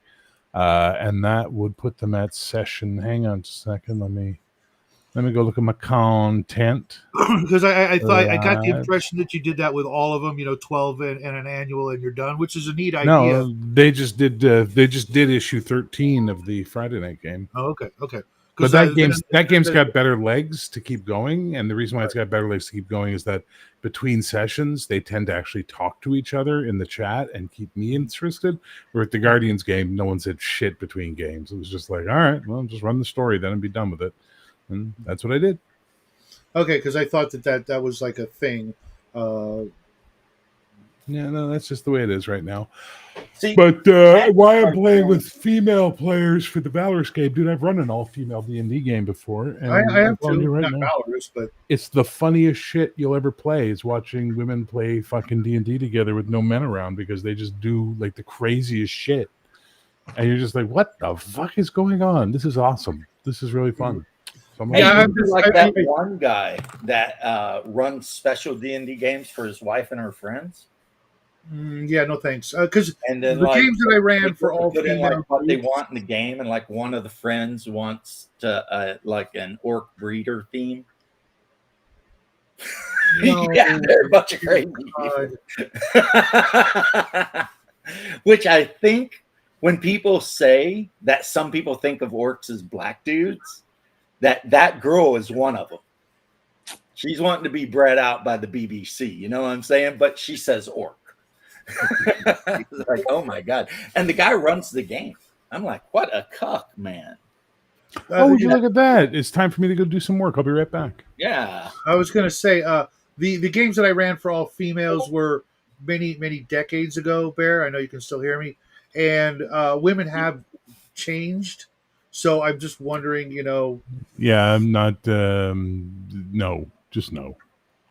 And that would put them at session. Hang on just a second. Let me Let me go look at my content. Because I thought I got the Right. impression that you did that with all of them. 12 and an annual, and you're done, which is a neat idea. No, they just did issue 13 of the Friday night game. Oh, okay. But that game's got better legs to keep going, and the reason why it's got better legs to keep going is that between sessions they tend to actually talk to each other in the chat and keep me interested. Where at the Guardians game, no one said shit between games. It was just like, all right, well, just run the story then and be done with it, and that's what I did. Okay, because I thought that was like a thing. Yeah, no, that's just the way it is right now. See, But why I'm playing with female players for the Valorous game, dude? I've run an all-female D&D game before, and I have I'm telling you to, right not now, Valorous, but it's the funniest shit you'll ever play. Is watching women play fucking D&D together with no men around because they just do like the craziest shit, and you're just like, what the fuck is going on? This is awesome. This is really fun. So I'm Hey, Yeah, you I'm do just- like I- that I- one guy that runs special D&D games for his wife and her friends, yeah, no thanks. Because and then the like games that I they ran for put all in female like what they groups- want in the game, and like one of the friends wants to like an orc breeder theme. No. Yeah, they're a bunch of crazy God. people. Which I think when people say that some people think of orcs as black dudes, that girl is one of them. She's wanting to be bred out by the BBC, you know what I'm saying? But she says orc. It's like, oh my God. And the guy runs the game. I'm like, what a cuck, man. Oh, would you Yeah, look at that? It's time for me to go do some work. I'll be right back. Yeah. I was going to say the games that I ran for all females were many decades ago. Bear, I know you can still hear me, and women have changed. So I'm just wondering, Yeah, I'm not. No, just no.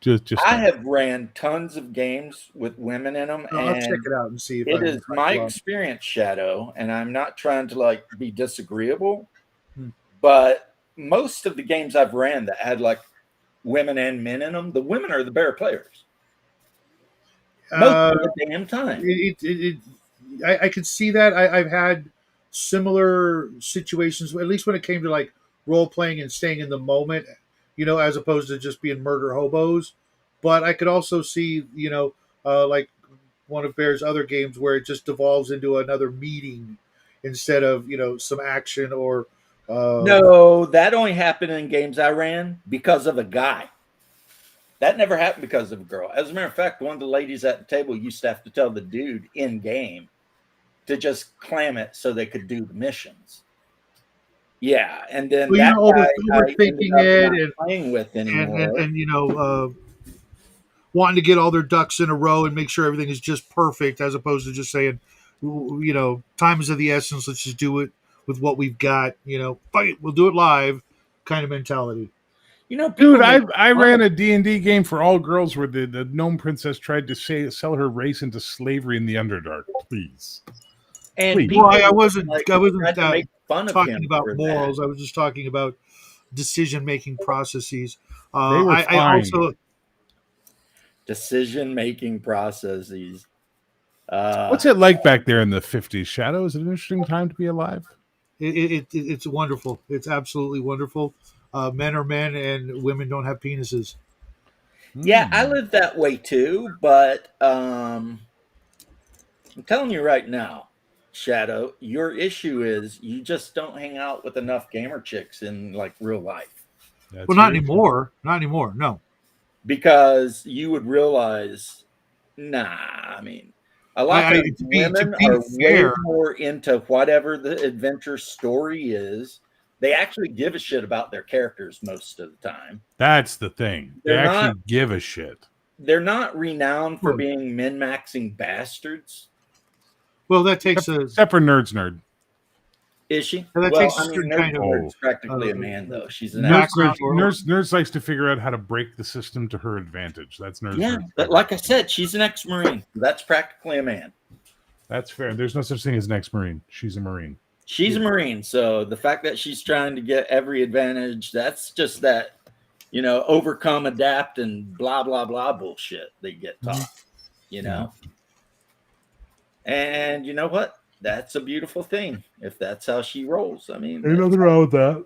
Just. I no. have ran tons of games with women in them, I'll check and it out and see if it I is my experience, Shadow, and I'm not trying to like be disagreeable, but most of the games I've ran that had like women and men in them, the women are the better players most of the damn time. I could see that. I've had similar situations, at least when it came to like role playing and staying in the moment, as opposed to just being murder hobos. But I could also see, like one of Bear's other games where it just devolves into another meeting instead of, some action or. No, that only happened in games I ran because of a guy. That never happened because of a girl. As a matter of fact, one of the ladies at the table used to have to tell the dude in game to just clam it so they could do the missions. Yeah, and then Well, that guy overthinking I ended up it not and playing with anymore. and wanting to get all their ducks in a row and make sure everything is just perfect, as opposed to just saying, time is of the essence. Let's just do it with what we've got. Fuck it, we'll do it live, kind of mentality. Dude, people I make ran a D&D game for all girls where the gnome princess tried to sell her race into slavery in the Underdark. Please. and Please. people Well, I wasn't tried to make fun of talking him about for morals. that. I was just talking about decision-making processes. They were I fine. also Decision-making processes. What's it like back there in the 50s, Shadow? Is it an interesting time to be alive? it's wonderful. It's absolutely wonderful. Men are men, and women don't have penises. Yeah, I live that way too, but I'm telling you right now, Shadow, your issue is you just don't hang out with enough gamer chicks in like real life. That's Well, not your- anymore. Not anymore. No. Because you would realize, a lot of to be women are way fair- more into whatever the adventure story is. They actually give a shit about their characters most of the time. That's the thing. They They're actually not- give a shit. They're not renowned for Well- being min-maxing bastards. Well, that takes Except for Nerds Nerd. Is she? Well, that Well, takes a I mean, certain Nerd kind of- Nerd's practically a uh, man, though. She's an Nerds- Nerds, background or- Nerds likes to figure out how to break the system to her advantage. That's Nerds yeah, Nerd. but like I said, she's an ex-marine. That's practically a man. That's fair. There's no such thing as an ex-Marine. She's a Marine. She's a marine, so the fact that she's trying to get every advantage, that's just that, overcome, adapt, and blah blah blah bullshit they get taught. And you know what? That's a beautiful thing if that's how she rolls. I mean, Ain't nothing wrong with that.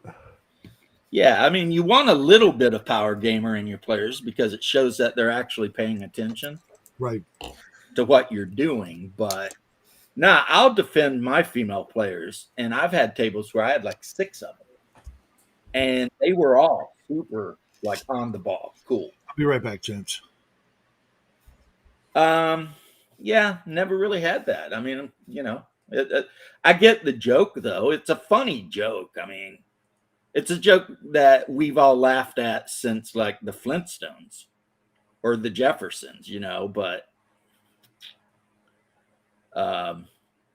Yeah, I mean, you want a little bit of power gamer in your players because it shows that they're actually paying attention Right. to what you're doing. But nah, I'll defend my female players, and I've had tables where I had like 6 of them, and they were all super like on the ball, cool. I'll be right back, James. Yeah, never really had that. I mean, I get the joke though. It's a funny joke. I mean, it's a joke that we've all laughed at since like the Flintstones or the Jeffersons, but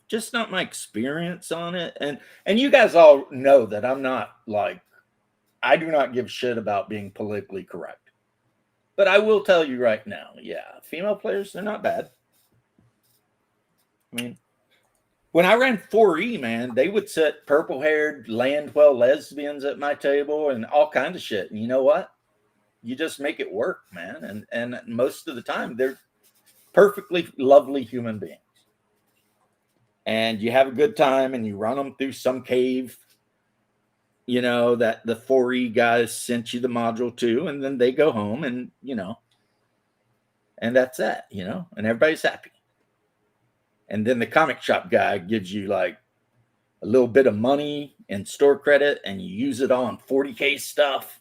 just not my experience on it. And you guys all know that I'm not like, I do not give shit about being politically correct. But I will tell you right now, yeah, female players, they're not bad. I mean, when I ran 4E, man, they would set purple-haired, Landwell lesbians at my table and all kinds of shit. And you know what? You just make it work, man. And most of the time, they're perfectly lovely human beings. And you have a good time, and you run them through some cave, that the 4E guys sent you the module to, and then they go home, and, and that's that, and everybody's happy. And then the comic shop guy gives you like a little bit of money and store credit, and you use it on 40K stuff.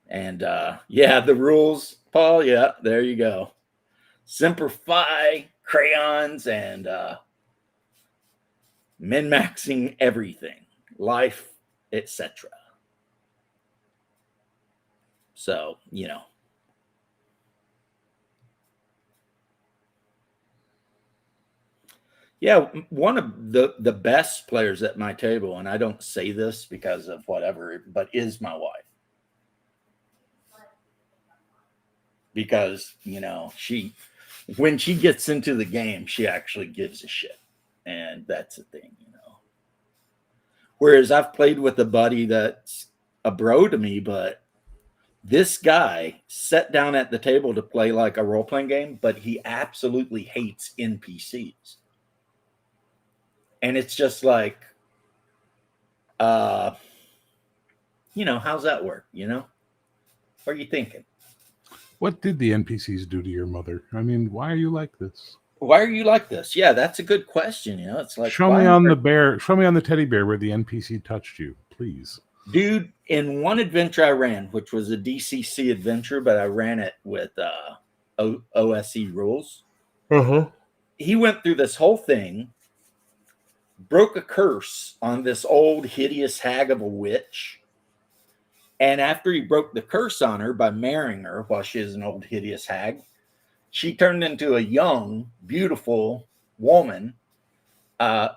And yeah, the rules, Paul. Yeah, there you go. Semper Fi, crayons, and min-maxing everything, life, etc. So, yeah, one of the best players at my table, and I don't say this because of whatever, but is my wife. Because, when she gets into the game, she actually gives a shit. And that's the thing, Whereas I've played with a buddy that's a bro to me, but this guy sat down at the table to play like a role-playing game, but he absolutely hates NPCs. And it's just like, how's that work? What are you thinking? What did the NPCs do to your mother? I mean, why are you like this? Why are you like this? Yeah, that's a good question. It's like, show me on the teddy bear where the NPC touched you, please. Dude, in one adventure I ran, which was a DCC adventure, but I ran it with OSE rules. He went through this whole thing, broke a curse on this old hideous hag of a witch. And after he broke the curse on her by marrying her while she is an old hideous hag, she turned into a young, beautiful woman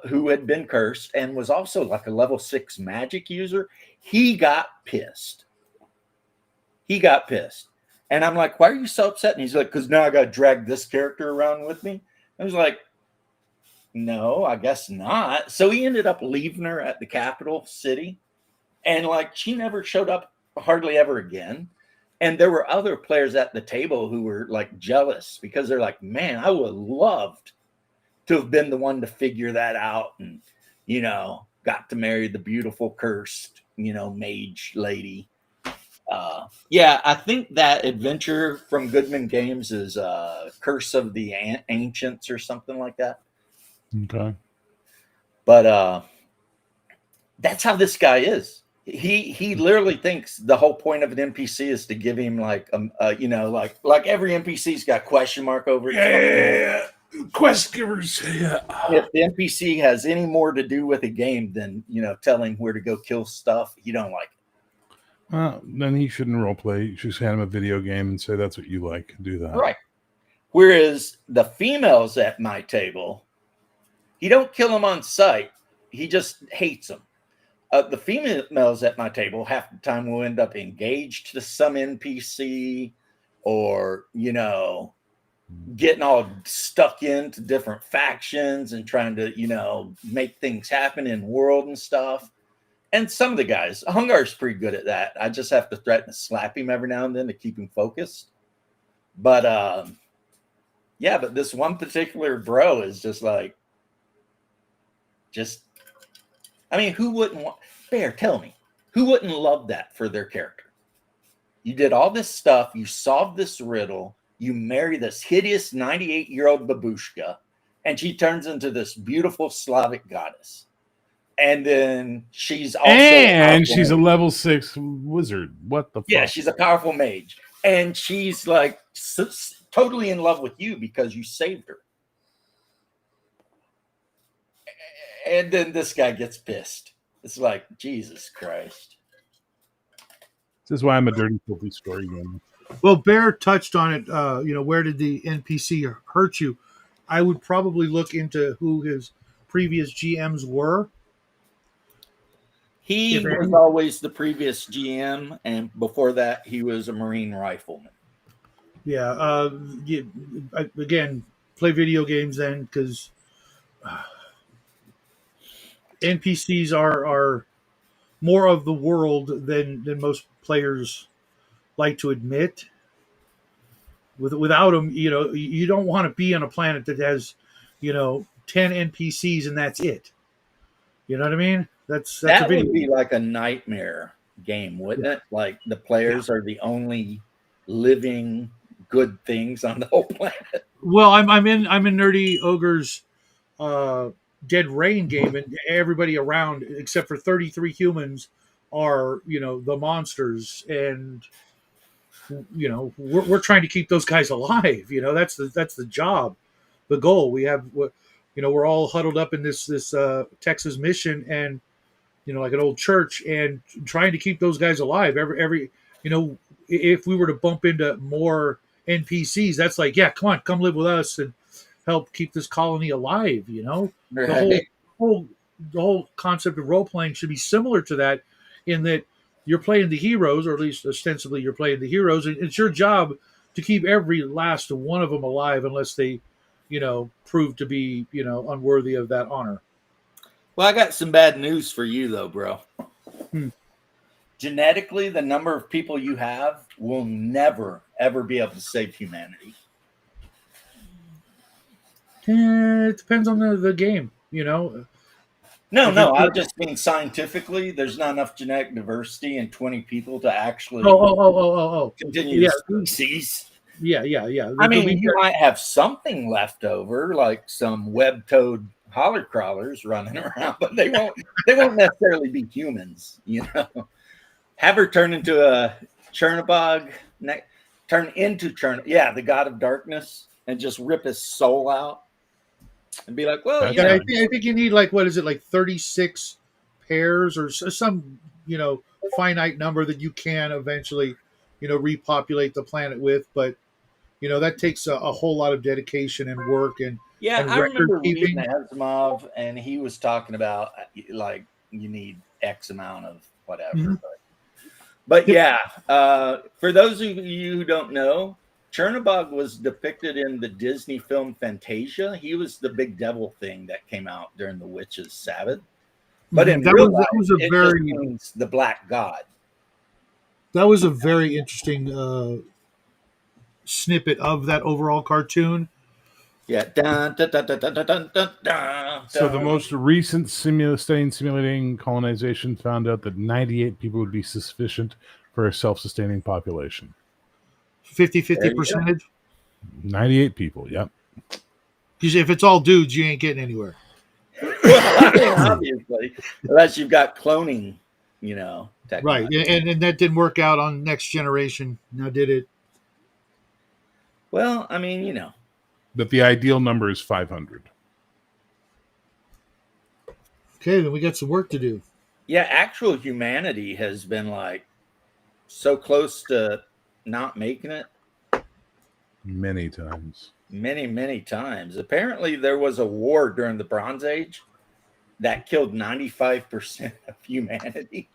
who had been cursed and was also like a level 6 magic user. He got pissed. And I'm like, why are you so upset? And he's like, because now I got to drag this character around with me. I was like, no, I guess not. So he ended up leaving her at the capital city. And like, she never showed up hardly ever again. And there were other players at the table who were like jealous because they're like, man, I would have loved to have been the one to figure that out and, got to marry the beautiful cursed, mage lady. Yeah, I think that adventure from Goodman Games is Curse of the Ancients or something like that. Okay. But that's how this guy is. He literally thinks the whole point of an NPC is to give him like like every NPC's got question mark over it. Yeah. Quest givers. Yeah. If the NPC has any more to do with a game than telling where to go kill stuff, you don't like it. Well, then he shouldn't roleplay. You should just hand him a video game and say that's what you like. Do that. Right. Whereas the females at my table, he don't kill them on sight. He just hates them. The females at my table half the time will end up engaged to some NPC or, getting all stuck into different factions and trying to, make things happen in world and stuff. And some of the guys, Hungar's pretty good at that. I just have to threaten to slap him every now and then to keep him focused. But, yeah, but this one particular bro is just like, I mean, who wouldn't want Bear? Tell me, who wouldn't love that for their character? You did all this stuff. You solved this riddle. You marry this hideous 98-year-old babushka, and she turns into this beautiful Slavic goddess. And then she's also and she's a level 6 wizard. What the fuck? Yeah, she's a powerful mage. And she's like totally in love with you because you saved her. And then this guy gets pissed. It's like, Jesus Christ. This is why I'm a dirty, filthy story gamer. Well, Bear touched on it. Where did the NPC hurt you? I would probably look into who his previous GMs were. He was always the previous GM, and before that, he was a Marine rifleman. Yeah. Again, play video games then, because NPCs are more of the world than most players like to admit. Without them, you don't want to be on a planet that has, 10 NPCs and that's it. You know what I mean? That's that a video. Would be like a nightmare game, wouldn't it? Like the players are the only living good things on the whole planet. Well, I'm in Nerdy Ogre's Dead Rain game, and everybody around except for 33 humans are the monsters, and we're trying to keep those guys alive. That's the job, the goal. We have we're all huddled up in this Texas mission, and like an old church, and trying to keep those guys alive. Every if we were to bump into more NPCs, that's like, yeah, come live with us and help keep this colony alive. Right. The whole concept of role playing should be similar to that, in that you're playing the heroes, or at least ostensibly you're playing the heroes, and it's your job to keep every last one of them alive, unless they prove to be unworthy of that honor. Well, I got some bad news for you, though, bro. Genetically, the number of people you have will never, ever be able to save humanity. It depends on the game, No, I just mean scientifically, there's not enough genetic diversity in 20 people to actually continue the species. Yeah. I mean, you might have something left over, like some web-toed holler crawlers running around, but they won't necessarily be humans, Have her turn into a Chernobog, the god of darkness, and just rip his soul out and be like, well, I think you need, like, what is it, like 36 pairs or some finite number that you can eventually repopulate the planet with, but that takes a whole lot of dedication and work. And I remember reading Asimov, and he was talking about like you need X amount of whatever. Mm-hmm. But for those of you who don't know, Chernobog was depicted in the Disney film Fantasia. He was the big devil thing that came out during the Witches' Sabbath. But in real life, it just means the black god. That was a very interesting snippet of that overall cartoon. Yeah. Dun, dun, dun, dun, dun, dun, dun, dun, So the most recent study simulating colonization found out that 98 people would be sufficient for a self-sustaining population. 50-50 percentage? 98 people, yep. Because if it's all dudes, you ain't getting anywhere. Obviously, unless you've got cloning, right? And that didn't work out on Next Generation. Now, did it? Well, I mean, But the ideal number is 500. Okay, then we got some work to do. Yeah, actual humanity has been like so close to not making it. Many times. Many times. Apparently, there was a war during the Bronze Age that killed 95% of humanity.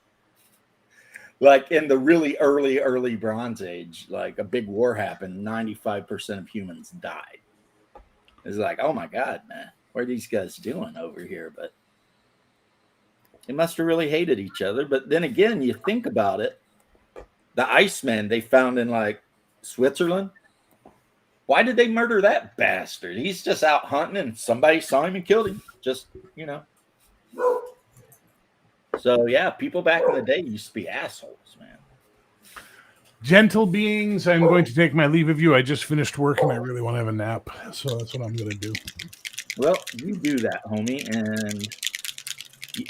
Like in the really early Bronze Age, like a big war happened, 95% of humans died. It's like, oh my God, man, what are these guys doing over here? But they must have really hated each other. But then again, you think about it, the Iceman they found in like Switzerland, why did they murder that bastard? He's just out hunting and somebody saw him and killed him. Just, So yeah, people back in the day used to be assholes, man. Gentle beings, I'm going to take my leave of you. I just finished work and I really want to have a nap. So that's what I'm going to do. Well, you do that, homie, and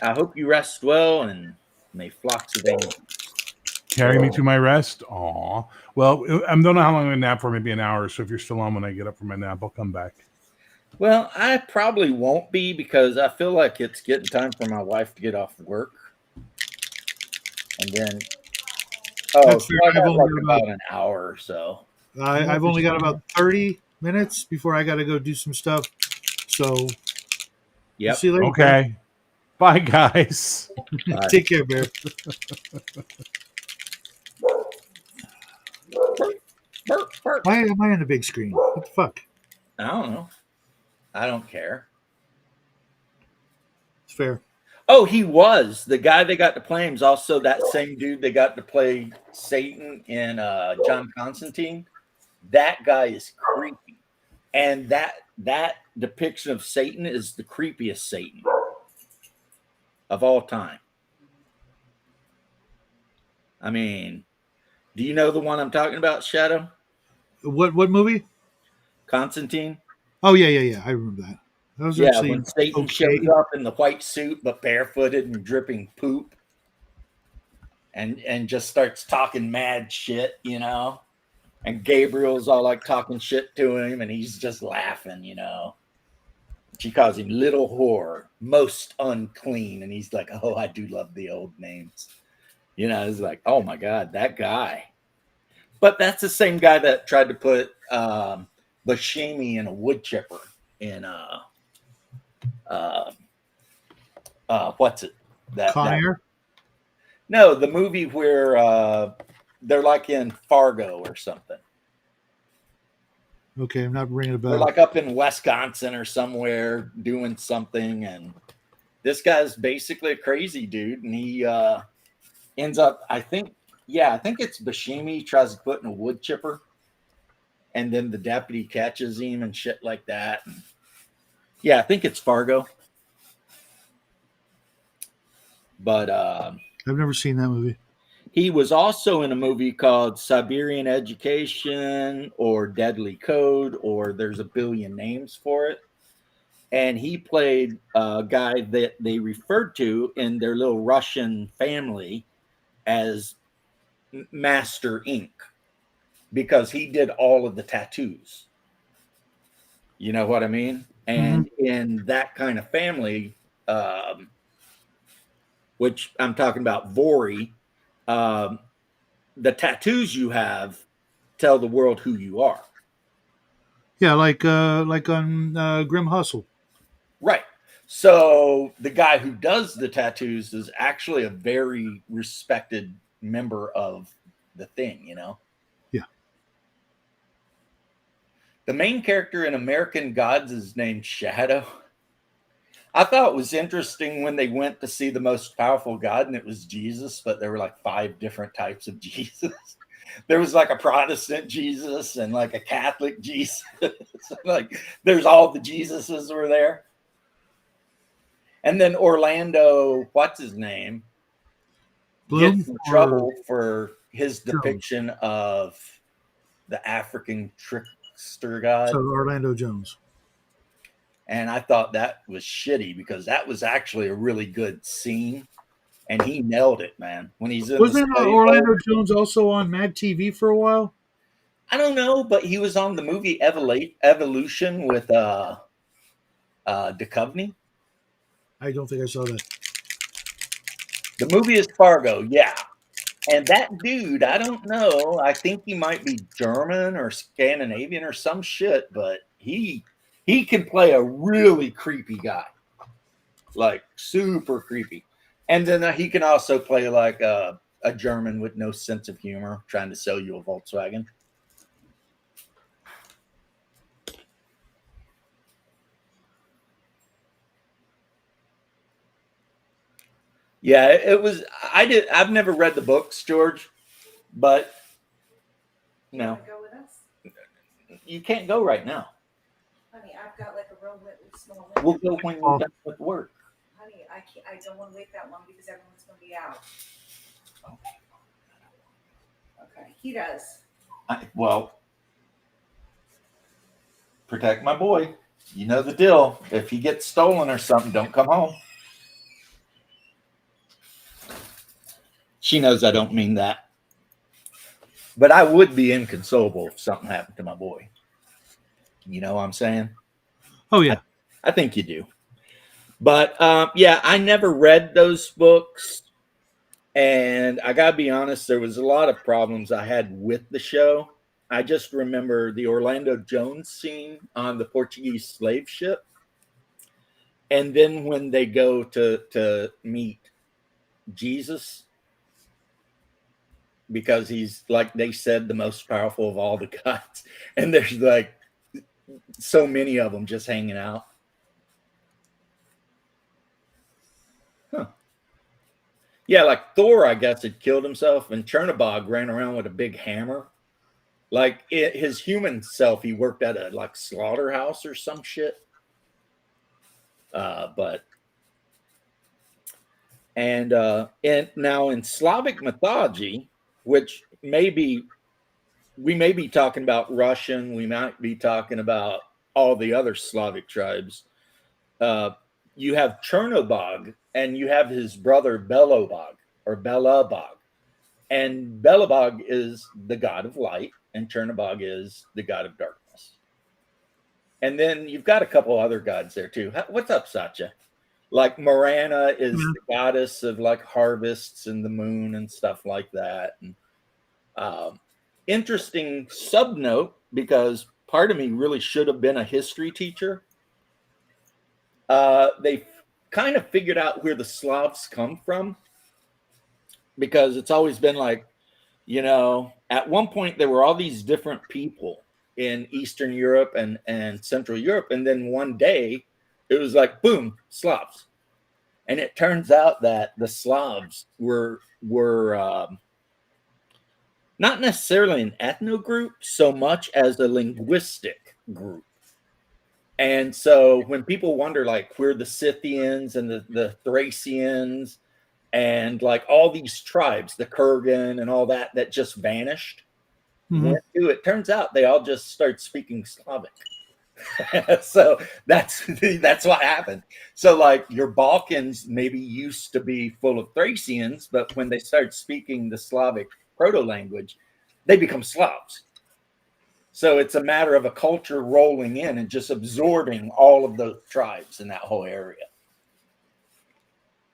I hope you rest well and may flocks of angels Carry me to my rest. Aw. Well, I don't know how long I'm going to nap for, maybe an hour. So if you're still on when I get up from my nap, I'll come back. Well, I probably won't be because I feel like it's getting time for my wife to get off work. And then, That's so fair. I I've got only like got about an hour or so. I've only got about 30 minutes before I got to go do some stuff. So, Yep. see you later. Okay. Bye, guys. Bye. Take care, Bear. Burp, burp. Why am I on the big screen? What the fuck? I don't know. I don't care. It's fair. Oh, he was the guy they got to play him. Is also that same dude they got to play Satan in John Constantine. That guy is creepy, and that depiction of Satan is the creepiest Satan of all time. I mean, do you know the one I'm talking about, Shadow? What movie? Constantine? Oh yeah. I remember that. That was Yeah, actually when Satan okay. shows up in the white suit but barefooted and dripping poop and just starts talking mad shit, you know. And Gabriel's all like talking shit to him and he's just laughing, you know. She calls him little whore, most unclean, and he's like, "Oh, I do love the old names." You know, it's like, "Oh my god, that guy." But that's the same guy that tried to put Buscemi in a wood chipper in what's it? Con Air? No, the movie where they're like in Fargo or something. Okay, I'm not ringing a bell. They're like up in Wisconsin or somewhere doing something, and this guy's basically a crazy dude, and he ends up, I think it's Buscemi tries to put in a wood chipper, and then the deputy catches him and shit like that. And yeah, I think it's Fargo. But I've never seen that movie. he was also in a movie called Siberian Education or Deadly Code, or there's a billion names for it. And he played a guy that they referred to in their little Russian family as Master Ink because he did all of the tattoos. You know what I mean? And in that kind of family, which I'm talking about Vori, the tattoos you have tell the world who you are. Yeah, like on Grim Hustle. Right. So the guy who does the tattoos is actually a very respected member of the thing, you know? Yeah. The main character in American Gods is named Shadow. I thought it was interesting when they went to see the most powerful God and it was Jesus, but there were like 5 different types of Jesus. There was like a Protestant Jesus and like a Catholic Jesus. Like there's all the Jesuses were there. And then Orlando, what's his name? Bloom gets in trouble for his depiction of the African trickster god. So Orlando Jones. And I thought that was shitty because that was actually a really good scene. And he nailed it, man. When he's in Wasn't Orlando Jones also on Mad TV for a while? I don't know, but he was on the movie Evolution with Duchovny. I don't think I saw that. The movie is Fargo, yeah. And that dude, I don't know. I think he might be German or Scandinavian or some shit, but he can play a really creepy guy. Like super creepy. And then he can also play like a German with no sense of humor trying to sell you a Volkswagen. Yeah, it was. I've never read the books, George, but no, Go with us, you can't go right now. honey. I've got like a real small. We'll go when you're done with work. Honey, I can't. I don't want to wait that long because everyone's going to be out. Okay, he does. Well, protect my boy. You know the deal. If he gets stolen or something, don't come home. She knows I don't mean that. But I would be inconsolable if something happened to my boy. You know what I'm saying? Oh yeah. I think you do. But yeah, I never read those books. And I got to be honest, there was a lot of problems I had with the show. I just remember the Orlando Jones scene on the Portuguese slave ship. And then when they go to meet Jesus, because he's, like they said, the most powerful of all the gods. And there's like so many of them just hanging out. Huh. Yeah, like Thor, I guess, had killed himself, and Chernobog ran around with a big hammer. Like his human self, he worked at a like slaughterhouse or some shit. And now in Slavic mythology, which we may be talking about Russian, we might be talking about all the other Slavic tribes. You have Chernobog, and you have his brother Belobog or Belobog. And Belobog is the god of light, and Chernobog is the god of darkness. And then you've got a couple other gods there too. What's up, Satya? Like Morana is the goddess of like harvests and the moon and stuff like that. And interesting subnote, because part of me really should have been a history teacher. They kind of figured out where the Slavs come from, because it's always been like, you know, at one point there were all these different people in Eastern Europe and Central Europe. And then one day it was like, boom, Slavs. And it turns out that the Slavs were not necessarily an ethno group so much as a linguistic group. And so when people wonder, like, where the Scythians and the Thracians and like all these tribes, the Kurgan and all that just vanished, went to, it turns out they all just started speaking Slavic. So that's what happened. So like your Balkans maybe used to be full of Thracians, but when they started speaking the Slavic proto-language, they become Slavs. So it's a matter of a culture rolling in and just absorbing all of those tribes in that whole area.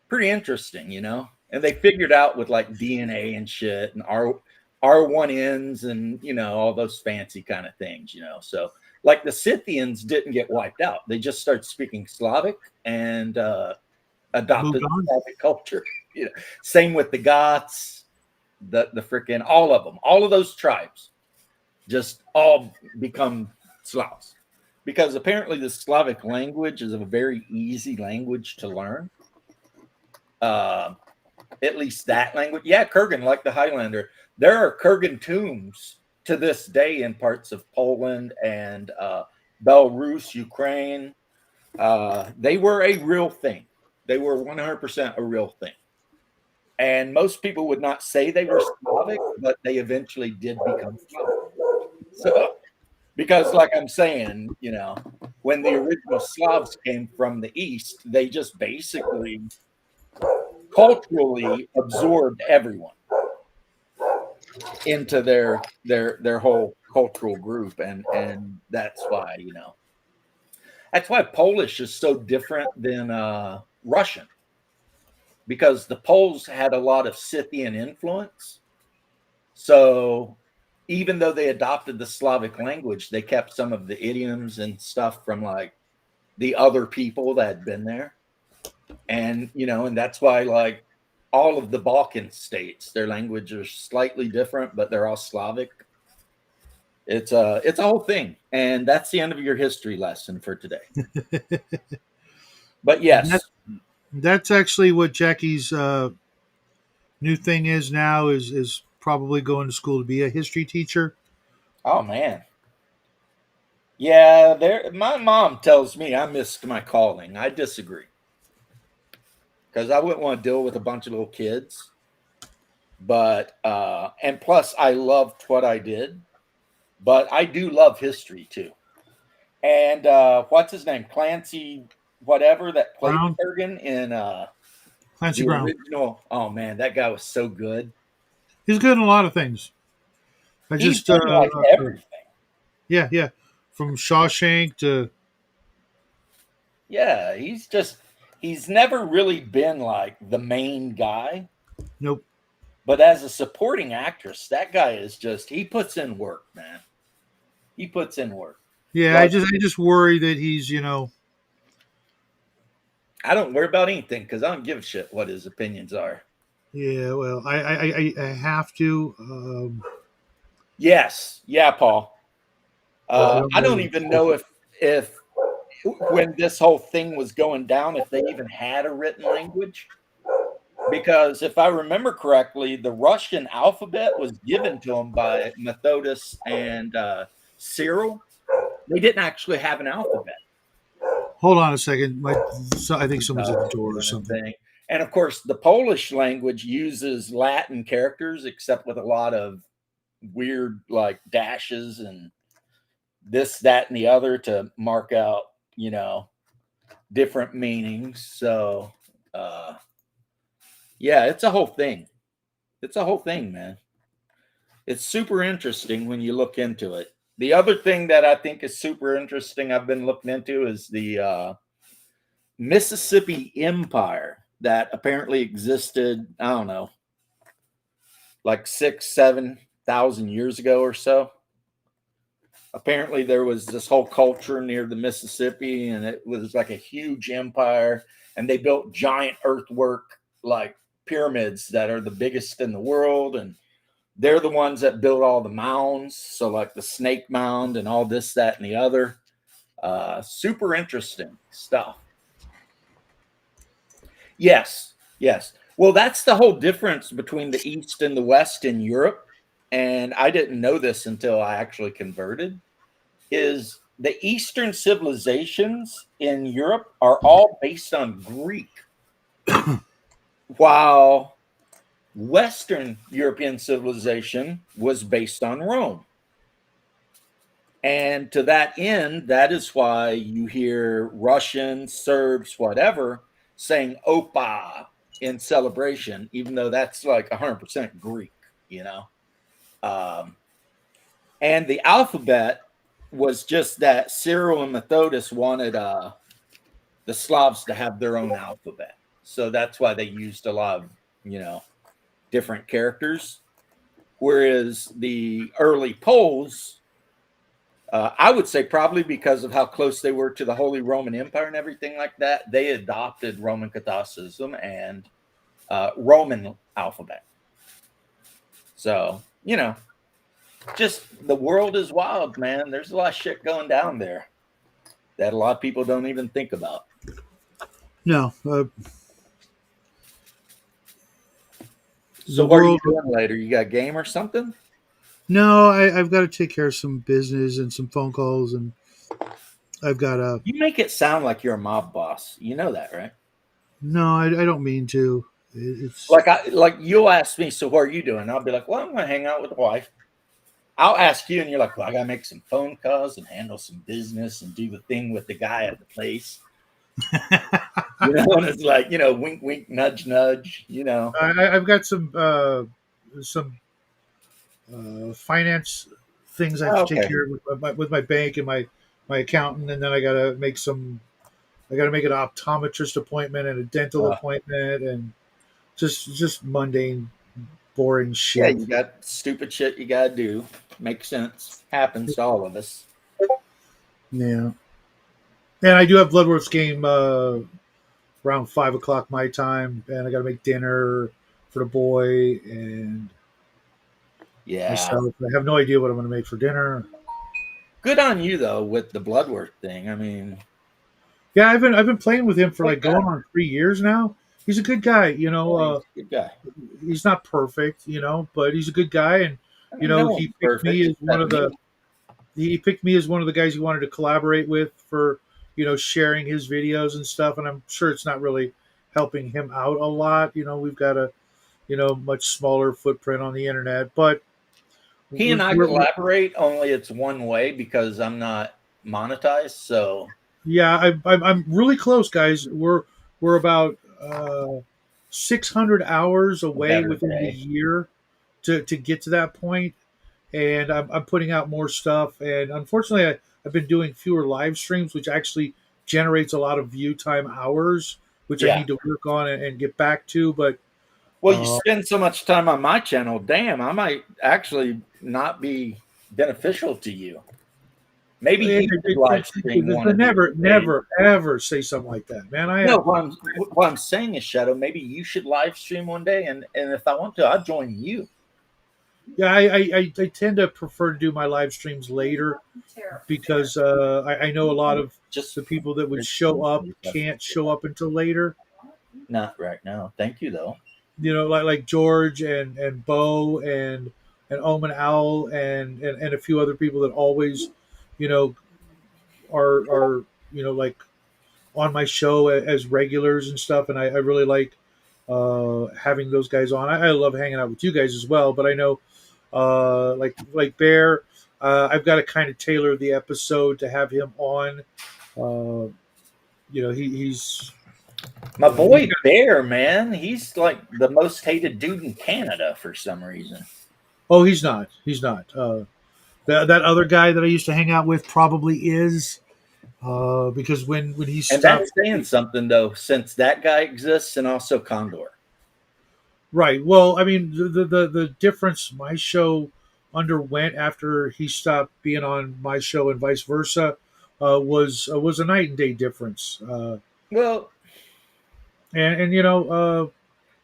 Pretty interesting, you know? And they figured out with like DNA and shit and R1Ns and, you know, all those fancy kind of things, you know? So like the Scythians didn't get wiped out. They just started speaking Slavic and adopted Slavic culture. You know, same with the Goths, the freaking, all of them, all of those tribes just all become Slavs, because apparently the Slavic language is a very easy language to learn. At least that language. Yeah, Kurgan, like the Highlander. There are Kurgan tombs to this day in parts of Poland and Belarus, Ukraine. They were a real thing. They were 100% a real thing. And most people would not say they were Slavic, but they eventually did become Slavic. So, because like I'm saying, you know, when the original Slavs came from the East, they just basically culturally absorbed everyone into their whole cultural group. And that's why, you know, that's why Polish is so different than Russian, because the Poles had a lot of Scythian influence. So even though they adopted the Slavic language, they kept some of the idioms and stuff from like the other people that had been there. And, you know, and that's why like all of the Balkan states, their language is slightly different, but they're all Slavic. It's a whole thing. And that's the end of your history lesson for today. But yes. That's actually what Jackie's new thing is now, is probably going to school to be a history teacher. Oh man. Yeah, my mom tells me I missed my calling. I disagree. because I wouldn't want to deal with a bunch of little kids. But and plus, I loved what I did, but I do love history too. And what's his name, Clancy, whatever that played Brown? Kurgan in Clancy the Brown. original. Oh man, that guy was so good. He's good in a lot of things. I He's just done like everything. yeah, from Shawshank to Yeah, he's never really been like the main guy. nope. But as a supporting actress, that guy is he puts in work, man. He puts in work. Yeah, Like- I just worry that he's I don't worry about anything because I don't give a shit what his opinions are. yeah. Well, I have to. Yes. Yeah, Paul. Well, I don't even know if when this whole thing was going down, if they even had a written language. Because if I remember correctly, the Russian alphabet was given to them by Methodus and Cyril. They didn't actually have an alphabet. Hold on a second. I think someone's at the door or something. Thing. And of course, the Polish language uses Latin characters, except with a lot of weird like dashes and this, that, and the other to mark out, different meanings. So, yeah, it's a whole thing. It's a whole thing, man. It's super interesting when you look into it. The other thing that I think is super interesting I've been looking into is the Mississippi Empire that apparently existed, I don't know, like 6,000-7,000 years ago or so. Apparently there was this whole culture near the Mississippi, and it was like a huge empire, and they built giant earthwork like pyramids that are the biggest in the world, and they're the ones that built all the mounds, so like the Snake Mound and all this, that, and the other. Super interesting stuff. Yes. Well, that's the whole difference between the East and the West in Europe, and I didn't know this until I actually converted, is the Eastern civilizations in Europe are all based on Greek, while Western European civilization was based on Rome. And to that end, that is why you hear Russians, Serbs, whatever, saying Opa in celebration, even though that's like 100% Greek, and the alphabet was just that Cyril and Methodus wanted the Slavs to have their own alphabet. So that's why they used a lot of, different characters. Whereas the early Poles, I would say probably because of how close they were to the Holy Roman Empire and everything like that, they adopted Roman Catholicism and Roman alphabet. So, just the world is wild, man. There's a lot of shit going down there that a lot of people don't even think about. No. So what are you doing later? You got a game or something? No, I've got to take care of some business and some phone calls, and I've got a. You make it sound like you're a mob boss. You know that, right? No, I don't mean to. It's Like you'll ask me, so what are you doing? I'll be like, well, I'm going to hang out with the wife. I'll ask you, and you're like, well, I got to make some phone calls and handle some business and do the thing with the guy at the place. And it's like, wink, wink, nudge, nudge. I've got some finance things I have to take care of with my bank and my accountant, and then I got to make an optometrist appointment and a dental appointment, and just mundane, boring shit. Yeah, you got stupid shit you got to do. Makes sense. Happens to all of us. Yeah. And I do have Bloodworth's game around 5:00 my time, and I got to make dinner for the boy and myself. I have no idea what I'm going to make for dinner. Good on you though with the Bloodworth thing. I mean, yeah, I've been playing with him for like going on 3 years now. He's a good guy, he's a good guy. He's not perfect, but he's a good guy, and he picked me as one of the. He picked me as one of the guys he wanted to collaborate with for sharing his videos and stuff, and I'm sure it's not really helping him out a lot. We've got a much smaller footprint on the internet, but He and I we're collaborate, only it's one way because I'm not monetized. So yeah, I'm really close, guys. We're about 600 hours away better within the day. year to get to that point, and I'm putting out more stuff. And unfortunately, I've been doing fewer live streams, which actually generates a lot of view time hours, which I Yeah. need to work on and get back to. But Well, you spend so much time on my channel. Damn, I might actually not be beneficial to you. Maybe you could live stream one of these never, days. never, ever say something like that, man. No, what I'm saying is, Shadow, maybe you should live stream one day, and if I want to, I'll join you. Yeah, I tend to prefer to do my live streams later because I know a lot of Just the people that would show up can't show up until later. not right now. Thank you, though. Like George and Bo and Omen Owl and a few other people that always, are like on my show as regulars and stuff, and I really like having those guys on. I love hanging out with you guys as well, but I know like Bear, I've got to kind of tailor the episode to have him on. He's My boy Bear, man, he's like the most hated dude in Canada for some reason. oh, he's not. That other guy that I used to hang out with probably is. Because when he And stopped, that's saying something, though, since that guy exists and also Condor. right? Well, I mean, the difference my show underwent after he stopped being on my show and vice versa was a night and day difference. Well, And the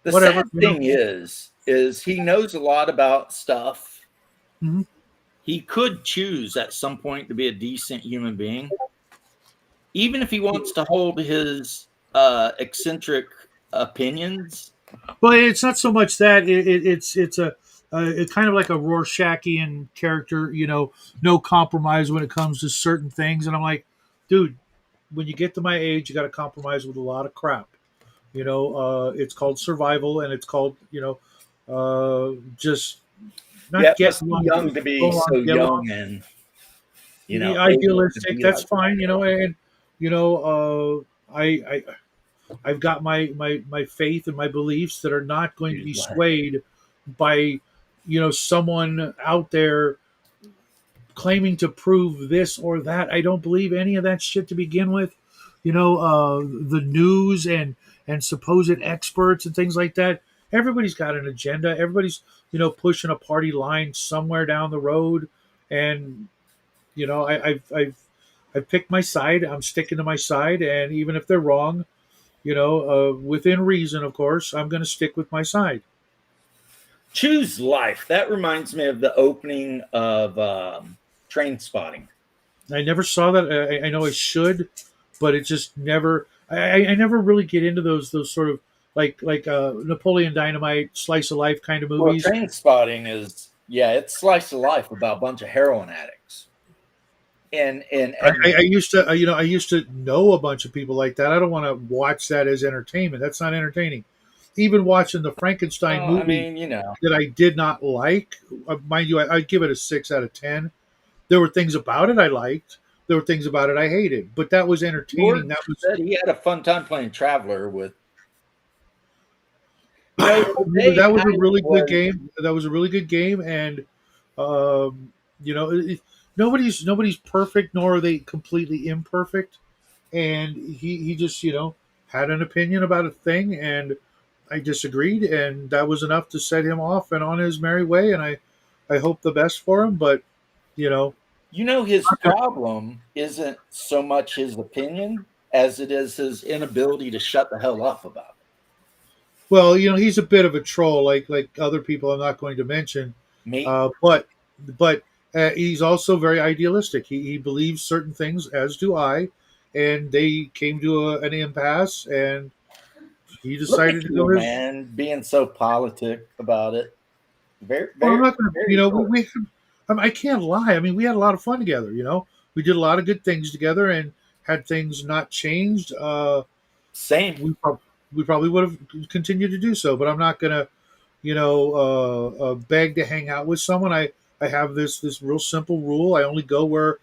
whatever, sad thing is he knows a lot about stuff. Mhm. He could choose at some point to be a decent human being, even if he wants to hold his eccentric opinions. But it's not so much that it's it's kind of like a Rorschachian character, no compromise when it comes to certain things. And I'm like, dude, when you get to my age, you got to compromise with a lot of crap. It's called survival, and it's called just not Yeah, get must be young to be so young and be able to idealistic. be That's like fine, that. and I've got my faith and my beliefs that are not going to be Right. swayed by someone out there claiming to prove this or that. I don't believe any of that shit to begin with. The news and supposed experts and things like that. Everybody's got an agenda. Everybody's pushing a party line somewhere down the road, and I've picked my side. I'm sticking to my side, and even if they're wrong, within reason, of course, I'm going to stick with my side. Choose life. That reminds me of the opening of Train Spotting. I never saw that. I know I should, but it just never. I never really get into those sort of like Napoleon Dynamite, slice of life kind of movies. Well, Train Spotting is it's slice of life about a bunch of heroin addicts. And I used to I used to know a bunch of people like that. I don't want to watch that as entertainment. That's not entertaining. Even watching the Frankenstein movie, I mean, that I did not like, mind you, I'd give it a 6 out of 10. There were things about it I liked. There were things about it I hated, but that was entertaining. George That was said he had a fun time playing Traveler with. that was a really good game. That was a really good game, and nobody's perfect, nor are they completely imperfect. And he just had an opinion about a thing, and I disagreed, and that was enough to set him off and on his merry way. And I hope the best for him, but his problem isn't so much his opinion as it is his inability to shut the hell up about it. well, he's a bit of a troll, like other people I'm not going to mention. Me, But he's also very idealistic. He believes certain things, as do I, and they came to an impasse, and he decided to go his. man, being so politic about it. Very, Well, I'm very, not gonna, very cool. I can't lie. I mean, we had a lot of fun together. We did a lot of good things together, and had things not changed, Same. we probably would have continued to do so. But I'm not gonna, beg to hang out with someone. I have this real simple rule. I only go where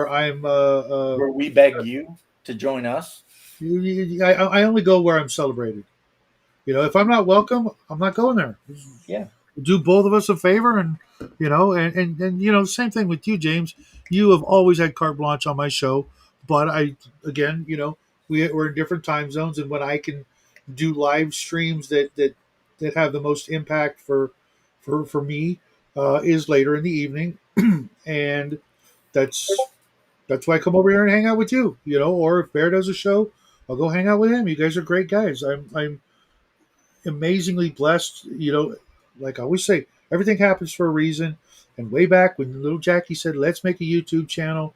I'm. Where we beg you to join us. I only go where I'm celebrated. If I'm not welcome, I'm not going there. Yeah. Do both of us a favor, and same thing with you, James. You have always had carte blanche on my show, but again, we're in different time zones, and when I can do live streams that have the most impact for me is later in the evening, and that's why I come over here and hang out with you. Or if Bear does a show, I'll go hang out with him. You guys are great guys. I'm amazingly blessed. Like I always say, everything happens for a reason. And way back when little Jackie said, "Let's make a YouTube channel,"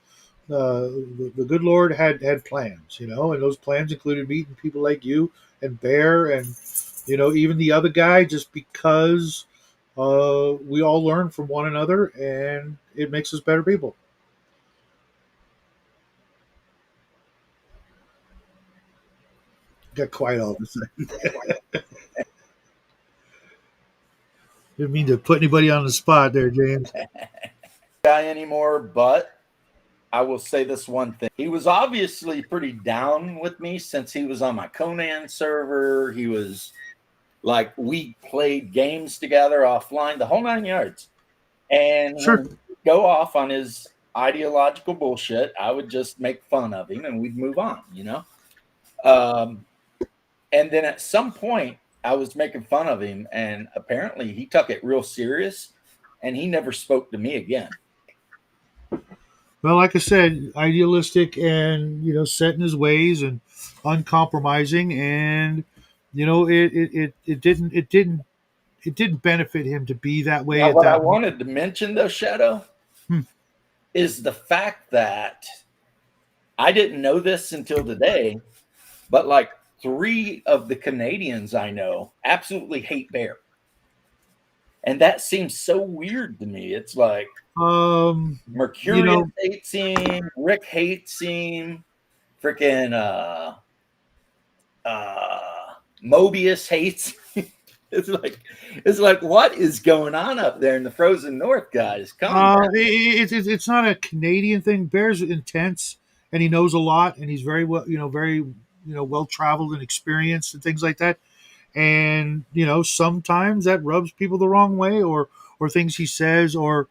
the good Lord had plans, and those plans included meeting people like you and Bear, and even the other guy, just because we all learn from one another, and it makes us better people. Got quiet all of a sudden. Didn't mean to put anybody on the spot there, James. Guy anymore, but I will say this one thing. He was obviously pretty down with me since he was on my Conan server. He was like, we played games together offline, the whole 9 yards. And Sure. when he'd go off on his ideological bullshit, I would just make fun of him and we'd move on, and then at some point, I was making fun of him, and apparently he took it real serious, and he never spoke to me again. Well, like I said, idealistic and set in his ways and uncompromising, and it didn't benefit him to be that way. Now, At what that I wanted to mention, though, Shadow, is the fact that I didn't know this until today, but like 3 of the Canadians I know absolutely hate Bear. And that seems so weird to me. It's like Mercurius hates him, Rick hates him, freaking Mobius hates him. It's like what is going on up there in the frozen north, guys? Come on. It's not a Canadian thing. Bear's intense, and he knows a lot, and he's very well traveled and experienced and things like that. And sometimes that rubs people the wrong way, or things he says, or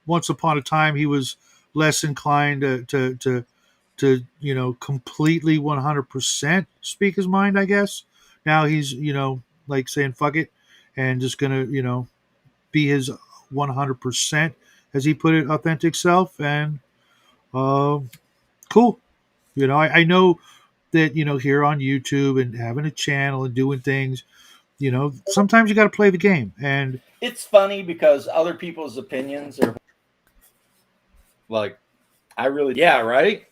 once upon a time he was less inclined to completely 100% speak his mind, I guess. Now he's like saying fuck it and just gonna be his 100%, as he put it, authentic self. And cool. I know that here on YouTube and having a channel and doing things, sometimes you got to play the game. And it's funny because other people's opinions are like, right.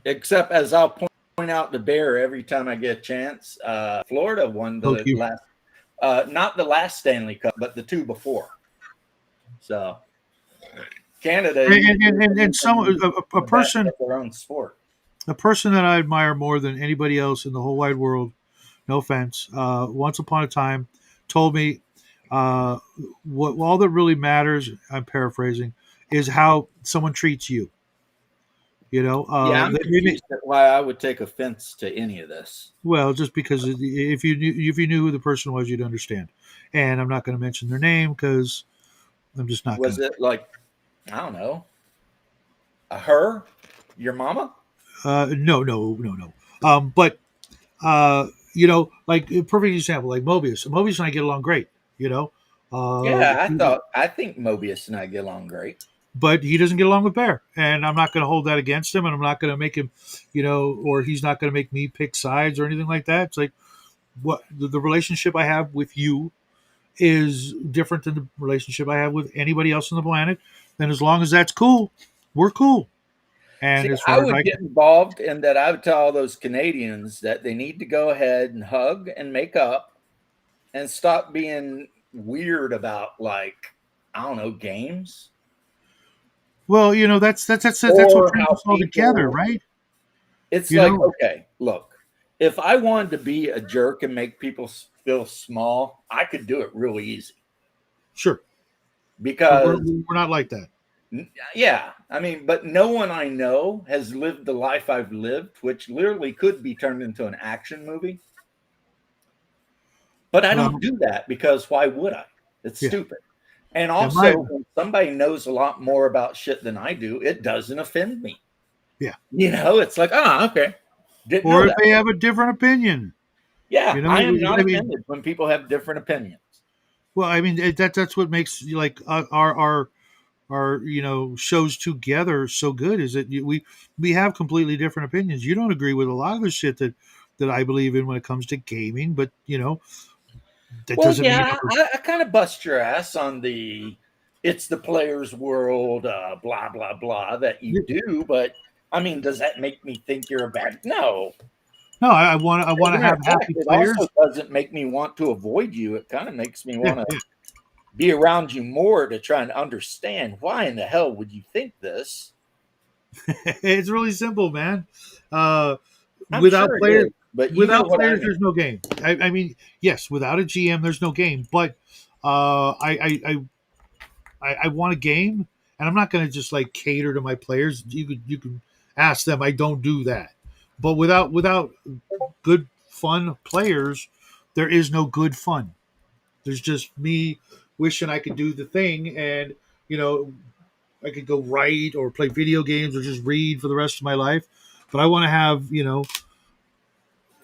Except, as I'll point out to Bear every time I get a chance, Florida won the last, not the last Stanley Cup, but the 2 before. So Canada and a person, their own sport. A person that I admire more than anybody else in the whole wide world, no offense, once upon a time told me what all that really matters, I'm paraphrasing, is how someone treats you. I'm confused at why I would take offense to any of this. Well, just because if you knew who the person was, you'd understand. And I'm not going to mention their name because I'm just not. Was it like, I don't know, her, your mama? No. But like a perfect example, like Mobius. Mobius and I get along great. I think Mobius and I get along great. But he doesn't get along with Bear, and I'm not going to hold that against him, and I'm not going to make him, or he's not going to make me pick sides or anything like that. It's like what the relationship I have with you is different than the relationship I have with anybody else on the planet. And as long as that's cool, we're cool. And as far I would get involved in that. I would tell all those Canadians that they need to go ahead and hug and make up and stop being weird about, like, I don't know, games. Well, that's what brings us all together, right? It's like, okay, look, if I wanted to be a jerk and make people feel small, I could do it real easy. Sure. But Because, we're not like that. yeah, I mean, but no one I know has lived the life I've lived, which literally could be turned into an action movie. But I don't do that because why would I? It's Yeah. stupid. And Yeah, also, when somebody knows a lot more about shit than I do, it doesn't offend me. Yeah. You know, it's like, oh, okay. Didn't know Or if that. they have a different opinion. Yeah, You know, I am not I mean- offended when people have different opinions. Well, I mean that's what makes like our shows together so good is that we have completely different opinions. You don't agree with a lot of the shit that I believe in when it comes to gaming, but that Well, doesn't mean yeah, I kind of bust your ass on the it's the player's world, blah, blah, blah, that you do. But I mean, does that make me think you're a bad? No. no, I want to As a matter have of fact, happy it players. also doesn't make me want to avoid you. It kind of makes me want to Yeah. be around you more to try and understand why in the hell would you think this? It's really simple, man. I'm Without sure it players, is, but you without know what I players, mean. there's no game. I mean, yes, without a GM, there's no game. But I want a game, and I'm not going to just like cater to my players. You can ask them. I don't do that. But without good fun players, there is no good fun. There's just me wishing I could do the thing, and I could go write or play video games or just read for the rest of my life. But I want to have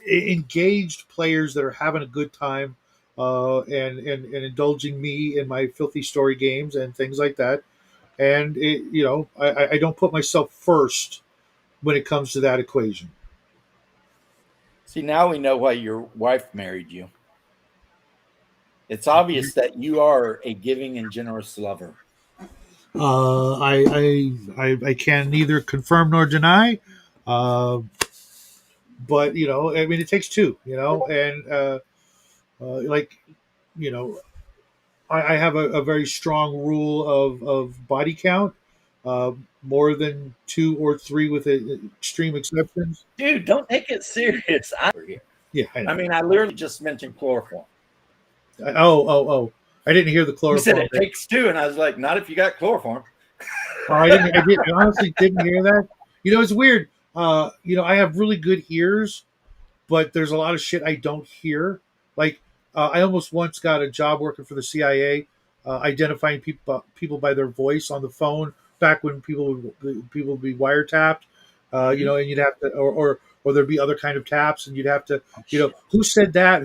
engaged players that are having a good time and indulging me in my filthy story games and things like that. And I don't put myself first when it comes to that equation. See, now we know why your wife married you. It's obvious that you are a giving and generous lover. I can neither confirm nor deny, but I mean, it takes two, and like I have a very strong rule of body count, more than two or three with extreme exceptions. Dude, don't take it serious. Yeah, I know. I mean, I literally just mentioned chloroform. Oh! I didn't hear the You chloroform. said it takes two, and I was like, not if you got chloroform. Oh, I honestly didn't hear that. It's weird. I have really good ears, but there's a lot of shit I don't hear. Like, I almost once got a job working for the CIA, identifying people by their voice on the phone. Back when people would be wiretapped, and you'd have to, or there'd be other kind of taps, and you'd have to, who said that,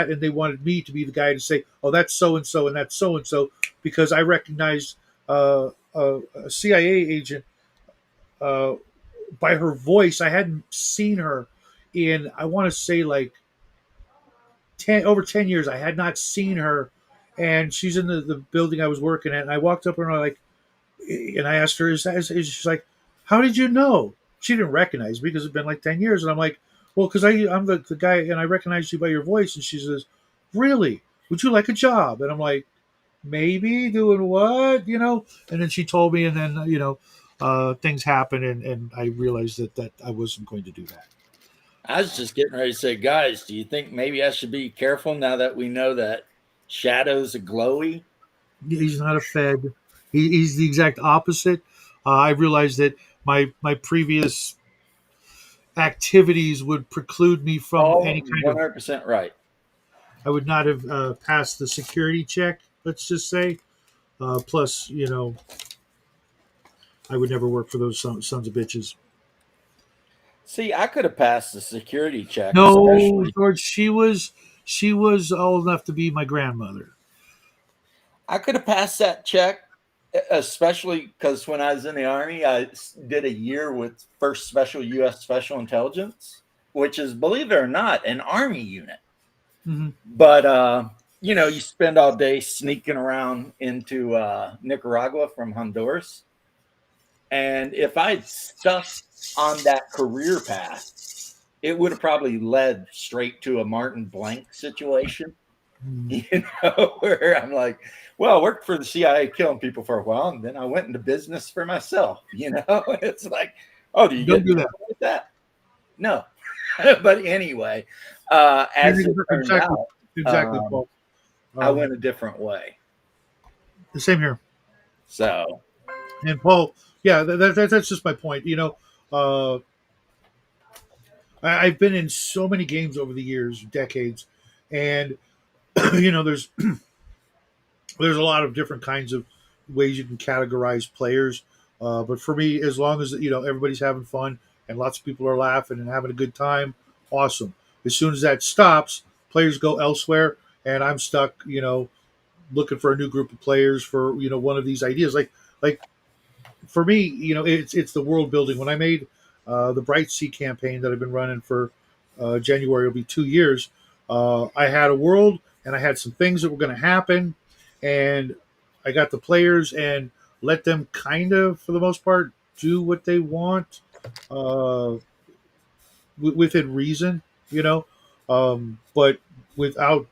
and they wanted me to be the guy to say, oh, that's so and so, and that's so and so, because I recognized a CIA agent by her voice. I hadn't seen her in, I want to say, like over 10 years. I had not seen her, and she's in the building I was working at, and I walked up and I asked her, she's like, how did you know? She didn't recognize me because it's been like 10 years. And I'm like, well, because I'm the guy, and I recognize you by your voice. And she says, really? Would you like a job? And I'm like, maybe. Doing what? And then she told me, and then things happened, and I realized that I wasn't going to do that. I was just getting ready to say, guys, do you think maybe I should be careful now that we know that Shadow's a glowy? He's not a Fed. He's the exact opposite. I realized that my previous activities would preclude me from any kind 100% right. I would not have passed the security check, let's just say. Plus, I would never work for those sons of bitches. See, I could have passed the security check. No, especially. George, she was old enough to be my grandmother. I could have passed that check, especially because when I was in the Army, I did a year with 1st Special U.S. Special Intelligence, which is, believe it or not, an Army unit. Mm-hmm. But, you spend all day sneaking around into Nicaragua from Honduras. And if I'd stuck on that career path, it would have probably led straight to a Martin Blank situation. Where I'm like, well, I worked for the CIA killing people for a while, and then I went into business for myself. It's like, oh, do you Don't get do that with that? No. But anyway, as it turned Exactly. out, Exactly, um, Paul. I went a different way. The same here. So And Paul, yeah, that's just my point. I've been in so many games over the years, decades, and there's there's a lot of different kinds of ways you can categorize players. But for me, as long as everybody's having fun and lots of people are laughing and having a good time, awesome. As soon as that stops, players go elsewhere, and I'm stuck, looking for a new group of players for one of these ideas. Like for me, it's the world building. When I made the Bright Sea campaign that I've been running for January, will be 2 years. I had a world and I had some things that were going to happen, and I got the players and let them kind of, for the most part, do what they want within reason, but without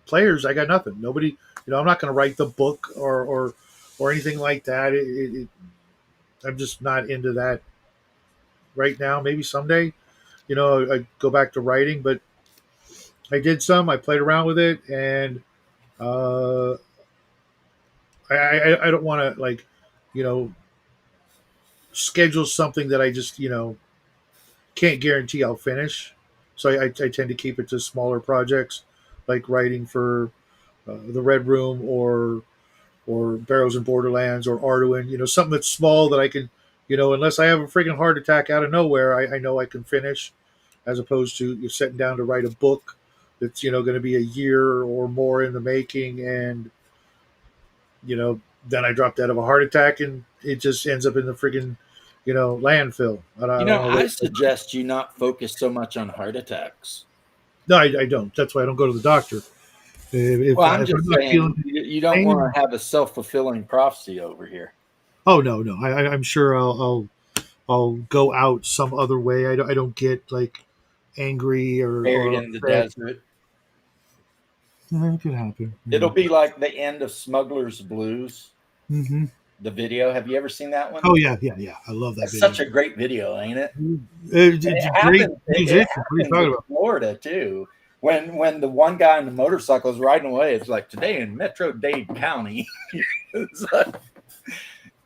players, I got nothing. Nobody, I'm not going to write the book or anything like that. I'm just not into that right now. Maybe someday, I go back to writing, but I did some. I played around with it, and uh, I don't want to you know, schedule something that I just can't guarantee I'll finish. So I tend to keep it to smaller projects, like writing for the Red Room or Barrows and Borderlands or Arduin. Something that's small that I can, unless I have a freaking heart attack out of nowhere, I know I can finish, as opposed to you're sitting down to write a book that's going to be a year or more in the making, and then I drop dead of a heart attack and it just ends up in the freaking landfill. I don't know. I suggest you not focus so much on heart attacks. No, I don't. That's why I don't go to the doctor. Well, I'm just not saying feeling you don't pain- want to have a self-fulfilling prophecy over here. Oh no. I'm sure I'll go out some other way. I don't get angry or Buried in the upset. desert. It could happen. It'll be like the end of Smuggler's Blues, Mm-hmm. the video. Have you ever seen that one? Oh yeah. I love that That's video. such a great video, ain't it? It's It a great happened, musician. What are you talking in about? Florida too. When the one guy on the motorcycle is riding away, it's like today in Metro-Dade County.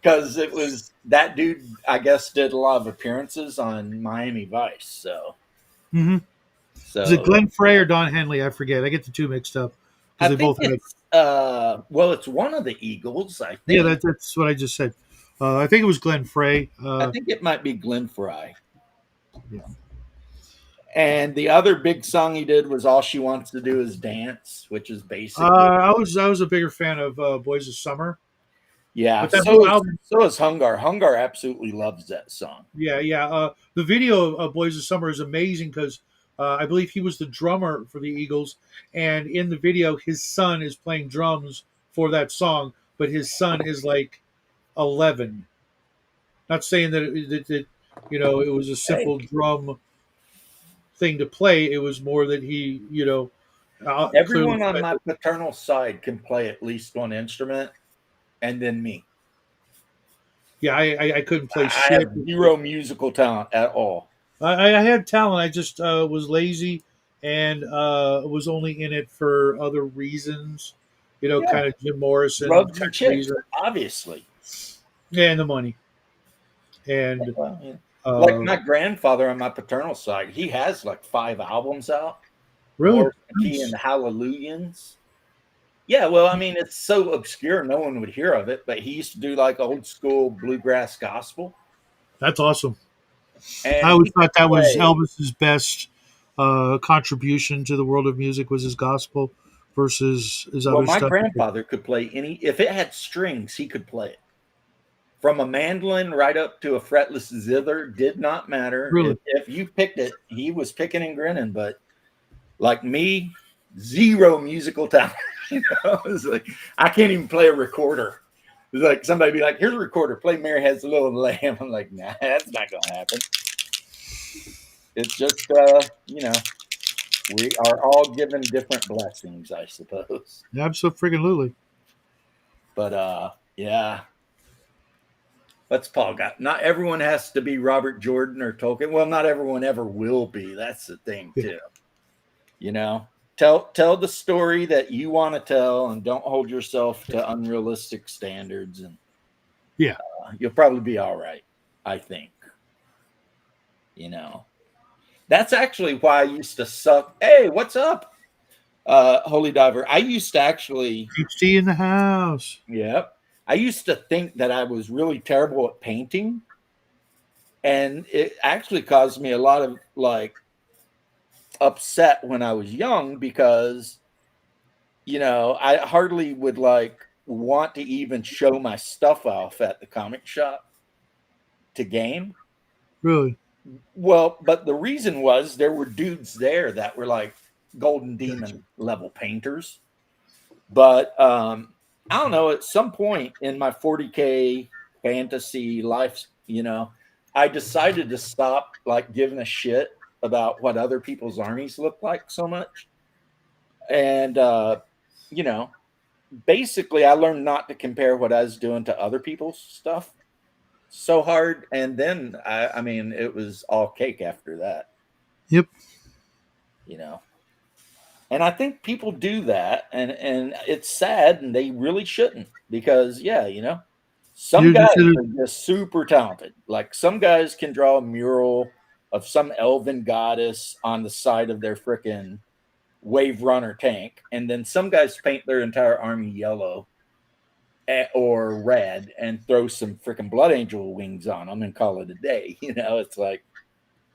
Because it was that dude, I guess, did a lot of appearances on Miami Vice. So Is it Glenn Frey or Don Henley? I forget. I get the two mixed up I because they think both have. it's one of the Eagles. I think. Yeah, that's what I just said. I think it was Glenn Frey. I think it might be Glenn Fry. Yeah. And the other big song he did was "All She Wants to Do Is Dance," which is basically I was a bigger fan of Boys of Summer. yeah. but that whole So album- is Hungar. Hungar absolutely loves that song. Yeah. The video of Boys of Summer is amazing because I believe he was the drummer for the Eagles, and in the video, his son is playing drums for that song, but his son is like 11. Not saying that it was a simple drum thing to play. It was more that he, Everyone clearly- on my paternal side can play at least one instrument, and then me. Yeah, I couldn't play I shit. have zero musical talent at all. I had talent. I just was lazy and was only in it for other reasons. Yeah. Kind of Jim Morrison. Drugs type and chicks, reason. obviously. Yeah, and the money. And Well, yeah. Like uh, my grandfather on my paternal side, he has like 5 albums out. really, Lord McKee and the Hallelujahs. Yeah, well, I mean, it's so obscure, no one would hear of it. But he used to do like old school bluegrass gospel. that's awesome. And I always he thought that was played- Elvis's best contribution to the world of music was his gospel versus his Well, other my stuff. grandfather could play any. If it had strings, he could play it. From a mandolin right up to a fretless zither, did not matter. Really? If you picked it, he was picking and grinning. But like me, zero musical talent. It's like I can't even play a recorder. It's like somebody be like, "Here's a recorder. Play Mary Has a Little Lamb." I'm like, "Nah, that's not gonna happen." It's just we are all given different blessings, I suppose. Absolutely. But yeah. what's Paul got? Not everyone has to be Robert Jordan or Tolkien. Well, not everyone ever will be. That's the thing too. You know, tell the story that you want to tell, and don't hold yourself to unrealistic standards. And you'll probably be all right. I think. You know, that's actually why I used to suck. Hey, what's up, Holy Diver? I used to actually. HT in the house. Yep. I used to think that I was really terrible at painting, and it actually caused me a lot of like upset when I was young because, you know, I hardly would like want to even show my stuff off at the comic shop to game. Really? Well, but the reason was there were dudes there that were like Golden Demon level painters, but I don't know, at some point in my 40K fantasy life, you know, I decided to stop like giving a shit about what other people's armies look like so much. And, you know, basically I learned not to compare what I was doing to other people's stuff so hard. And then, I mean, it was all cake after that. Yep. You know. And I think people do that, and it's sad, and they really shouldn't, because you know, some guys are just super talented. Like some guys can draw a mural of some elven goddess on the side of their freaking Wave Runner tank, and then some guys paint their entire army yellow or red and throw some freaking Blood Angel wings on them and call it a day. You know, it's like,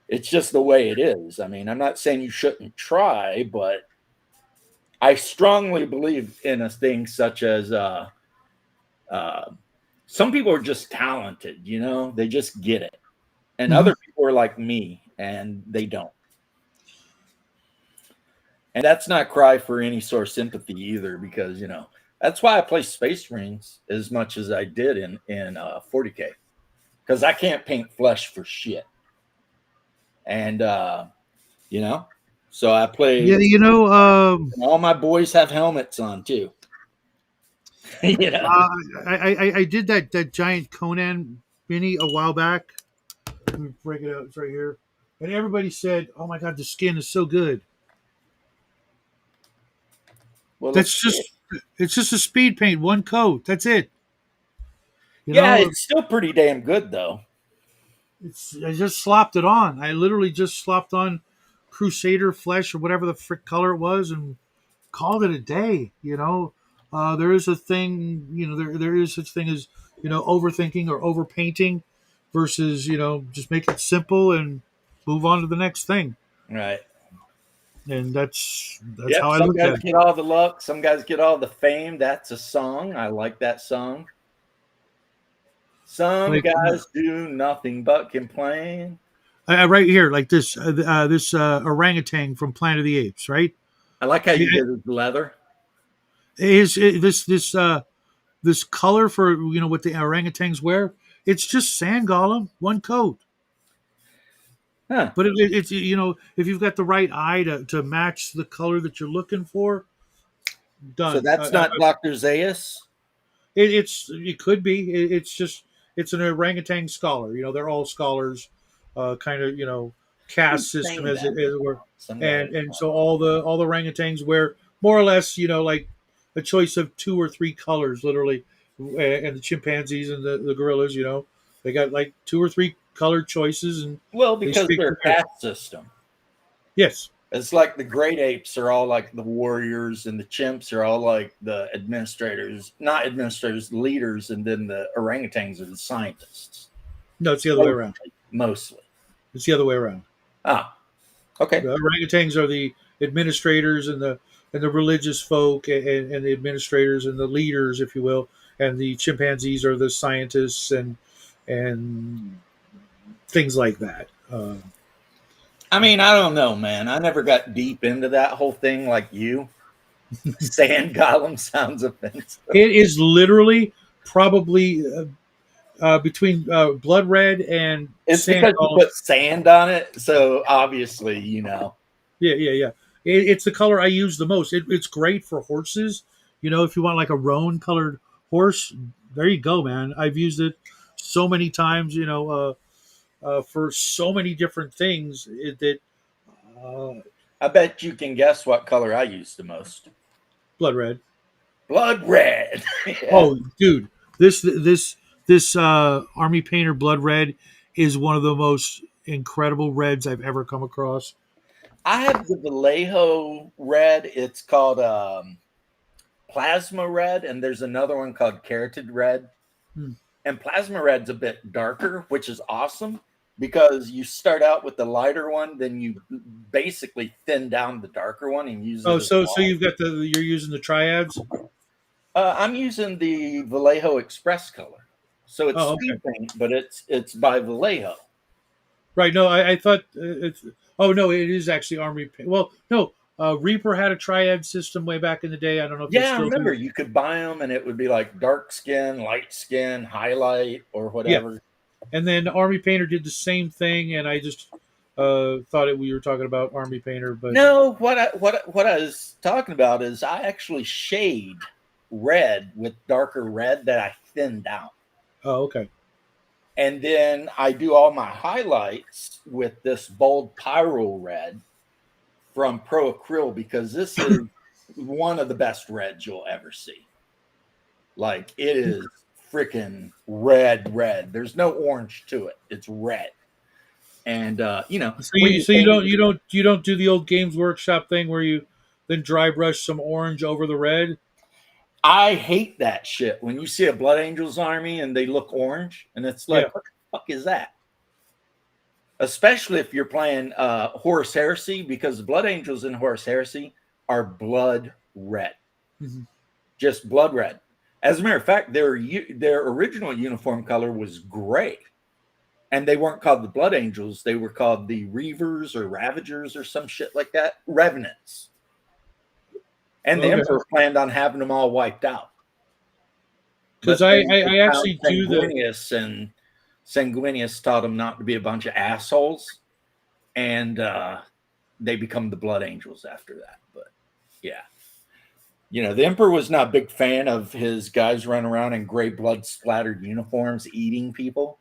it's just the way it is. I mean, I'm not saying you shouldn't try, but I strongly believe in a thing such as some people are just talented, you know, they just get it. And other people are like me and they don't. And that's not cry for any sort of sympathy either, because, you know, that's why I play Space Marines as much as I did in 40K, because I can't paint flesh for shit. And, you know, so I play. Yeah, you know, all my boys have helmets on too. You know, I did that giant Conan mini a while back. Let me break it out. It's right here, and everybody said, "Oh my god, the skin is so good." well, It's just a speed paint, one coat. That's it. You yeah, know, it's still pretty damn good though. I just slopped it on. I literally just slopped on Crusader flesh or whatever the frick color it was and called it a day. You know, there is a thing, you know, there is such thing as, you know, overthinking or overpainting versus, you know, just make it simple and move on to the next thing. Right. And that's how I some look guys at it. get all the luck, some guys get all the fame. That's a song. I like that song. Some guys do nothing but complain. Right here, like this orangutan from Planet of the Apes, right? I like how you did his leather. This color for, you know, what the orangutans wear? It's just sand golem, one coat. Huh. But it's, you know, if you've got the right eye to match the color that you're looking for, done. So that's not Dr. Zaius? It could be. It's an orangutan scholar. You know, they're all scholars, kind of, you know, caste system as it were. And so all the orangutans wear more or less, you know, like a choice of 2 or 3 colors, literally. And the chimpanzees and the gorillas, you know, they got like 2 or 3 colored choices. And well, because they're a caste system. Yes. It's like the great apes are all like the warriors, and the chimps are all like the leaders, and then the orangutans are the scientists. No, it's the other way around. Mostly. It's the other way around. Ah, okay. The orangutans are the administrators and the religious folk and the administrators and the leaders, if you will, and the chimpanzees are the scientists and things like that. I mean, I don't know, man. I never got deep into that whole thing like you. Sand golem sounds offensive. It is literally probably between blood red and it's sand because golem. You put sand on it, so obviously, you know. Yeah. It's the color I use the most. It's great for horses. You know, if you want like a roan colored horse, there you go, man. I've used it so many times, for so many different things that I bet you can guess what color I use the most. blood red. Blood red. Yeah. Oh, dude, this Army Painter Blood Red is one of the most incredible reds I've ever come across. I have the Vallejo red. It's called plasma red, and there's another one called carotid red. Hmm. And plasma red's a bit darker, which is awesome because you start out with the lighter one, then you basically thin down the darker one and use it. Oh, as so well. you've got you're using the triads. I'm using the Vallejo Express color, so it's Oh, okay. speed paint, but it's by Vallejo. Right. No, I thought it's. Oh no, it is actually Army. Well, no, Reaper had a triad system way back in the day. I don't know if they Yeah, I still remember do. you could buy them, and it would be like dark skin, light skin, highlight, or whatever. And then Army Painter did the same thing, and I just thought we were talking about Army Painter, but No, what I was talking about is I actually shade red with darker red that I thinned out. oh, okay. And then I do all my highlights with this bold pyro red from Pro Acryl because this is one of the best reds you'll ever see. Like it is freaking red. There's no orange to it. It's red. And So when you don't do the old Games Workshop thing where you then dry brush some orange over the red. I hate that shit when you see a Blood Angels army and they look orange, and it's like, Yeah. what the fuck is that? Especially if you're playing Horus Heresy, because the Blood Angels in Horus Heresy are blood red, Mhm. just blood red. As a matter of fact, their original uniform color was gray, and they weren't called the Blood Angels; they were called the Reavers or Ravagers or some shit like that, Revenants. And the Okay. Emperor planned on having them all wiped out. Because But I then they actually found do the Sanguinius, and Sanguinius taught them not to be a bunch of assholes, and they become the Blood Angels after that. But yeah, the Emperor was not a big fan of his guys running around in gray blood splattered uniforms eating people.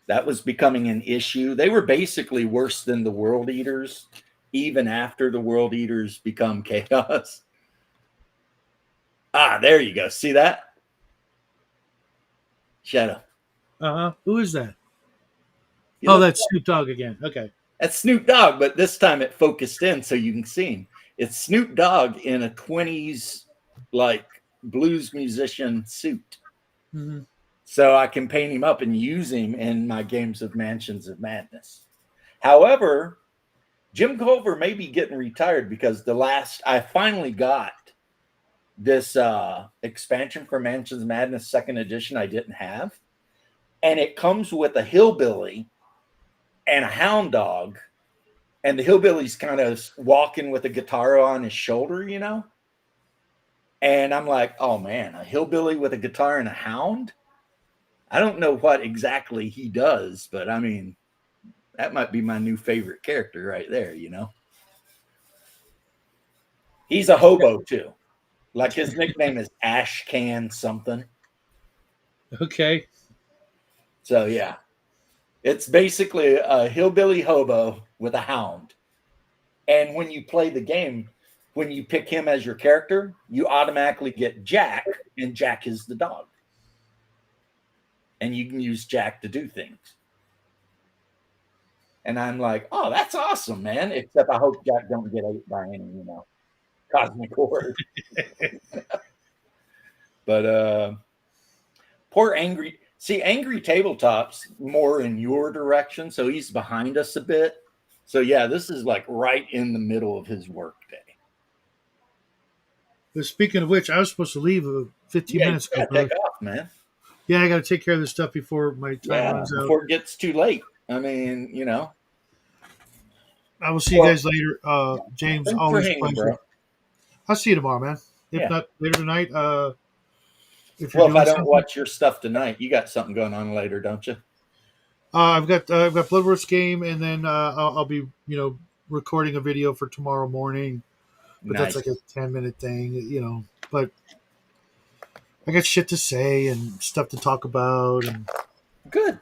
That was becoming an issue. They were basically worse than the World Eaters, even after the World Eaters become chaos. Ah, there you go. See that? Shadow. Who is that? You Oh, look- that's Snoop Dogg again. Okay. That's Snoop Dogg, but this time it focused in so you can see him. It's Snoop Dogg in a 20s like blues musician suit. hmm So I can paint him up and use him in my games of Mansions of Madness. However, Jim Culver may be getting retired because I finally got this expansion for Mansions of Madness 2nd edition I didn't have. And it comes with a hillbilly and a hound dog. And the hillbilly's kind of walking with a guitar on his shoulder, And I'm like, oh man, a hillbilly with a guitar and a hound? I don't know what exactly he does, but I mean, that might be my new favorite character right there, He's a hobo too. Like his nickname is Ash Can something. Okay. So yeah. It's basically a hillbilly hobo with a hound. And when you play the game, when you pick him as your character, you automatically get Jack, and Jack is the dog. And you can use Jack to do things. And I'm like, oh, that's awesome, man. Except I hope Jack don't get ate by any, cosmic horde. But poor Angry Tabletop's more in your direction, so he's behind us a bit. So yeah, this is like right in the middle of his work day. But speaking of which, I was supposed to leave 15 Yeah, minutes you ago. gotta take off, man. Yeah, I got to take care of this stuff before my time runs out. Before it gets too late. I mean, I will see you guys later. James, Thanks for always hanging, pleasure. bro. I'll see you tomorrow, man. If Yeah. not later tonight. If Well, if I don't something. watch your stuff tonight, you got something going on later, don't you? I've got Bloodworth's game, and then I'll be recording a video for tomorrow morning. But Nice. that's like a 10-minute thing, But I got shit to say and stuff to talk about, and Good.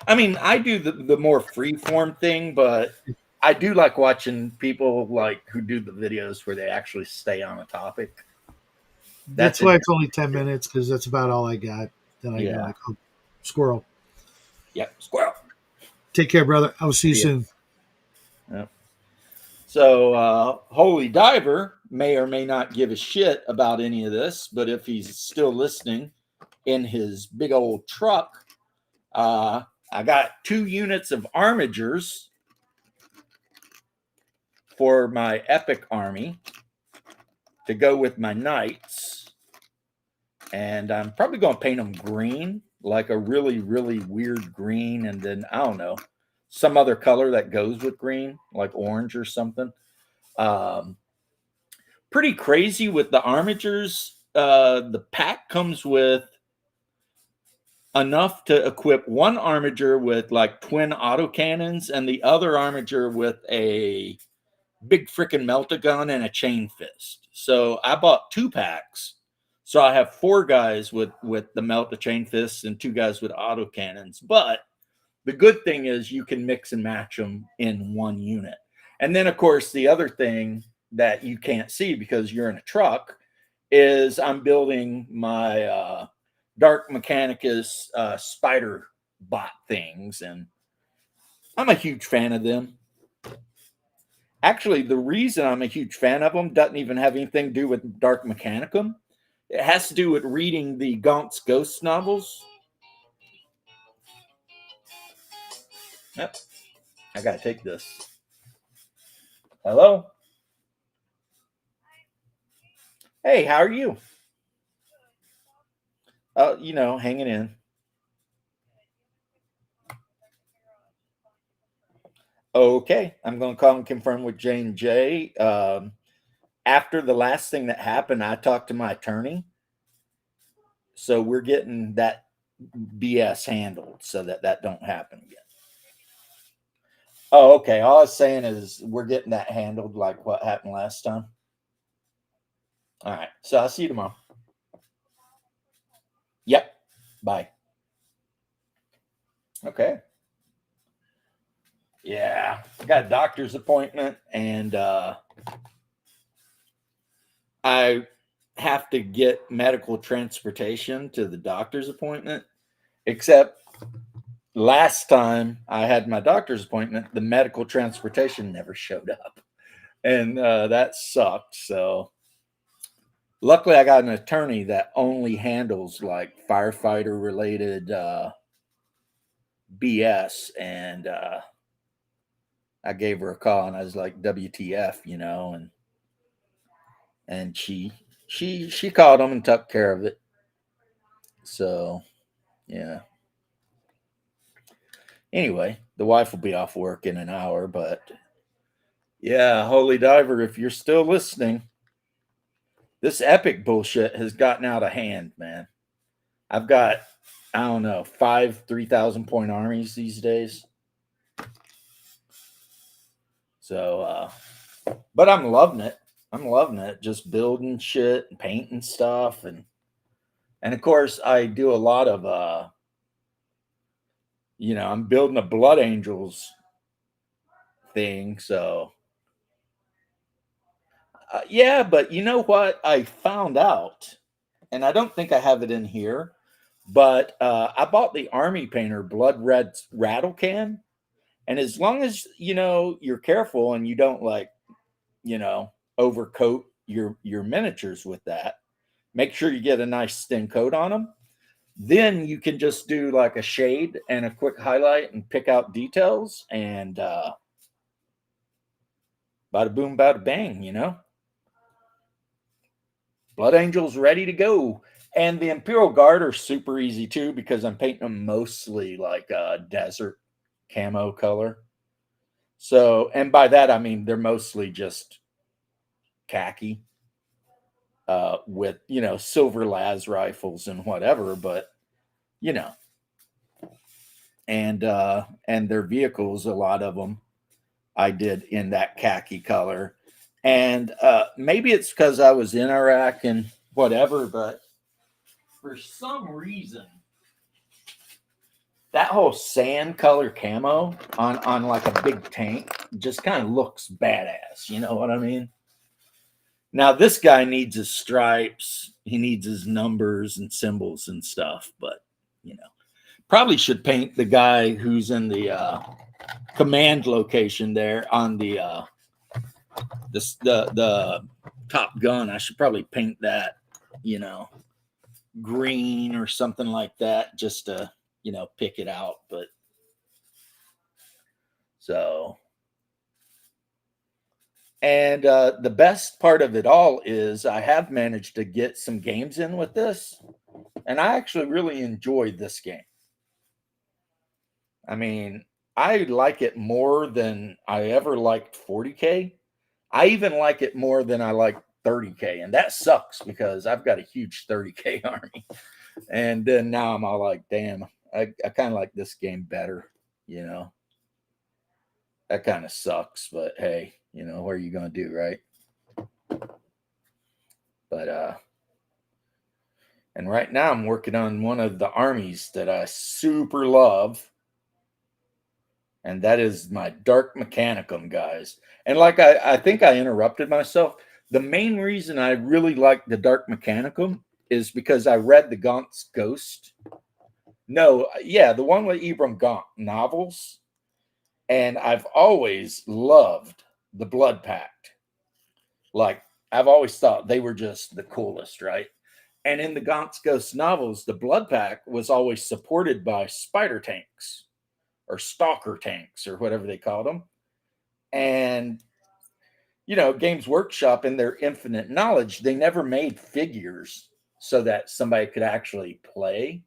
I mean, I do the more free form thing, but I do like watching people like who do the videos where they actually stay on a topic. that's why it's only 10 minutes because that's about all I got. Then I go Yeah. like, oh, squirrel. Yep, squirrel. Take care, brother. I will see you Yeah. soon. Yep. So, Holy Diver may or may not give a shit about any of this, but if he's still listening in his big old truck, I got 2 units of armigers for my epic army to go with my knights. And I'm probably going to paint them green, like a really, really weird green. And then, I don't know, some other color that goes with green, like orange or something. Pretty crazy with the armigers. The pack comes with enough to equip one armiger with like twin autocannons and the other armiger with a big freaking melt-a-gun and a chain fist. So I bought 2 packs. So I have 4 guys with the melt-a-chain fists and 2 guys with autocannons. But the good thing is you can mix and match them in one unit. And then, of course, the other thing that you can't see because you're in a truck is I'm building my Dark Mechanicus spider bot things. And I'm a huge fan of them. Actually, the reason I'm a huge fan of them doesn't even have anything to do with Dark Mechanicum. It has to do with reading the Gaunt's Ghost novels. Yep. I got to take this. Hello? Hey, how are you? Hanging in. Okay, I'm going to call and confirm with Jane J. After the last thing that happened, I talked to my attorney. So we're getting that BS handled so that don't happen again. Oh, okay. All I was saying is we're getting that handled like what happened last time. All right. So I'll see you tomorrow. Yep. Bye. Okay. Yeah. I got a doctor's appointment and I have to get medical transportation to the doctor's appointment, except last time I had my doctor's appointment, the medical transportation never showed up. And that sucked. So luckily I got an attorney that only handles like firefighter related BS. And I gave her a call and I was like, WTF, and she called him and took care of it. So yeah. Anyway, the wife will be off work in an hour, but yeah, Holy Diver, if you're still listening, this epic bullshit has gotten out of hand, man. I've got, I don't know, 5 3,000 point armies these days. So, but I'm loving it. I'm loving it. Just building shit and painting stuff. And of course, I do a lot of, I'm building a Blood Angels thing. So, yeah, but you know what? I found out, and I don't think I have it in here, but I bought the Army Painter Blood Red Rattle Can. And as long as, you're careful and you don't overcoat your miniatures with that, make sure you get a nice thin coat on them. Then you can just do like a shade and a quick highlight and pick out details and bada boom, bada bang, Blood Angels ready to go. And the Imperial Guard are super easy too because I'm painting them mostly like desert camo color. So, and by that I mean they're mostly just khaki with silver las rifles and whatever, but and their vehicles, a lot of them I did in that khaki color. And maybe it's because I was in Iraq and whatever, but for some reason, that whole sand color camo on like a big tank just kind of looks badass. You know what I mean? Now this guy needs his stripes, he needs his numbers and symbols and stuff, but you know, probably should paint the guy who's in the command location there on the Top Gun. I should probably paint that, you know, green or something like that, just to, you know, pick it out. But so, and the best part of it all is I have managed to get some games in with this, and I actually really enjoyed this game. I mean, I like it more than I ever liked 40K. I even like it more than I like 30K, and that sucks because I've got a huge 30K army. And then now I'm all like, damn, I kind of like this game better, you know. That kind of sucks, but hey, you know, what are you going to do, right? But and right now I'm working on one of the armies that I super love, and that is my Dark Mechanicum, guys. And like I think I interrupted myself. The main reason I really like the Dark Mechanicum is because I read the Gaunt's Ghost. No, yeah, the one with Ibram Gaunt novels. And I've always loved the Blood Pact. Like, I've always thought they were just the coolest, right? And in the Gaunt's Ghost novels, the Blood Pact was always supported by spider tanks or stalker tanks or whatever they called them. And, you know, Games Workshop, in their infinite knowledge, they never made figures so that somebody could actually play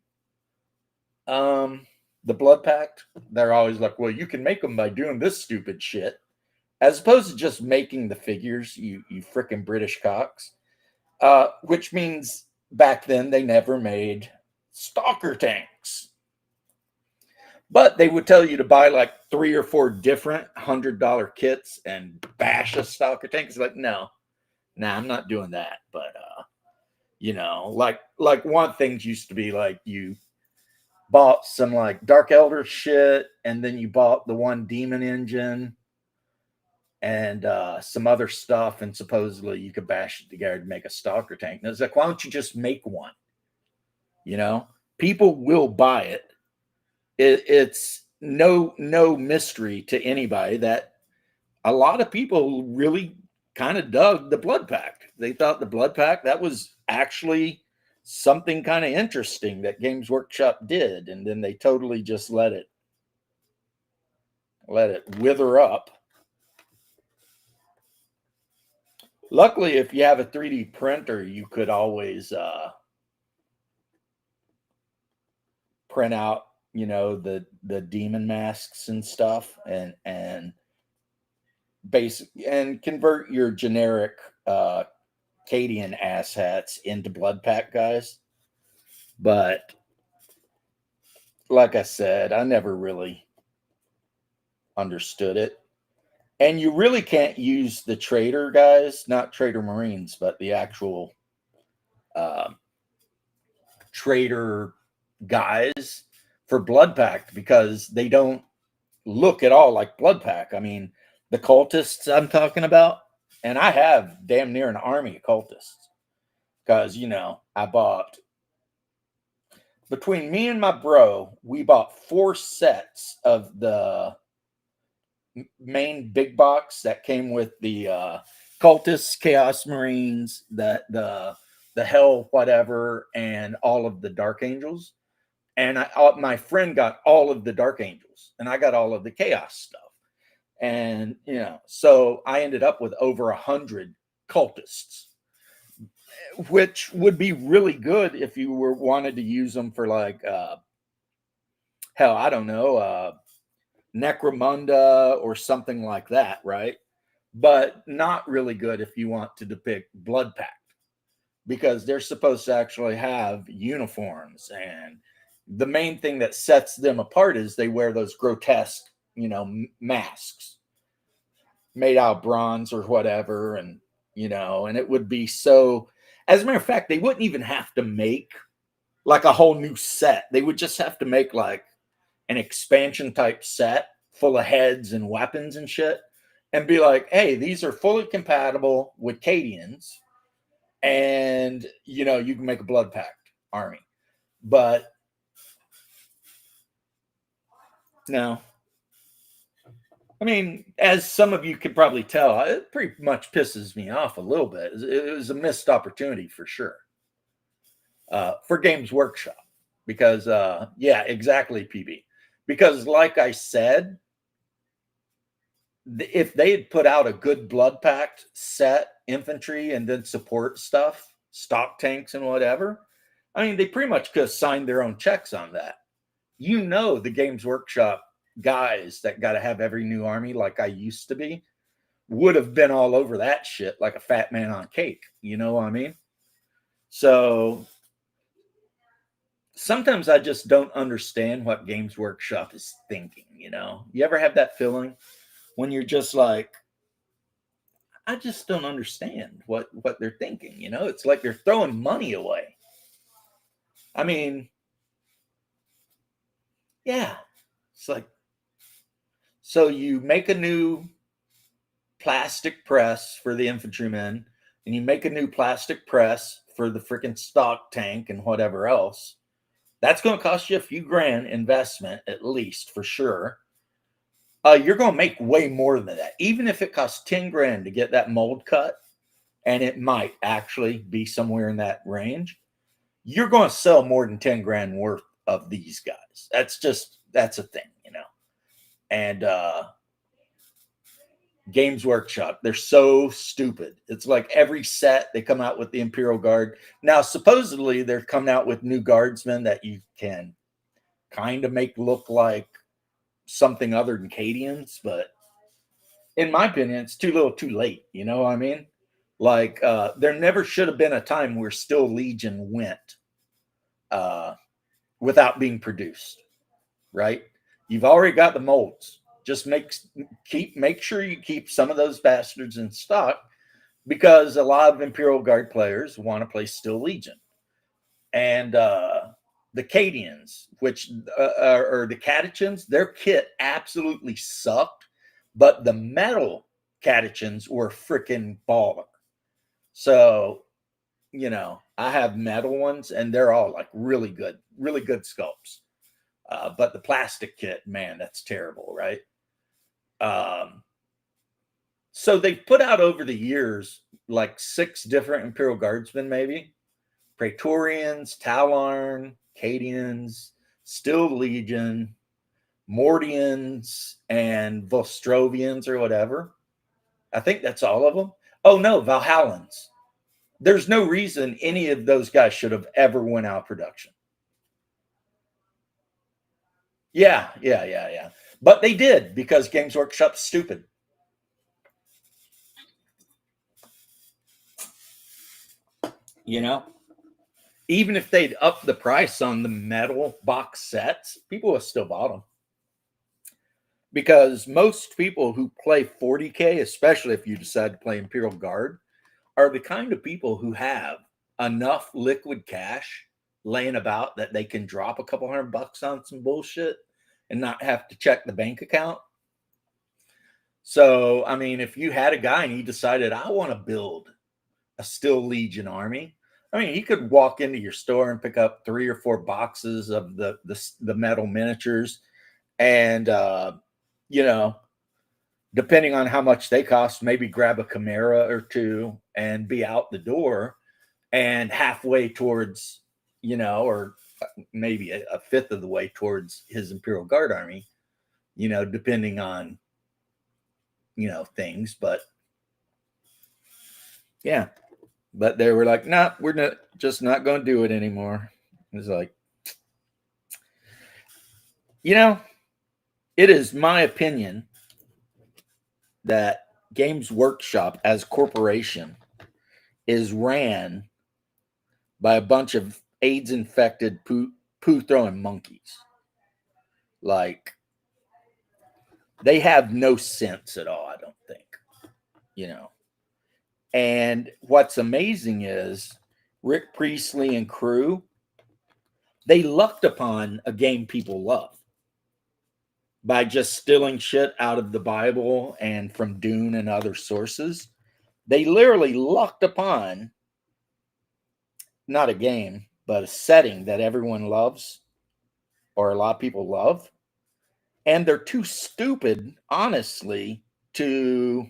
the Blood Pact. They're always like, well, you can make them by doing this stupid shit, as opposed to just making the figures, you frickin' British cocks. Which means back then they never made stalker tanks. But they would tell you to buy like 3 or 4 different $100 kits and bash a stalker tank. It's like, no, I'm not doing that. But you know, like one of the things used to be like you bought some like Dark Elder shit, and then you bought the one demon engine and some other stuff, and supposedly you could bash it together to make a stalker tank. And it's like, why don't you just make one? You know, people will buy it. It's no mystery to anybody that a lot of people really kind of dug the Blood Pact. They thought the Blood Pact, that was actually something kind of interesting that Games Workshop did, and then they totally just let it wither up. Luckily, if you have a 3D printer, you could always print out, you know, the demon masks and stuff, and convert your generic Cadian asshats into Blood Pact guys. But like I said, I never really understood it. And you really can't use the trader guys, not trader Marines, but the actual trader guys for Blood Pact, because they don't look at all like Blood Pact. I mean, the cultists I'm talking about, and I have damn near an army of cultists, because, you know, I bought, between me and my bro, we bought 4 sets of the main big box that came with the cultists, Chaos Marines, the Hell whatever, and all of the Dark Angels. And my friend got all of the Dark Angels, and I got all of the Chaos stuff. And, you know, so I ended up with over 100 cultists, which would be really good if you wanted to use them for like, hell, I don't know, Necromunda or something like that, right? But not really good if you want to depict Blood Pact, because they're supposed to actually have uniforms, and the main thing that sets them apart is they wear those grotesque, you know, masks made out of bronze or whatever. And, you know, and it would be so, as a matter of fact, they wouldn't even have to make like a whole new set. They would just have to make like an expansion type set full of heads and weapons and shit, and be like, hey, these are fully compatible with Cadians, and you know, you can make a blood pact army. But no. I mean, as some of you could probably tell, it pretty much pisses me off a little bit. It was a missed opportunity for sure, for Games Workshop, because yeah, exactly, PB. Because like I said, if they had put out a good blood pact set, infantry, and then support stuff, stock tanks and whatever, I mean, they pretty much could have signed their own checks on that. You know, the Games Workshop guys that got to have every new army like I used to be would have been all over that shit like a fat man on cake. You know what I mean? So sometimes I just don't understand what Games Workshop is thinking. You know, you ever have that feeling when you're just like, I just don't understand what they're thinking. You know, it's like they're throwing money away. I mean, yeah, it's like, so you make a new plastic press for the infantrymen, and you make a new plastic press for the freaking stock tank and whatever else. That's going to cost you a few grand investment, at least, for sure. You're going to make way more than that. Even if it costs 10 grand to get that mold cut, and it might actually be somewhere in that range, you're going to sell more than 10 grand worth of these guys. That's a thing, you know. And Games Workshop, they're so stupid. It's like every set they come out with the Imperial Guard. Now, supposedly they're coming out with new guardsmen that you can kind of make look like something other than Cadians, but in my opinion, it's too little too late. You know what I mean? Like, there never should have been a time where Still Legion went without being produced, right? You've already got the molds. Just make sure you keep some of those bastards in stock, because a lot of Imperial Guard players want to play Still Legion. And the Cadians, which are the Catechins, their kit absolutely sucked, but the metal Catechins were freaking baller. So, you know, I have metal ones, and they're all like really good sculpts. But the plastic kit, man, that's terrible, right? So they've put out over the years like 6 different Imperial Guardsmen, maybe. Praetorians, Talarn, Cadians, Still Legion, Mordians, and Vostrovians or whatever. I think that's all of them. Oh no, Valhallans. There's no reason any of those guys should have ever went out of production. Yeah. But they did, because Games Workshop's stupid. You know? Even if they'd up the price on the metal box sets, people would still bought them. Because most people who play 40K, especially if you decide to play Imperial Guard, are the kind of people who have enough liquid cash laying about that they can drop a couple $100 on some bullshit and not have to check the bank account. So, I mean, if you had a guy and he decided, I want to build a Still Legion army, I mean, he could walk into your store and pick up 3 or 4 boxes of the metal miniatures, and you know, depending on how much they cost, maybe grab a Chimera or 2 and be out the door, and halfway towards, you know, or maybe a fifth of the way towards his Imperial Guard army, you know, depending on, you know, things. But yeah, but they were like, nah, we're not going to do it anymore. It's like, you know, it is my opinion that Games Workshop as corporation is ran by a bunch of AIDS infected poo throwing monkeys. Like, they have no sense at all, I don't think, you know. And what's amazing is Rick Priestley and crew, They lucked upon a game people love by just stealing shit out of the Bible and from Dune and other sources. They literally lucked upon not a game, but a setting that everyone loves or a lot of people love. And they're too stupid, honestly, to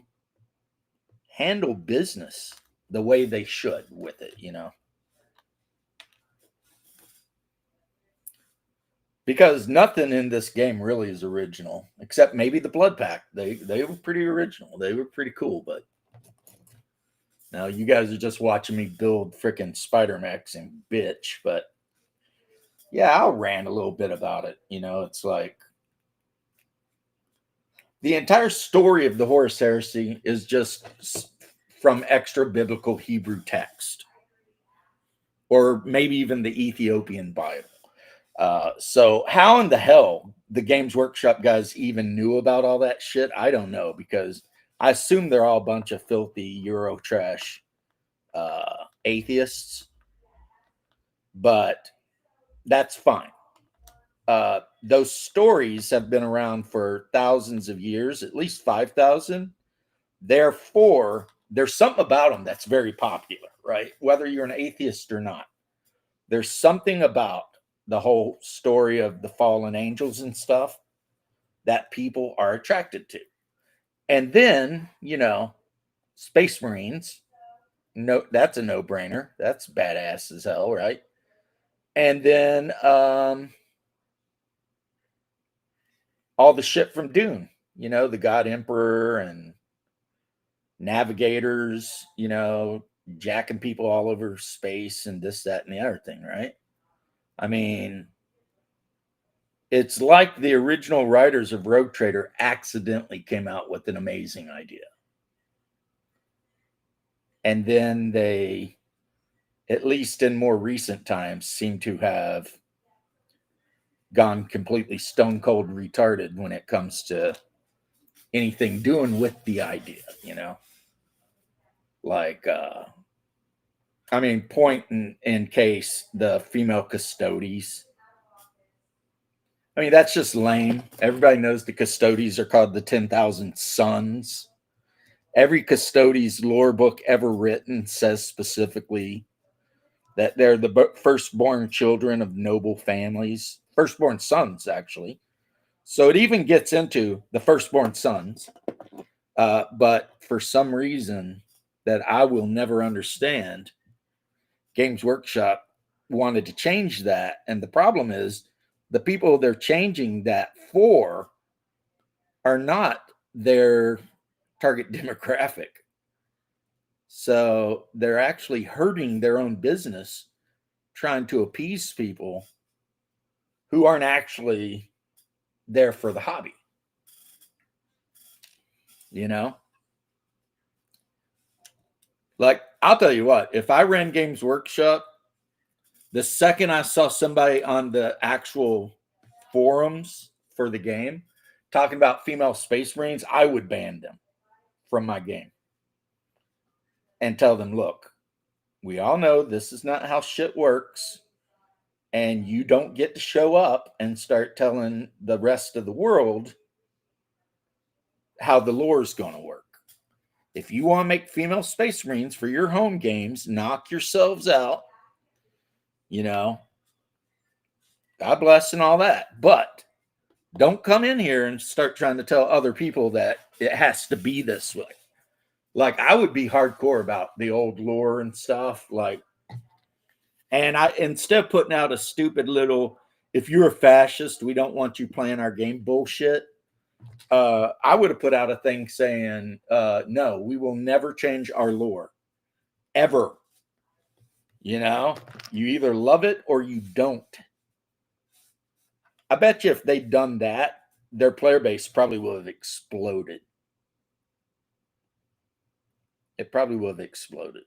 handle business the way they should with it, you know? Because nothing in this game really is original, except maybe the Blood Pact. They were pretty original. They were pretty cool, but now you guys are just watching me build freaking Spider-Mechs and bitch. But yeah, I'll rant a little bit about it. You know, it's like the entire story of the Horus Heresy is just from extra biblical Hebrew text, or maybe even the Ethiopian Bible. So how in the hell the Games Workshop guys even knew about all that shit, I don't know, because I assume they're all a bunch of filthy Euro trash atheists, but that's fine. Those stories have been around for thousands of years, at least 5,000. Therefore, there's something about them that's very popular, right? Whether you're an atheist or not, there's something about the whole story of the fallen angels and stuff that people are attracted to. And then, you know, Space Marines, no, that's a no-brainer. That's badass as hell, right? And then all the shit from Dune, you know, the God Emperor and navigators, you know, jacking people all over space and this, that, and the other thing, right? I mean, it's like the original writers of Rogue Trader accidentally came out with an amazing idea. And then they, at least in more recent times, seem to have gone completely stone cold retarded when it comes to anything doing with the idea, you know? Like, I mean, point in case the female Custodes. I mean, that's just lame. Everybody knows the Custodes are called the 10,000 Sons. Every Custodes lore book ever written says specifically that they're the firstborn children of noble families, firstborn sons, actually. So it even gets into the firstborn sons. But for some reason that I will never understand, Games Workshop wanted to change that. And the problem is the people they're changing that for are not their target demographic. So they're actually hurting their own business trying to appease people who aren't actually there for the hobby. You know? Like, I'll tell you what, if I ran Games Workshop, the second I saw somebody on the actual forums for the game talking about female Space Marines, I would ban them from my game and tell them, look, we all know this is not how shit works. And you don't get to show up and start telling the rest of the world how the lore is going to work. If you want to make female Space Marines for your home games, knock yourselves out. You know, God bless and all that. But don't come in here and start trying to tell other people that it has to be this way. Like, I would be hardcore about the old lore and stuff. Like, and I, instead of putting out a stupid little, if you're a fascist, we don't want you playing our game bullshit, I would have put out a thing saying, no, we will never change our lore. Ever. You know, you either love it or you don't. I bet you if they'd done that, their player base probably would have exploded. It probably would have exploded.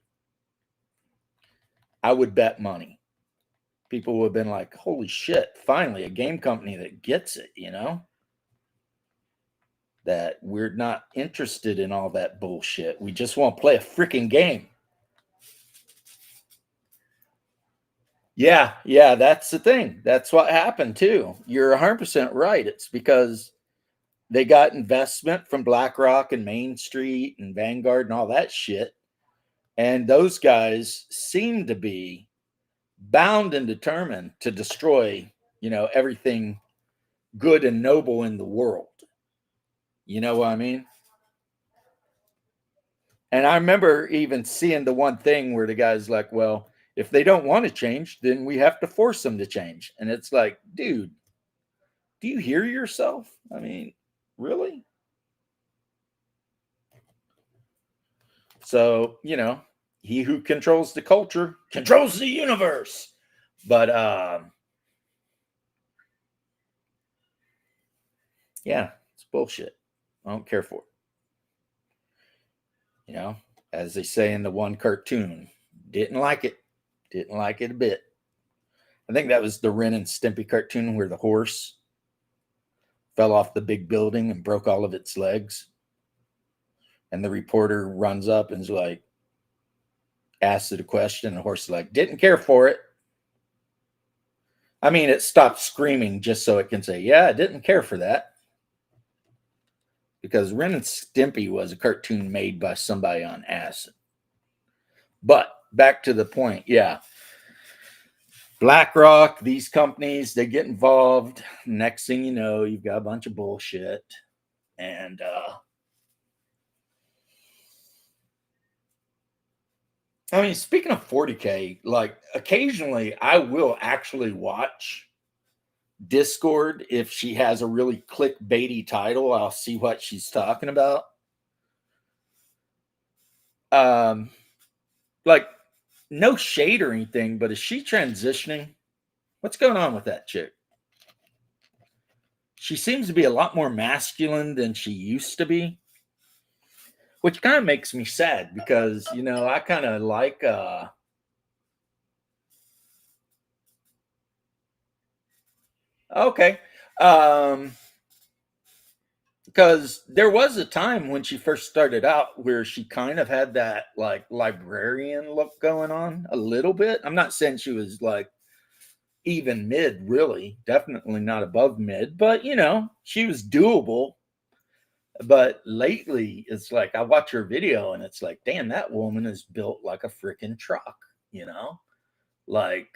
I would bet money. People would have been like, holy shit, finally a game company that gets it, you know? That we're not interested in all that bullshit. We just want to play a freaking game. Yeah, that's the thing. That's what happened too. You're 100% right. It's because they got investment from BlackRock and Main Street and Vanguard and all that shit. And those guys seem to be bound and determined to destroy, everything good and noble in the world. You know what I mean? And I remember even seeing the one thing where the guy's like, well, if they don't want to change, then we have to force them to change. And it's like, dude, do you hear yourself? I mean, really? So, he who controls the culture controls the universe. But yeah, it's bullshit. I don't care for it. As they say in the one cartoon, didn't like it a bit. I think that was the Ren and Stimpy cartoon where the horse fell off the big building and broke all of its legs. And the reporter runs up and is like, asks it a question. And the horse is like, didn't care for it. I mean, it stopped screaming just so it can say, yeah, I didn't care for that. Because Ren and Stimpy was a cartoon made by somebody on acid. But back to the point, yeah. BlackRock, these companies, they get involved. Next thing you know, you've got a bunch of bullshit. And I mean, speaking of 40K, like occasionally I will actually watch Discord if she has a really clickbaity title. I'll see what she's talking about. Like, no shade or anything, but is she transitioning? What's going on with that chick? She seems to be a lot more masculine than she used to be, which kind of makes me sad because, I kind of like, okay. Because there was a time when she first started out where she kind of had that like librarian look going on a little bit. I'm not saying she was like even mid, really, definitely not above mid, but she was doable. But lately, it's like I watch her video and it's like, damn, that woman is built like a freaking truck, like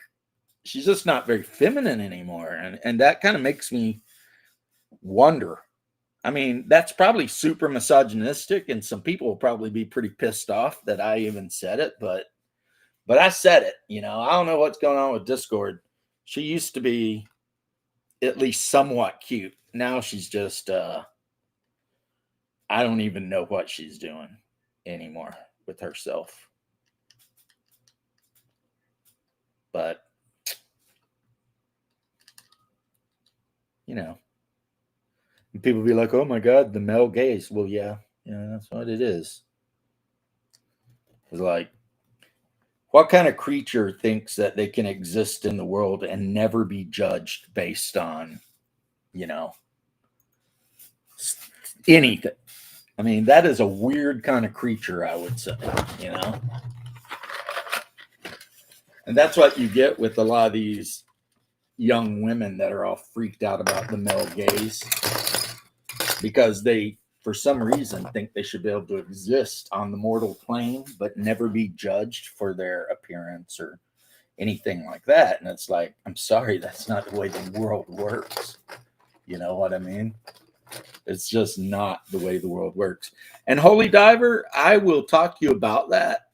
she's just not very feminine anymore. And that kind of makes me wonder. I mean, that's probably super misogynistic, and some people will probably be pretty pissed off that I even said it, but I said it. I don't know what's going on with Discord. She used to be at least somewhat cute. Now she's just I don't even know what she's doing anymore with herself. But people be like, oh my God, the male gaze. Well, yeah, that's what it is. It's like, what kind of creature thinks that they can exist in the world and never be judged based on, anything? I mean, that is a weird kind of creature, I would say, And that's what you get with a lot of these young women that are all freaked out about the male gaze. Because they, for some reason, think they should be able to exist on the mortal plane, but never be judged for their appearance or anything like that. And it's like, I'm sorry, that's not the way the world works. You know what I mean? It's just not the way the world works. And Holy Diver, I will talk to you about that.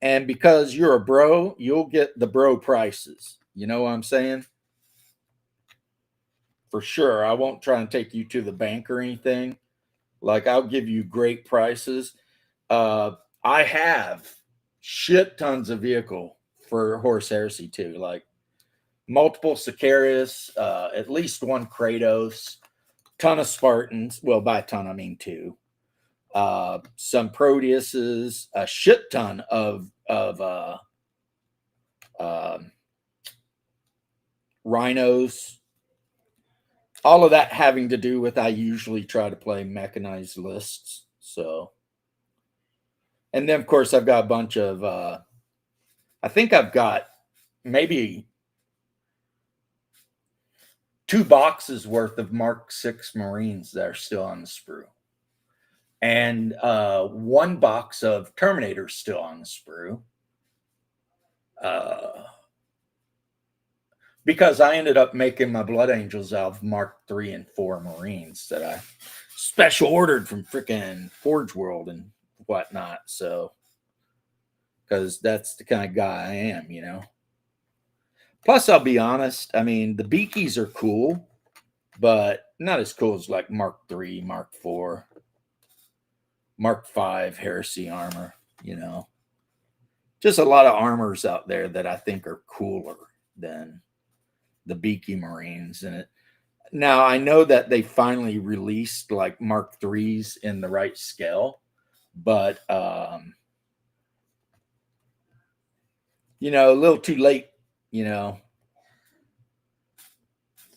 And because you're a bro, you'll get the bro prices. You know what I'm saying? For sure. I won't try and take you to the bank or anything. Like, I'll give you great prices. I have shit tons of vehicle for Horse Heresy too. Like multiple Sicarius, at least one Kratos, ton of Spartans. Well, by a ton, I mean two. Some Proteuses, a shit ton of Rhinos. All of that having to do with I usually try to play mechanized lists. So, and then of course I've got a bunch of I think I've got maybe 2 boxes worth of Mark 6 Marines that are still on the sprue. And 1 box of Terminators still on the sprue. Because I ended up making my Blood Angels out of Mark 3 and 4 Marines that I special ordered from freaking Forge World and whatnot. So, because that's the kind of guy I am, you know. Plus, I'll be honest, I mean, the Beakies are cool, but not as cool as like Mark 3, Mark 4, Mark 5 Heresy armor, you know. Just a lot of armors out there that I think are cooler than the Beaky Marines. And now I know that they finally released like Mark 3s in the right scale, but you know, a little too late, you know,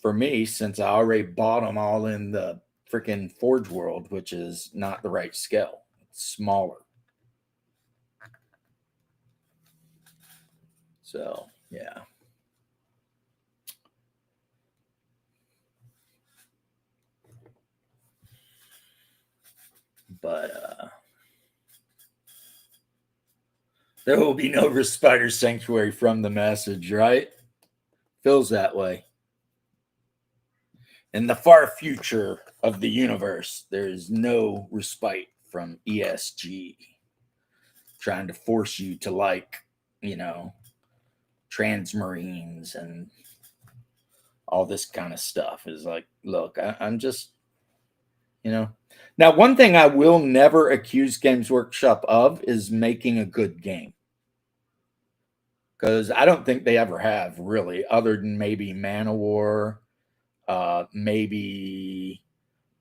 for me, since I already bought them all in the freaking Forge World, which is not the right scale. It's smaller. So, yeah. But there will be no Respider Sanctuary from the message, right? Feels that way. In the far future of the universe, there is no respite from ESG trying to force you to like, you know, Transmarines and all this kind of stuff. Is like, look, I'm just, you know. Now, one thing I will never accuse Games Workshop of is making a good game. Because I don't think they ever have, really, other than maybe Manowar, maybe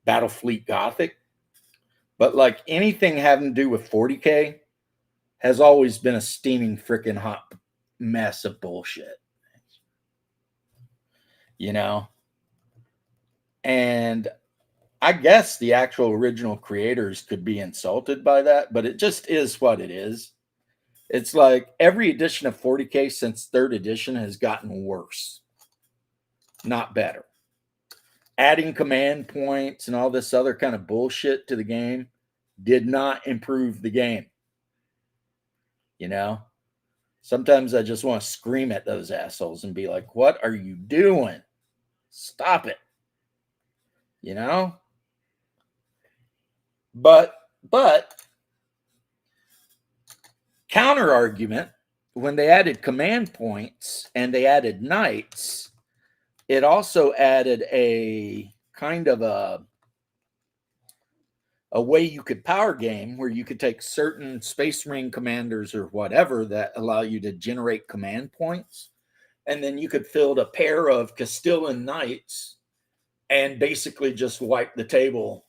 Battlefleet Gothic. But like anything having to do with 40K has always been a steaming freaking hot mess of bullshit. You know? And I guess the actual original creators could be insulted by that, but it just is what it is. It's like every edition of 40K since 3rd edition has gotten worse, not better. Adding command points and all this other kind of bullshit to the game did not improve the game. You know? Sometimes I just want to scream at those assholes and be like, what are you doing? Stop it. You know? But counter argument, when they added command points and they added knights, it also added a kind of a way you could power game where you could take certain Space Marine commanders or whatever that allow you to generate command points. And then you could field a pair of Castillan knights and basically just wipe the table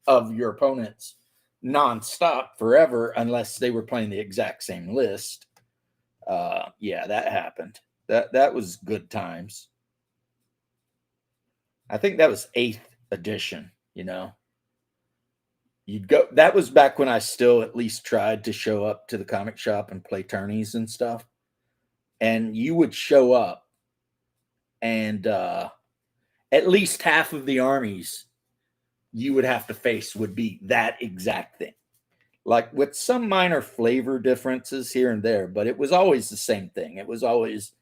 of your opponents nonstop forever unless they were playing the exact same list. Yeah, that happened. That was good times. I think that was 8th edition, you know. You'd go, that was back when I still at least tried to show up to the comic shop and play tourneys and stuff. And you would show up and at least half of the armies you would have to face would be that exact thing. Like with some minor flavor differences here and there, but it was always the same thing. It was always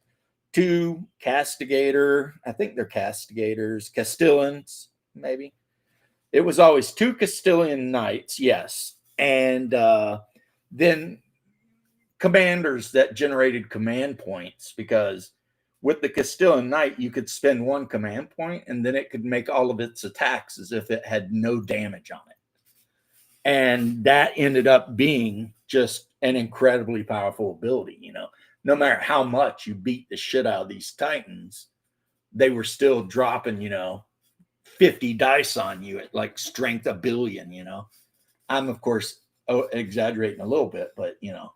2 Castigator, I think they're Castigators, Castillans, maybe. It was always 2 Castillan knights, yes. And then commanders that generated command points, because with the Castillan knight, you could spend 1 command point and then it could make all of its attacks as if it had no damage on it. And that ended up being just an incredibly powerful ability, you know. No matter how much you beat the shit out of these Titans, they were still dropping, you know, 50 dice on you at like strength 1 billion, you know. I'm, of course, exaggerating a little bit, but, you know.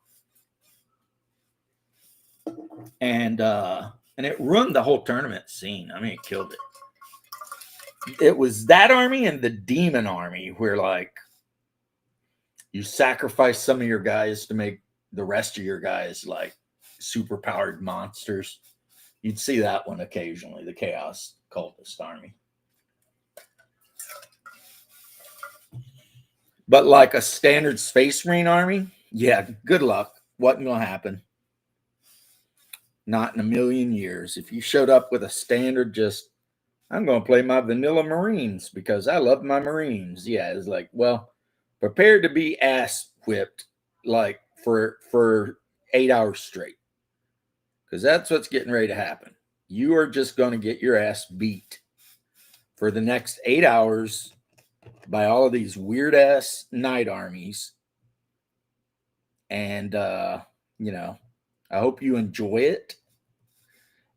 And it ruined the whole tournament scene. I mean, it killed it. It was that army and the demon army where, like, you sacrifice some of your guys to make the rest of your guys, like, super powered monsters. You'd see that one occasionally, the Chaos Cultist Army. But like a standard Space Marine army, yeah, good luck. Wasn't going to happen. Not in a million years. If you showed up with a standard, just, I'm going to play my vanilla Marines because I love my Marines. Yeah, it's like, well, prepare to be ass whipped like for 8 hours straight. Because that's what's getting ready to happen. You are just going to get your ass beat for the next 8 hours by all of these weird ass night armies. And, you know, I hope you enjoy it.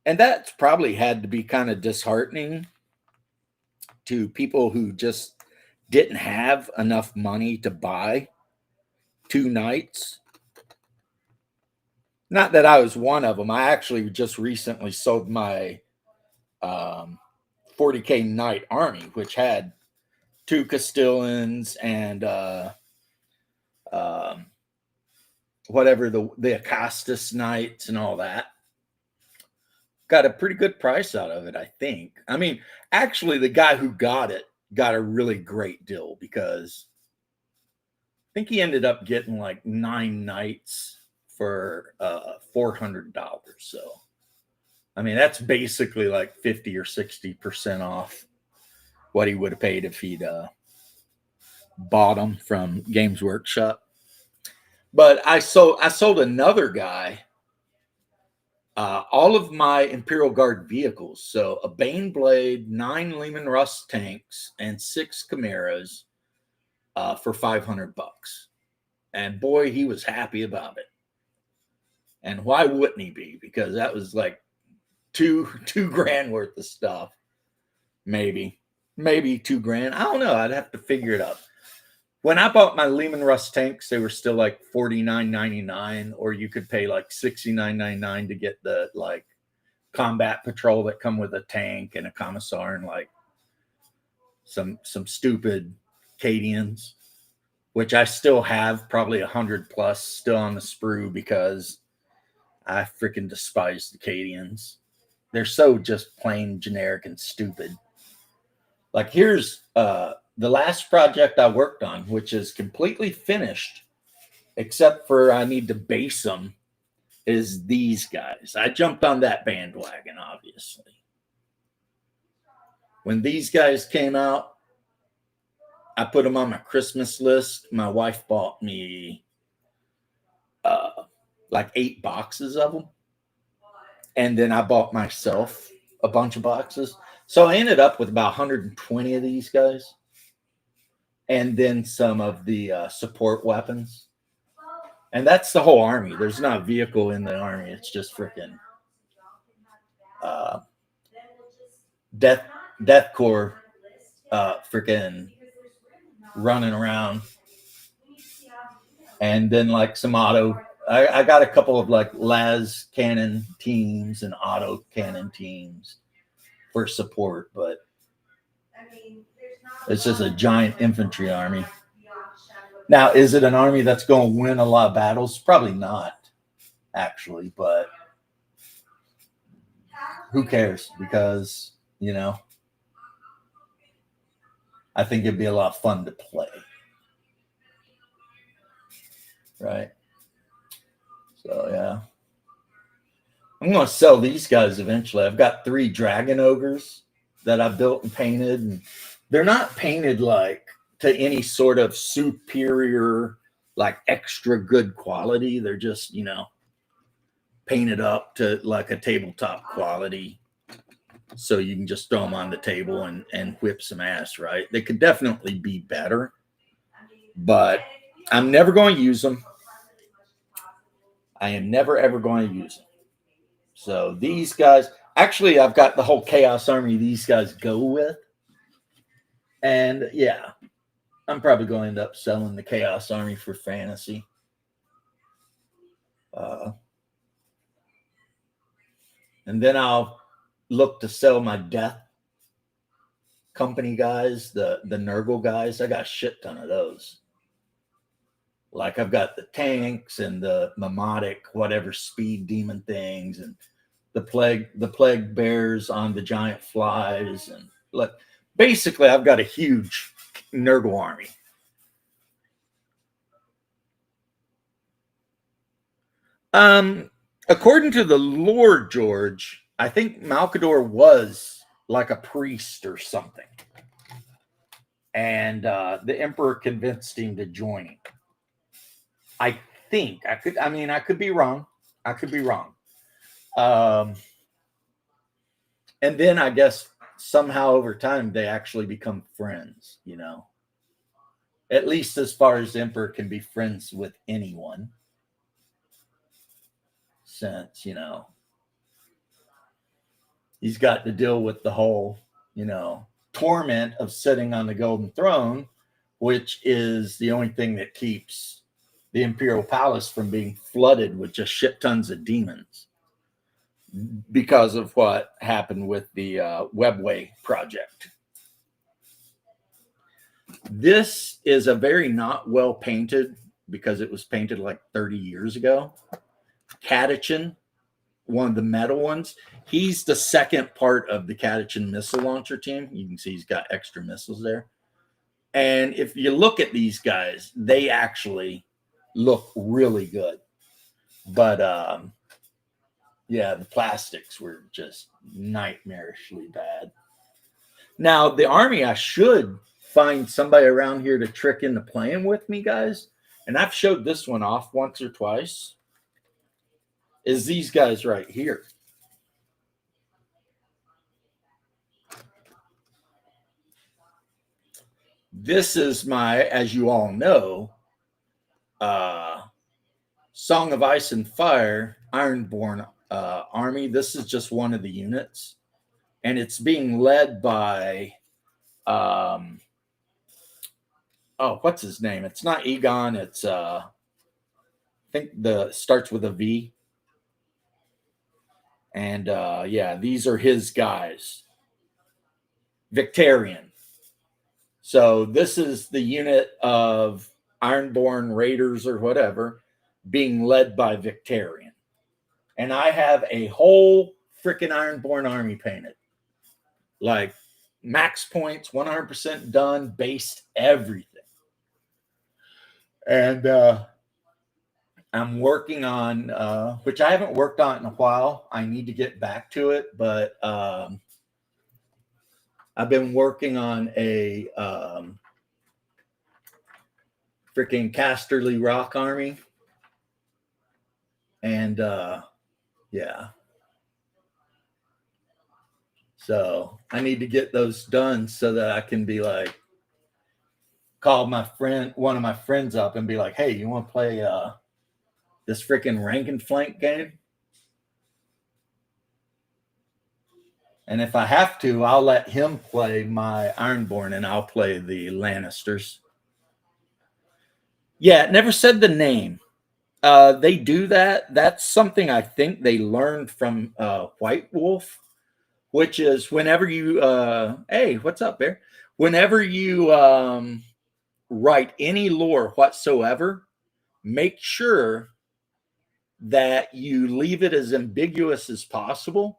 And that's probably had to be kind of disheartening to people who just didn't have enough money to buy 2 nights. Not that I was one of them. I actually just recently sold my 40K night army, which had 2 Castilians and whatever the Acostus Knights and all that. Got a pretty good price out of it, I think. I mean, actually, the guy who got it got a really great deal because I think he ended up getting like 9 nights for $400. So, I mean, that's basically like 50 or 60% off what he would have paid if he'd bought them from Games Workshop. But I sold another guy all of my Imperial Guard vehicles. So a Baneblade, 9 Leman Russ tanks, and 6 Chimeras for $500. And boy, he was happy about it. And why wouldn't he be? Because that was like two grand worth of stuff. Maybe $2,000. I don't know. I'd have to figure it out. When I bought my Leman Russ tanks, they were still like $49.99, or you could pay like $69.99 to get the like combat patrol that come with a tank and a commissar and like some stupid Cadians, which I still have probably 100 plus still on the sprue because I freaking despise the Cadians. They're so just plain generic and stupid. Like here's the last project I worked on, which is completely finished, except for I need to base them, is these guys. I jumped on that bandwagon, obviously. When these guys came out, I put them on my Christmas list. My wife bought me like 8 boxes of them. And then I bought myself a bunch of boxes. So I ended up with about 120 of these guys. And then some of the support weapons. And that's the whole army. There's not a vehicle in the army. It's just freaking Death Corps freaking running around. And then like some auto. I got a couple of like las cannon teams and auto cannon teams for support, but it's just a giant infantry army. Now, is it an army that's going to win a lot of battles? Probably not, actually, but who cares? Because, you know, I think it'd be a lot of fun to play. Right? So, yeah. I'm going to sell these guys eventually. I've got 3 Dragon Ogres that I built and painted, and they're not painted like to any sort of superior, like extra good quality. They're just, you know, painted up to like a tabletop quality. So you can just throw them on the table and whip some ass, right? They could definitely be better, but I'm never going to use them. I am never, ever going to use them. So these guys, actually, I've got the whole Chaos Army these guys go with. And yeah, I'm probably going to end up selling the Chaos Army for fantasy. And then I'll look to sell my Death Company guys, the Nurgle guys. I got a shit ton of those. Like I've got the tanks and the Mamotic, whatever speed demon things, and the plague bears on the giant flies, and like basically I've got a huge Nurgle army. According to the lore, George, I think Malkador was like a priest or something. And the Emperor convinced him to join him. I think I could be wrong. I could be wrong. And then I guess somehow over time they actually become friends, you know. At least as far as the Emperor can be friends with anyone. Since, you know, he's got to deal with the whole, you know, torment of sitting on the golden throne, which is the only thing that keeps the Imperial Palace from being flooded with just shit tons of demons because of what happened with the Webway project. This is a very not well painted, because it was painted like 30 years ago, Catachan, one of the metal ones. He's the second part of the Catachan missile launcher team. You can see he's got extra missiles there. And if you look at these guys, they actually look really good. But yeah, the plastics were just nightmarishly bad. Now, the army, I should find somebody around here to trick into playing with me, guys. And I've showed this one off once or twice. Is these guys right here. This is my, as you all know, Song of Ice and Fire Ironborn army. This is just one of the units, and it's being led by what's his name? It's not Egon. It's I think starts with a V. And yeah, these are his guys. Victarion. So this is the unit of Ironborn Raiders or whatever being led by Victarion. And I have a whole freaking Ironborn army painted. Like max points, 100% done, based everything. And I'm working on, which I haven't worked on in a while. I need to get back to it, but I've been working on a freaking Casterly Rock army. And yeah. So I need to get those done so that I can be like, call one of my friends up and be like, hey, you want to play this freaking rank and flank game? And if I have to, I'll let him play my Ironborn and I'll play the Lannisters. Yeah, never said the name. They do that. That's something I think they learned from White Wolf, which is whenever you, hey, what's up, Bear? Whenever you write any lore whatsoever, make sure that you leave it as ambiguous as possible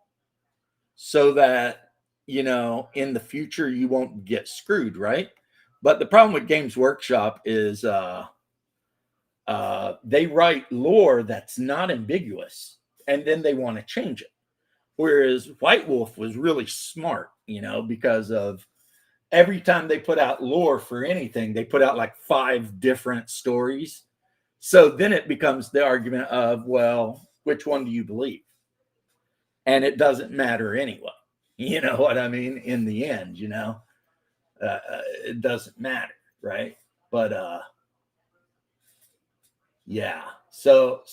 so that, you know, in the future you won't get screwed, right? But the problem with Games Workshop is they write lore that's not ambiguous, and then they want to change it. Whereas White Wolf was really smart, you know, because of every time they put out lore for anything, they put out like 5 different stories. So then it becomes the argument of, well, which one do you believe? And it doesn't matter anyway. You know what I mean? In the end, you know, it doesn't matter, right? But yeah. So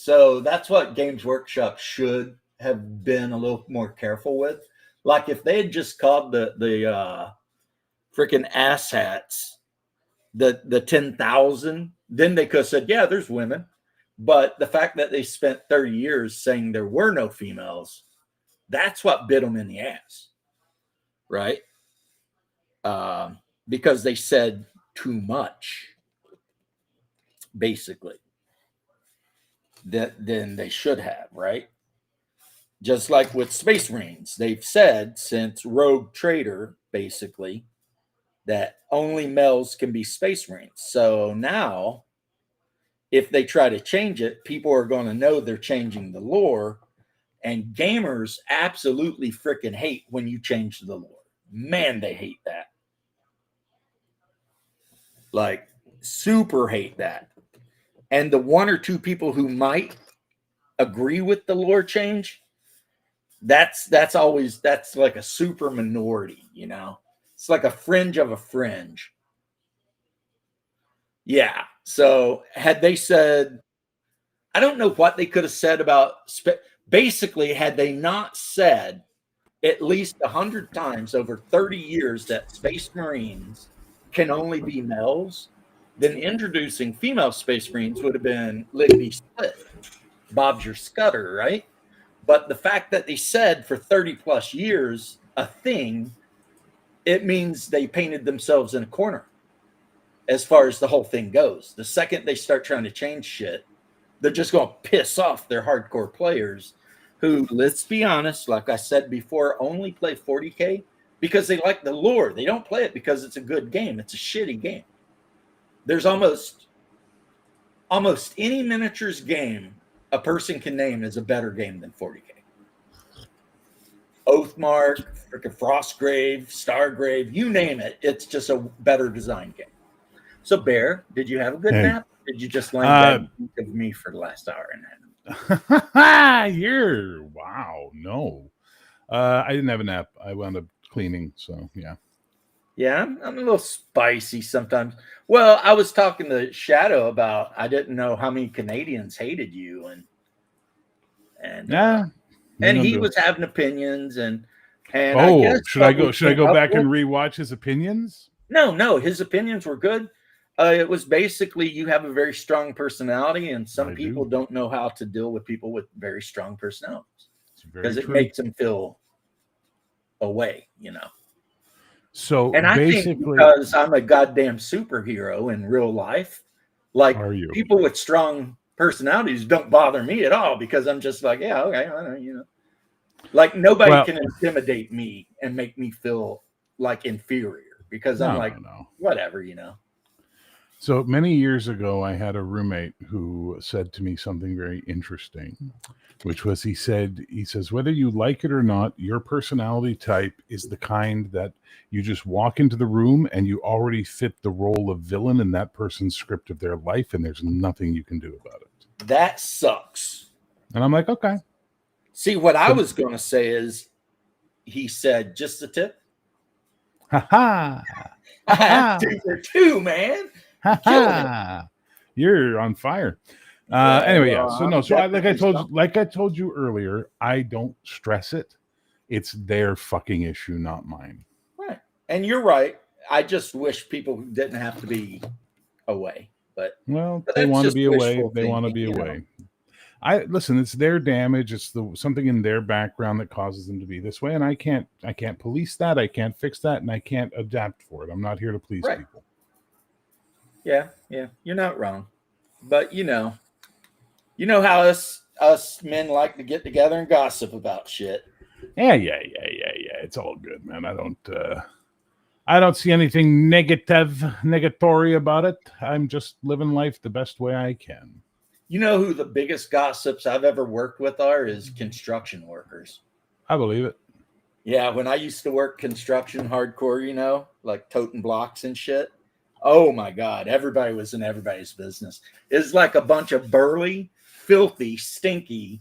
that's what Games Workshop should have been a little more careful with. Like if they had just called the freaking asshats the 10,000, then they could have said, yeah, there's women. But the fact that they spent 30 years saying there were no females, that's what bit them in the ass, right? Because they said too much. basically, than they should have, right? Just like with Space Marines, they've said since Rogue Trader, basically, that only males can be Space Marines. So now, if they try to change it, people are going to know they're changing the lore. And gamers absolutely freaking hate when you change the lore. Man, they hate that. Like, super hate that. And the one or two people who might agree with the lore change, that's like a super minority, you know? It's like a fringe of a fringe. Yeah. So had they said, I don't know what they could have said about, basically, had they not said at least 100 times over 30 years that Space Marines can only be males, then introducing female Space Marines would have been lickety split. Bob's your Scudder, right? But the fact that they said for 30 plus years a thing, it means they painted themselves in a corner as far as the whole thing goes. The second they start trying to change shit, they're just going to piss off their hardcore players who, let's be honest, like I said before, only play 40K because they like the lore. They don't play it because it's a good game. It's a shitty game. There's almost any miniatures game a person can name is a better game than 40K. Oathmark, freaking Frostgrave, Stargrave, you name it. It's just a better design game. So, Bear, did you have a good nap? Did you just line back of me for the last hour and a half? Wow, no. I didn't have a nap. I wound up cleaning, so yeah. Yeah, I'm a little spicy sometimes. Well, I was talking to Shadow about I didn't know how many Canadians hated you, and he was having opinions and I should I go back and rewatch his opinions? No, his opinions were good. It was basically you have a very strong personality, and some people don't know how to deal with people with very strong personalities because it makes them feel away, you know. So, and I think because I'm a goddamn superhero in real life, like people with strong personalities don't bother me at all because I'm just like, yeah, okay, you know, like nobody can intimidate me and make me feel like inferior because I'm whatever, you know. So many years ago, I had a roommate who said to me something very interesting, which was he says, whether you like it or not, your personality type is the kind that you just walk into the room and you already fit the role of villain in that person's script of their life, and there's nothing you can do about it. That sucks. And I'm like, okay. See, what I was going to say is he said, just a tip. Ha-ha. I have two for two, man. You're on fire. Anyway, yeah. So no. So like I told you earlier, I don't stress it. It's their fucking issue, not mine. Right. And you're right. I just wish people didn't have to be away. But they want to be away. They want to be away. Listen. It's their damage. It's something in their background that causes them to be this way, and I can't police that. I can't fix that, and I can't adapt for it. I'm not here to please people. Yeah, you're not wrong, but you know how us men like to get together and gossip about shit. Yeah. It's all good, man. I don't see anything negatory about it. I'm just living life the best way I can. You know who the biggest gossips I've ever worked with is construction workers. I believe it. Yeah, when I used to work construction hardcore, you know, like toting blocks and shit. Oh my God, everybody was in everybody's business. It's like a bunch of burly, filthy, stinky,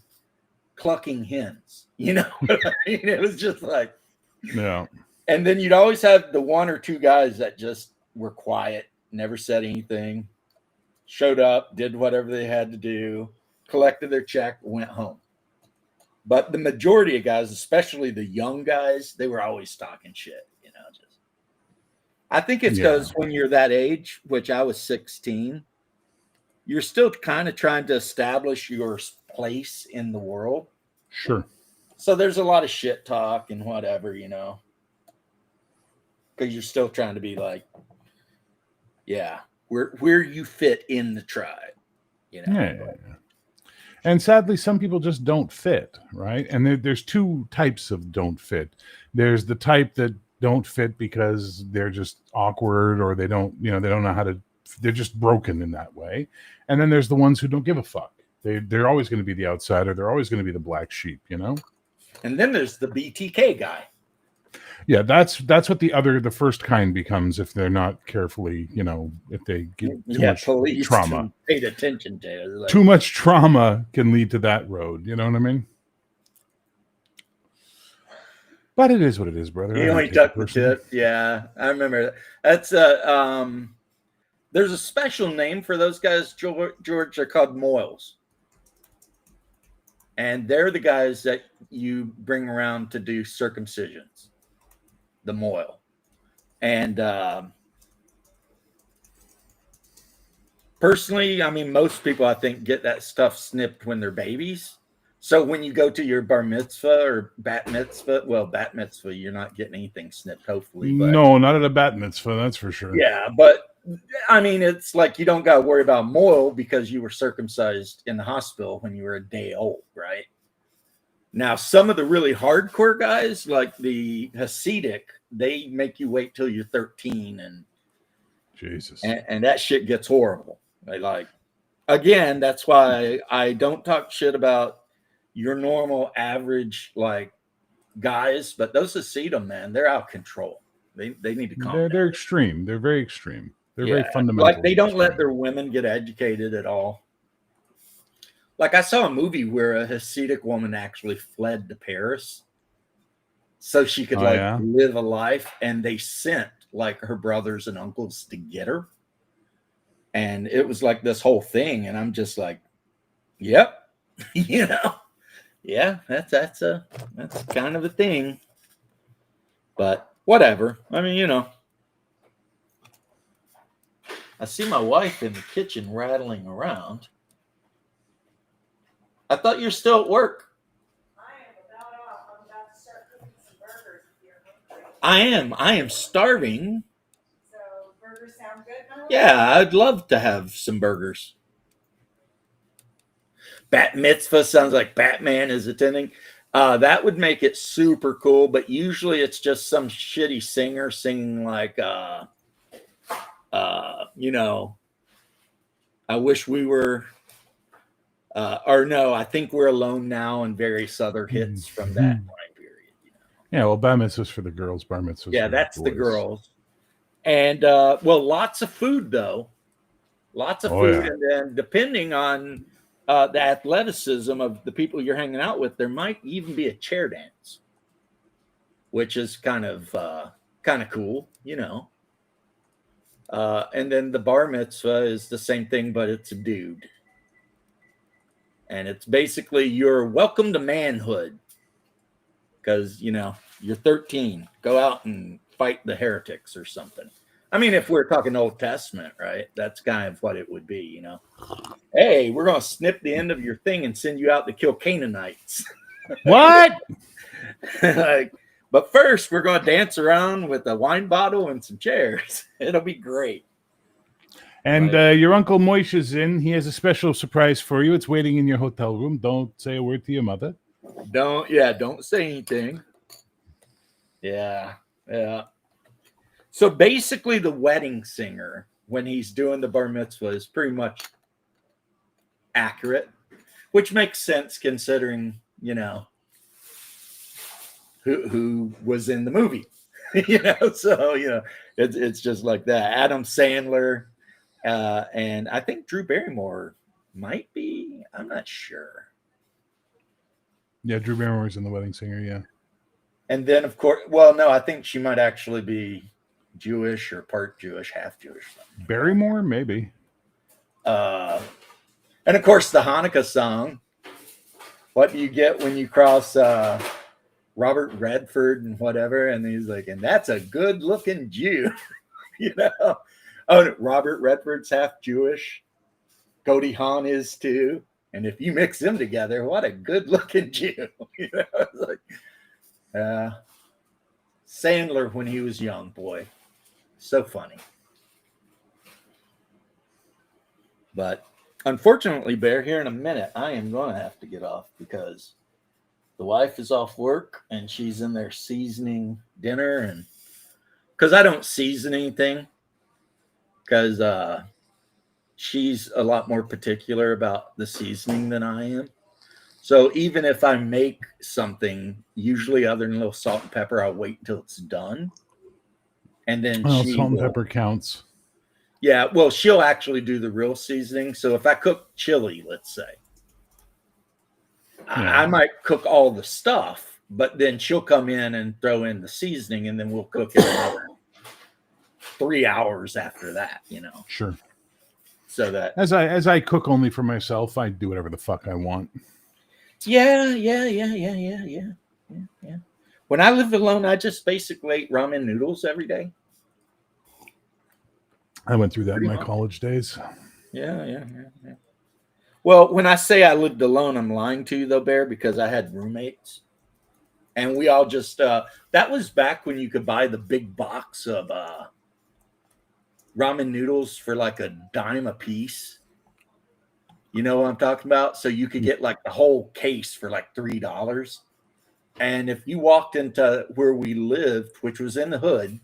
clucking hens. You know what I mean? It was just like, yeah. And then you'd always have the one or two guys that just were quiet, never said anything, showed up, did whatever they had to do, collected their check, went home. But the majority of guys, especially the young guys, they were always talking shit, you know, just. I think it's because when you're that age, which I was 16, you're still kind of trying to establish your place in the world. Sure. So there's a lot of shit talk and whatever, you know, because you're still trying to be like, yeah, where you fit in the tribe. You know, Yeah. And sadly, some people just don't fit, right? And there's two types of don't fit. There's the type that don't fit because they're just awkward or they don't know how to, they're just broken in that way. And then there's the ones who don't give a fuck. They're always going to be the outsider. They're always going to be the black sheep, you know? And then there's the BTK guy. Yeah, that's what the first kind becomes if they're not carefully, if they get too much police trauma. paid attention to it. Like, Too much trauma can lead to that road. You know what I mean? But it is what it is, brother. he only ducked the tip. Yeah, I remember that. That's there's a special name for those guys, George. They're called moils. And they're the guys that you bring around to do circumcisions. The moil. And personally, I mean, most people, I think, get that stuff snipped when they're babies. So when you go to your bar mitzvah or bat mitzvah, you're not getting anything snipped, hopefully. But, no, not at a bat mitzvah, that's for sure. Yeah, but I mean, it's like you don't got to worry about moil because you were circumcised in the hospital when you were a day old, right? Now, some of the really hardcore guys, like the Hasidic, they make you wait till you're 13, and Jesus, and that shit gets horrible. Again, that's why I don't talk shit about your normal average like guys, but those Hasidim, man, they're out of control. They need to calm down. They're extreme. They're very extreme. They're very fundamental. Like they don't let their women get educated at all. Like I saw a movie where a Hasidic woman actually fled to Paris so she could live a life, and they sent like her brothers and uncles to get her. And it was like this whole thing, and I'm just like, yep, yeah, that's kind of a thing. But whatever. I mean, I see my wife in the kitchen rattling around. I thought you're still at work. I am about off. I'm about to start cooking some burgers if you're hungry. I am starving. So burgers sound good, Melanie? Yeah, I'd love to have some burgers. Bat mitzvah sounds like Batman is attending. That would make it super cool, but usually it's just some shitty singer singing like I wish we were I think we're alone now, and various other hits from that time period. Yeah, well, bar mitzvahs for the girls, bar mitzvahs. Yeah, that's the girls. And lots of food though. Lots of food, yeah. And then depending on the athleticism of the people you're hanging out with, there might even be a chair dance, which is kind of cool, and then the bar mitzvah is the same thing, but it's a dude. And it's basically your welcome to manhood. Because, you're 13. Go out and fight the heretics or something. I mean, if we're talking Old Testament, right? That's kind of what it would be, Hey, we're going to snip the end of your thing and send you out to kill Canaanites. What? But first, we're going to dance around with a wine bottle and some chairs. It'll be great. And your Uncle Moish is in. He has a special surprise for you. It's waiting in your hotel room. Don't say a word to your mother. Don't say anything. Yeah. So basically, the wedding singer, when he's doing the bar mitzvah, is pretty much accurate, which makes sense considering, who was in the movie. So, it's just like that. Adam Sandler. And I think Drew Barrymore might be. I'm not sure. Yeah, Drew Barrymore's in The Wedding Singer, yeah. And then, of course, no, I think she might actually be Jewish or part Jewish, half Jewish. Barrymore, maybe. And, of course, the Hanukkah song. What do you get when you cross Robert Redford and whatever? And he's like, and that's a good-looking Jew, Oh, no, Robert Redford's half Jewish. Goldie Hawn is too. And if you mix them together, what a good-looking Jew. It's like, Sandler when he was young, boy. So funny. But unfortunately, Bear, here in a minute, I am going to have to get off because the wife is off work and she's in there seasoning dinner. And because I don't season anything, because she's a lot more particular about the seasoning than I am. So even if I make something, usually other than a little salt and pepper, I'll wait until it's done. And then Well, she salt and will- pepper counts. Yeah, well, she'll actually do the real seasoning. So if I cook chili, let's say, Yeah. I might cook all the stuff, but then she'll come in and throw in the seasoning, and then we'll cook it another 3 hours after that, you know, Sure. so that As I cook only for myself, I do whatever the fuck I want. yeah. When I lived alone, I just basically ate ramen noodles every day. I went through that in Pretty my much. college days. Yeah. Well, when I say I lived alone, I'm lying to you though, Bear, because I had roommates, and we all just that was back when you could buy the big box of ramen noodles for like a dime a piece. You know what I'm talking about? So you could get like the whole case for like $3. And if you walked into where we lived, which was in the hood,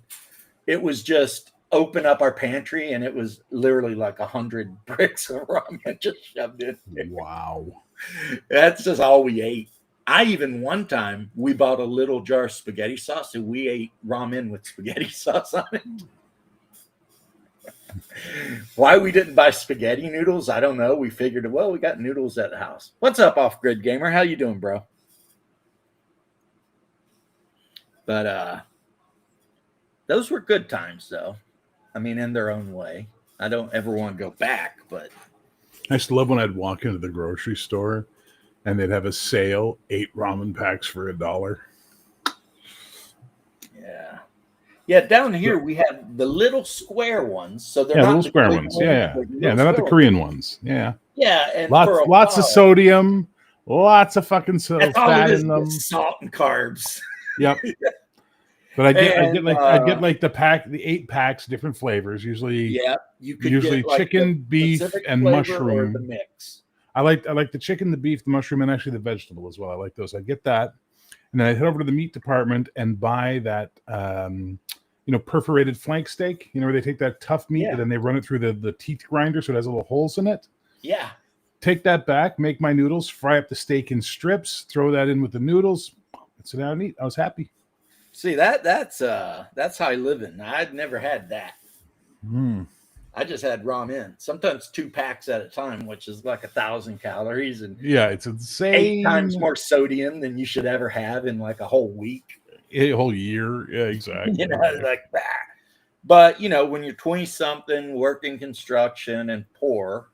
it was just open up our pantry and it was literally like 100 bricks of ramen just shoved in there. Wow. That's just all we ate. I even one time we bought a little jar of spaghetti sauce and we ate ramen with spaghetti sauce on it. Why we didn't buy spaghetti noodles, I don't know. We figured, well, we got noodles at the house. What's up, Off Grid Gamer? How you doing, bro? But those were good times, though. I mean, in their own way. I don't ever want to go back, but I used to love when I'd walk into the grocery store and they'd have a sale, 8 ramen packs for $1. yeah. Down here we have the little square ones, so they're Yeah, not little the square big ones. Yeah. but Yeah, little they're not the square Korean ones. Yeah. ones. Yeah, and for Lots a of while, sodium, lots of fucking that's all fat it is, in them. is salt and carbs. Yep. But I get And, like the 8 packs, different flavors. Usually Yeah, you could usually get like chicken, beef, Pacific and flavor or mushroom. the mix. I like the chicken, the beef, the mushroom, and actually the vegetable as well. I like those. I get that, and then I head over to the meat department and buy that perforated flank steak. You know, where they take that tough meat Yeah. and then they run it through the teeth grinder so it has little holes in it. Yeah, Take that back, make my noodles, fry up the steak in strips, throw that in with the noodles, and sit down and eat. I was happy. see that's high living. I'd never had that. Mm. I just had ramen. Sometimes 2 packs at a time, which is like 1,000 calories and Yeah, it's 8 insane. times more sodium than you should ever have in like a whole week. A whole year. Yeah, exactly. You know, like that. But you know, when you're 20 something, working construction and poor.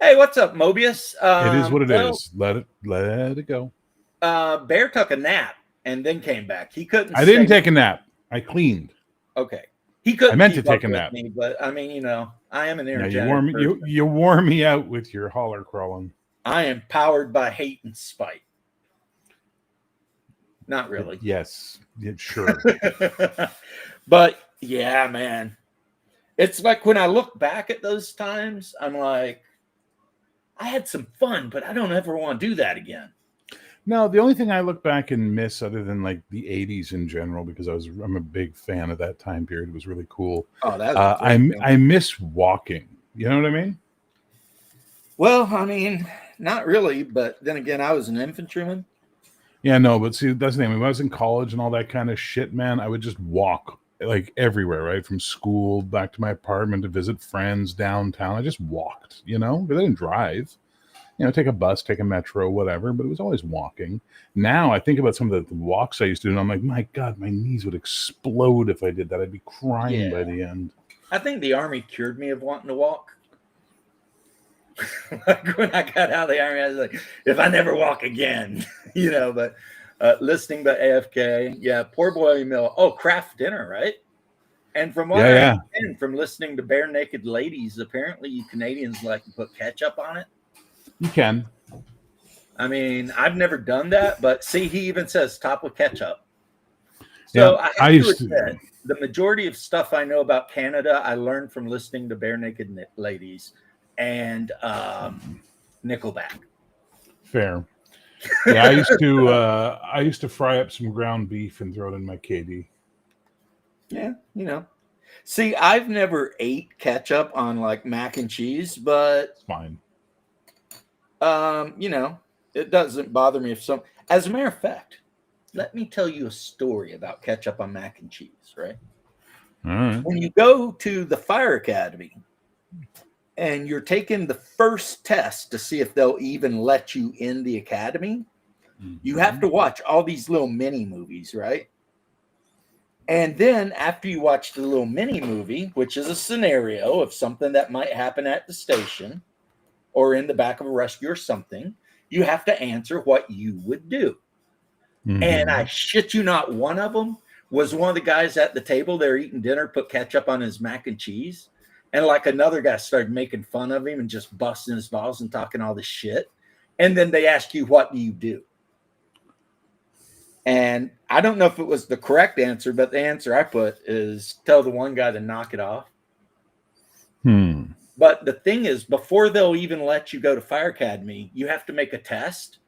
Hey, what's up, Mobius? It is what it well, is. Let it go. Bear took a nap and then came back. He couldn't. I didn't stay- take a nap. I cleaned. Okay, he couldn't. I meant to keep up take a with nap. me, but I mean, you know, I am an Yeah, energetic. you person. you wore me out with your holler crawling. I am powered by hate and spite. Not really. Yes. Yeah, sure. But yeah, man. It's like when I look back at those times, I'm like, I had some fun, but I don't ever want to do that again. No, the only thing I look back and miss, other than like the '80s in general, because I'm a big fan of that time period. It was really cool. Oh, that's I miss walking. You know what I mean? well, I mean, not really, but then again, I was an infantryman. Yeah, no, but see, that's the thing. When I was in college and all that kind of shit, man, I would just walk like everywhere, right? From school back to my apartment to visit friends downtown. I just walked, you know, because I didn't drive. You know, take a bus, take a metro, whatever, but it was always walking. Now I think about some of the walks I used to do, and I'm like, my God, my knees would explode if I did that. I'd be crying by the end. I think the Army cured me of wanting to walk. Like when I got out of the Army, I was like, if I never walk again, you know, but listening to AFK, yeah, poor boy Mill. Oh, craft dinner, right? And from what I understand, from listening to Bare Naked Ladies, apparently you Canadians like to put ketchup on it. You can. I mean, I've never done that, but see, he even says top with ketchup. So Yeah, I I have to used to. admit, the majority of stuff I know about Canada, I learned from listening to Bare Naked Ladies and Nickelback. Fair. Yeah, I used to fry up some ground beef and throw it in my KD. Yeah, you know. See, I've never ate ketchup on like mac and cheese, but It's fine. you know, it doesn't bother me if some. As a matter of fact, let me tell you a story about ketchup on mac and cheese, right? All right. When you go to the fire academy and you're taking the first test to see if they'll even let you in the academy, you have to watch all these little mini movies, right? And then after you watch the little mini movie, which is a scenario of something that might happen at the station or in the back of a rescue or something, you have to answer what you would do. And I shit you not, one of them was one of the guys at the table there eating dinner, put ketchup on his mac and cheese. And like another guy started making fun of him and just busting his balls and talking all this shit. And then they ask you, what do you do? And I don't know if it was the correct answer, but the answer I put is tell the one guy to knock it off. But the thing is, before they'll even let you go to Fire Academy, you have to make a test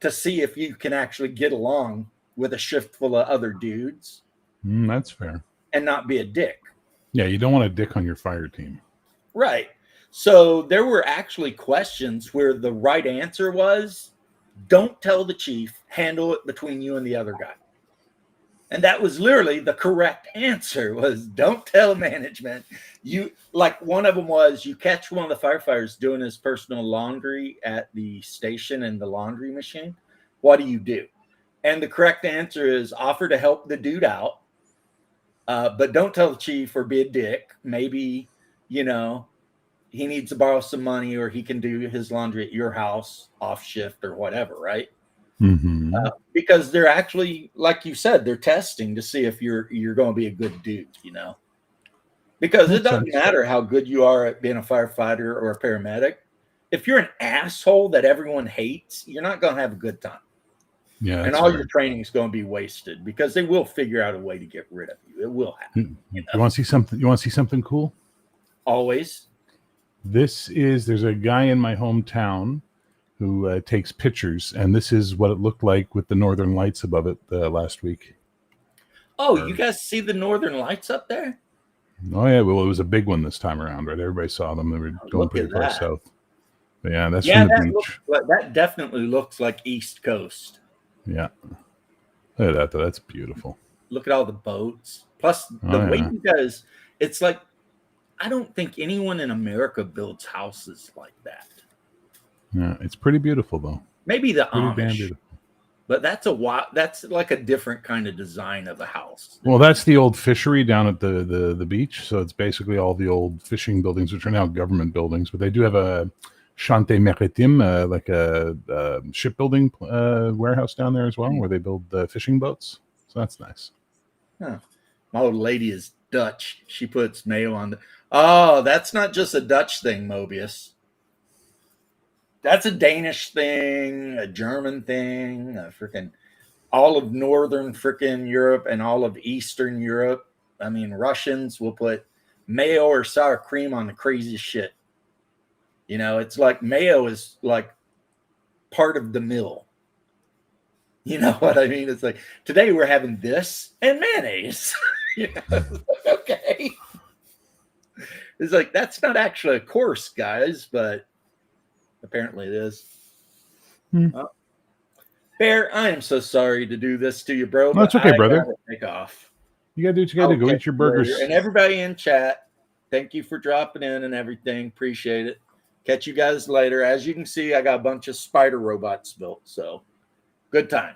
to see if you can actually get along with a shift full of other dudes That's fair. and not be a dick. Yeah, you don't want a dick on your fire team. Right. So there were actually questions where the right answer was, don't tell the chief, handle it between you and the other guy. And that was literally the correct answer, was don't tell management. You, like one of them was, you catch one of the firefighters doing his personal laundry at the station in the laundry machine. What do? And the correct answer is offer to help the dude out. But don't tell the chief or be a dick. Maybe, you know, he needs to borrow some money or he can do his laundry at your house off shift or whatever, right? Because they're actually, like you said, they're testing to see if you're going to be a good dude, you know, because it doesn't matter how good you are at being a firefighter or a paramedic. If you're an asshole that everyone hates, you're not going to have a good time. Yeah, and all your training is going to be wasted because they will figure out a way to get rid of you. It will happen. You want to see something? You want to see something cool? Always. There's a guy in my hometown who takes pictures, and this is what it looked like with the Northern Lights above it last week. Oh, you guys see the Northern Lights up there? Oh yeah, well it was a big one this time around, right? Everybody saw them. They were going pretty far south. But yeah, that's from the beach. That definitely looks like East Coast. Yeah, look at that though. That's beautiful. Look at all the boats. Plus the way you guys, it's like I don't think anyone in America builds houses like that. Yeah, it's pretty beautiful though. Maybe the Amish, but that's like a different kind of design of a house. Well, that's the old fishery down at the beach. So it's basically all the old fishing buildings, which are now government buildings. But they do have a Chantier Maritime, like a shipbuilding warehouse down there as well, where they build fishing boats. So that's nice. Huh. My old lady is Dutch. She puts mayo on the. Oh, that's not just a Dutch thing, Mobius. That's a Danish thing, a German thing, a freaking all of Northern freaking Europe and all of Eastern Europe. I mean, Russians will put mayo or sour cream on the craziest shit. You know, it's like mayo is like part of the meal. You know what I mean? It's like today we're having this and mayonnaise. You know? Okay. It's like that's not actually a course, guys, but apparently it is. Bear, I am so sorry to do this to you, bro. No, it's okay, brother. Take off. You gotta do what you gotta do. Go eat your burgers. And everybody in chat, thank you for dropping in and everything. Appreciate it. Catch you guys later. As you can see, I got a bunch of spider robots built. So good time.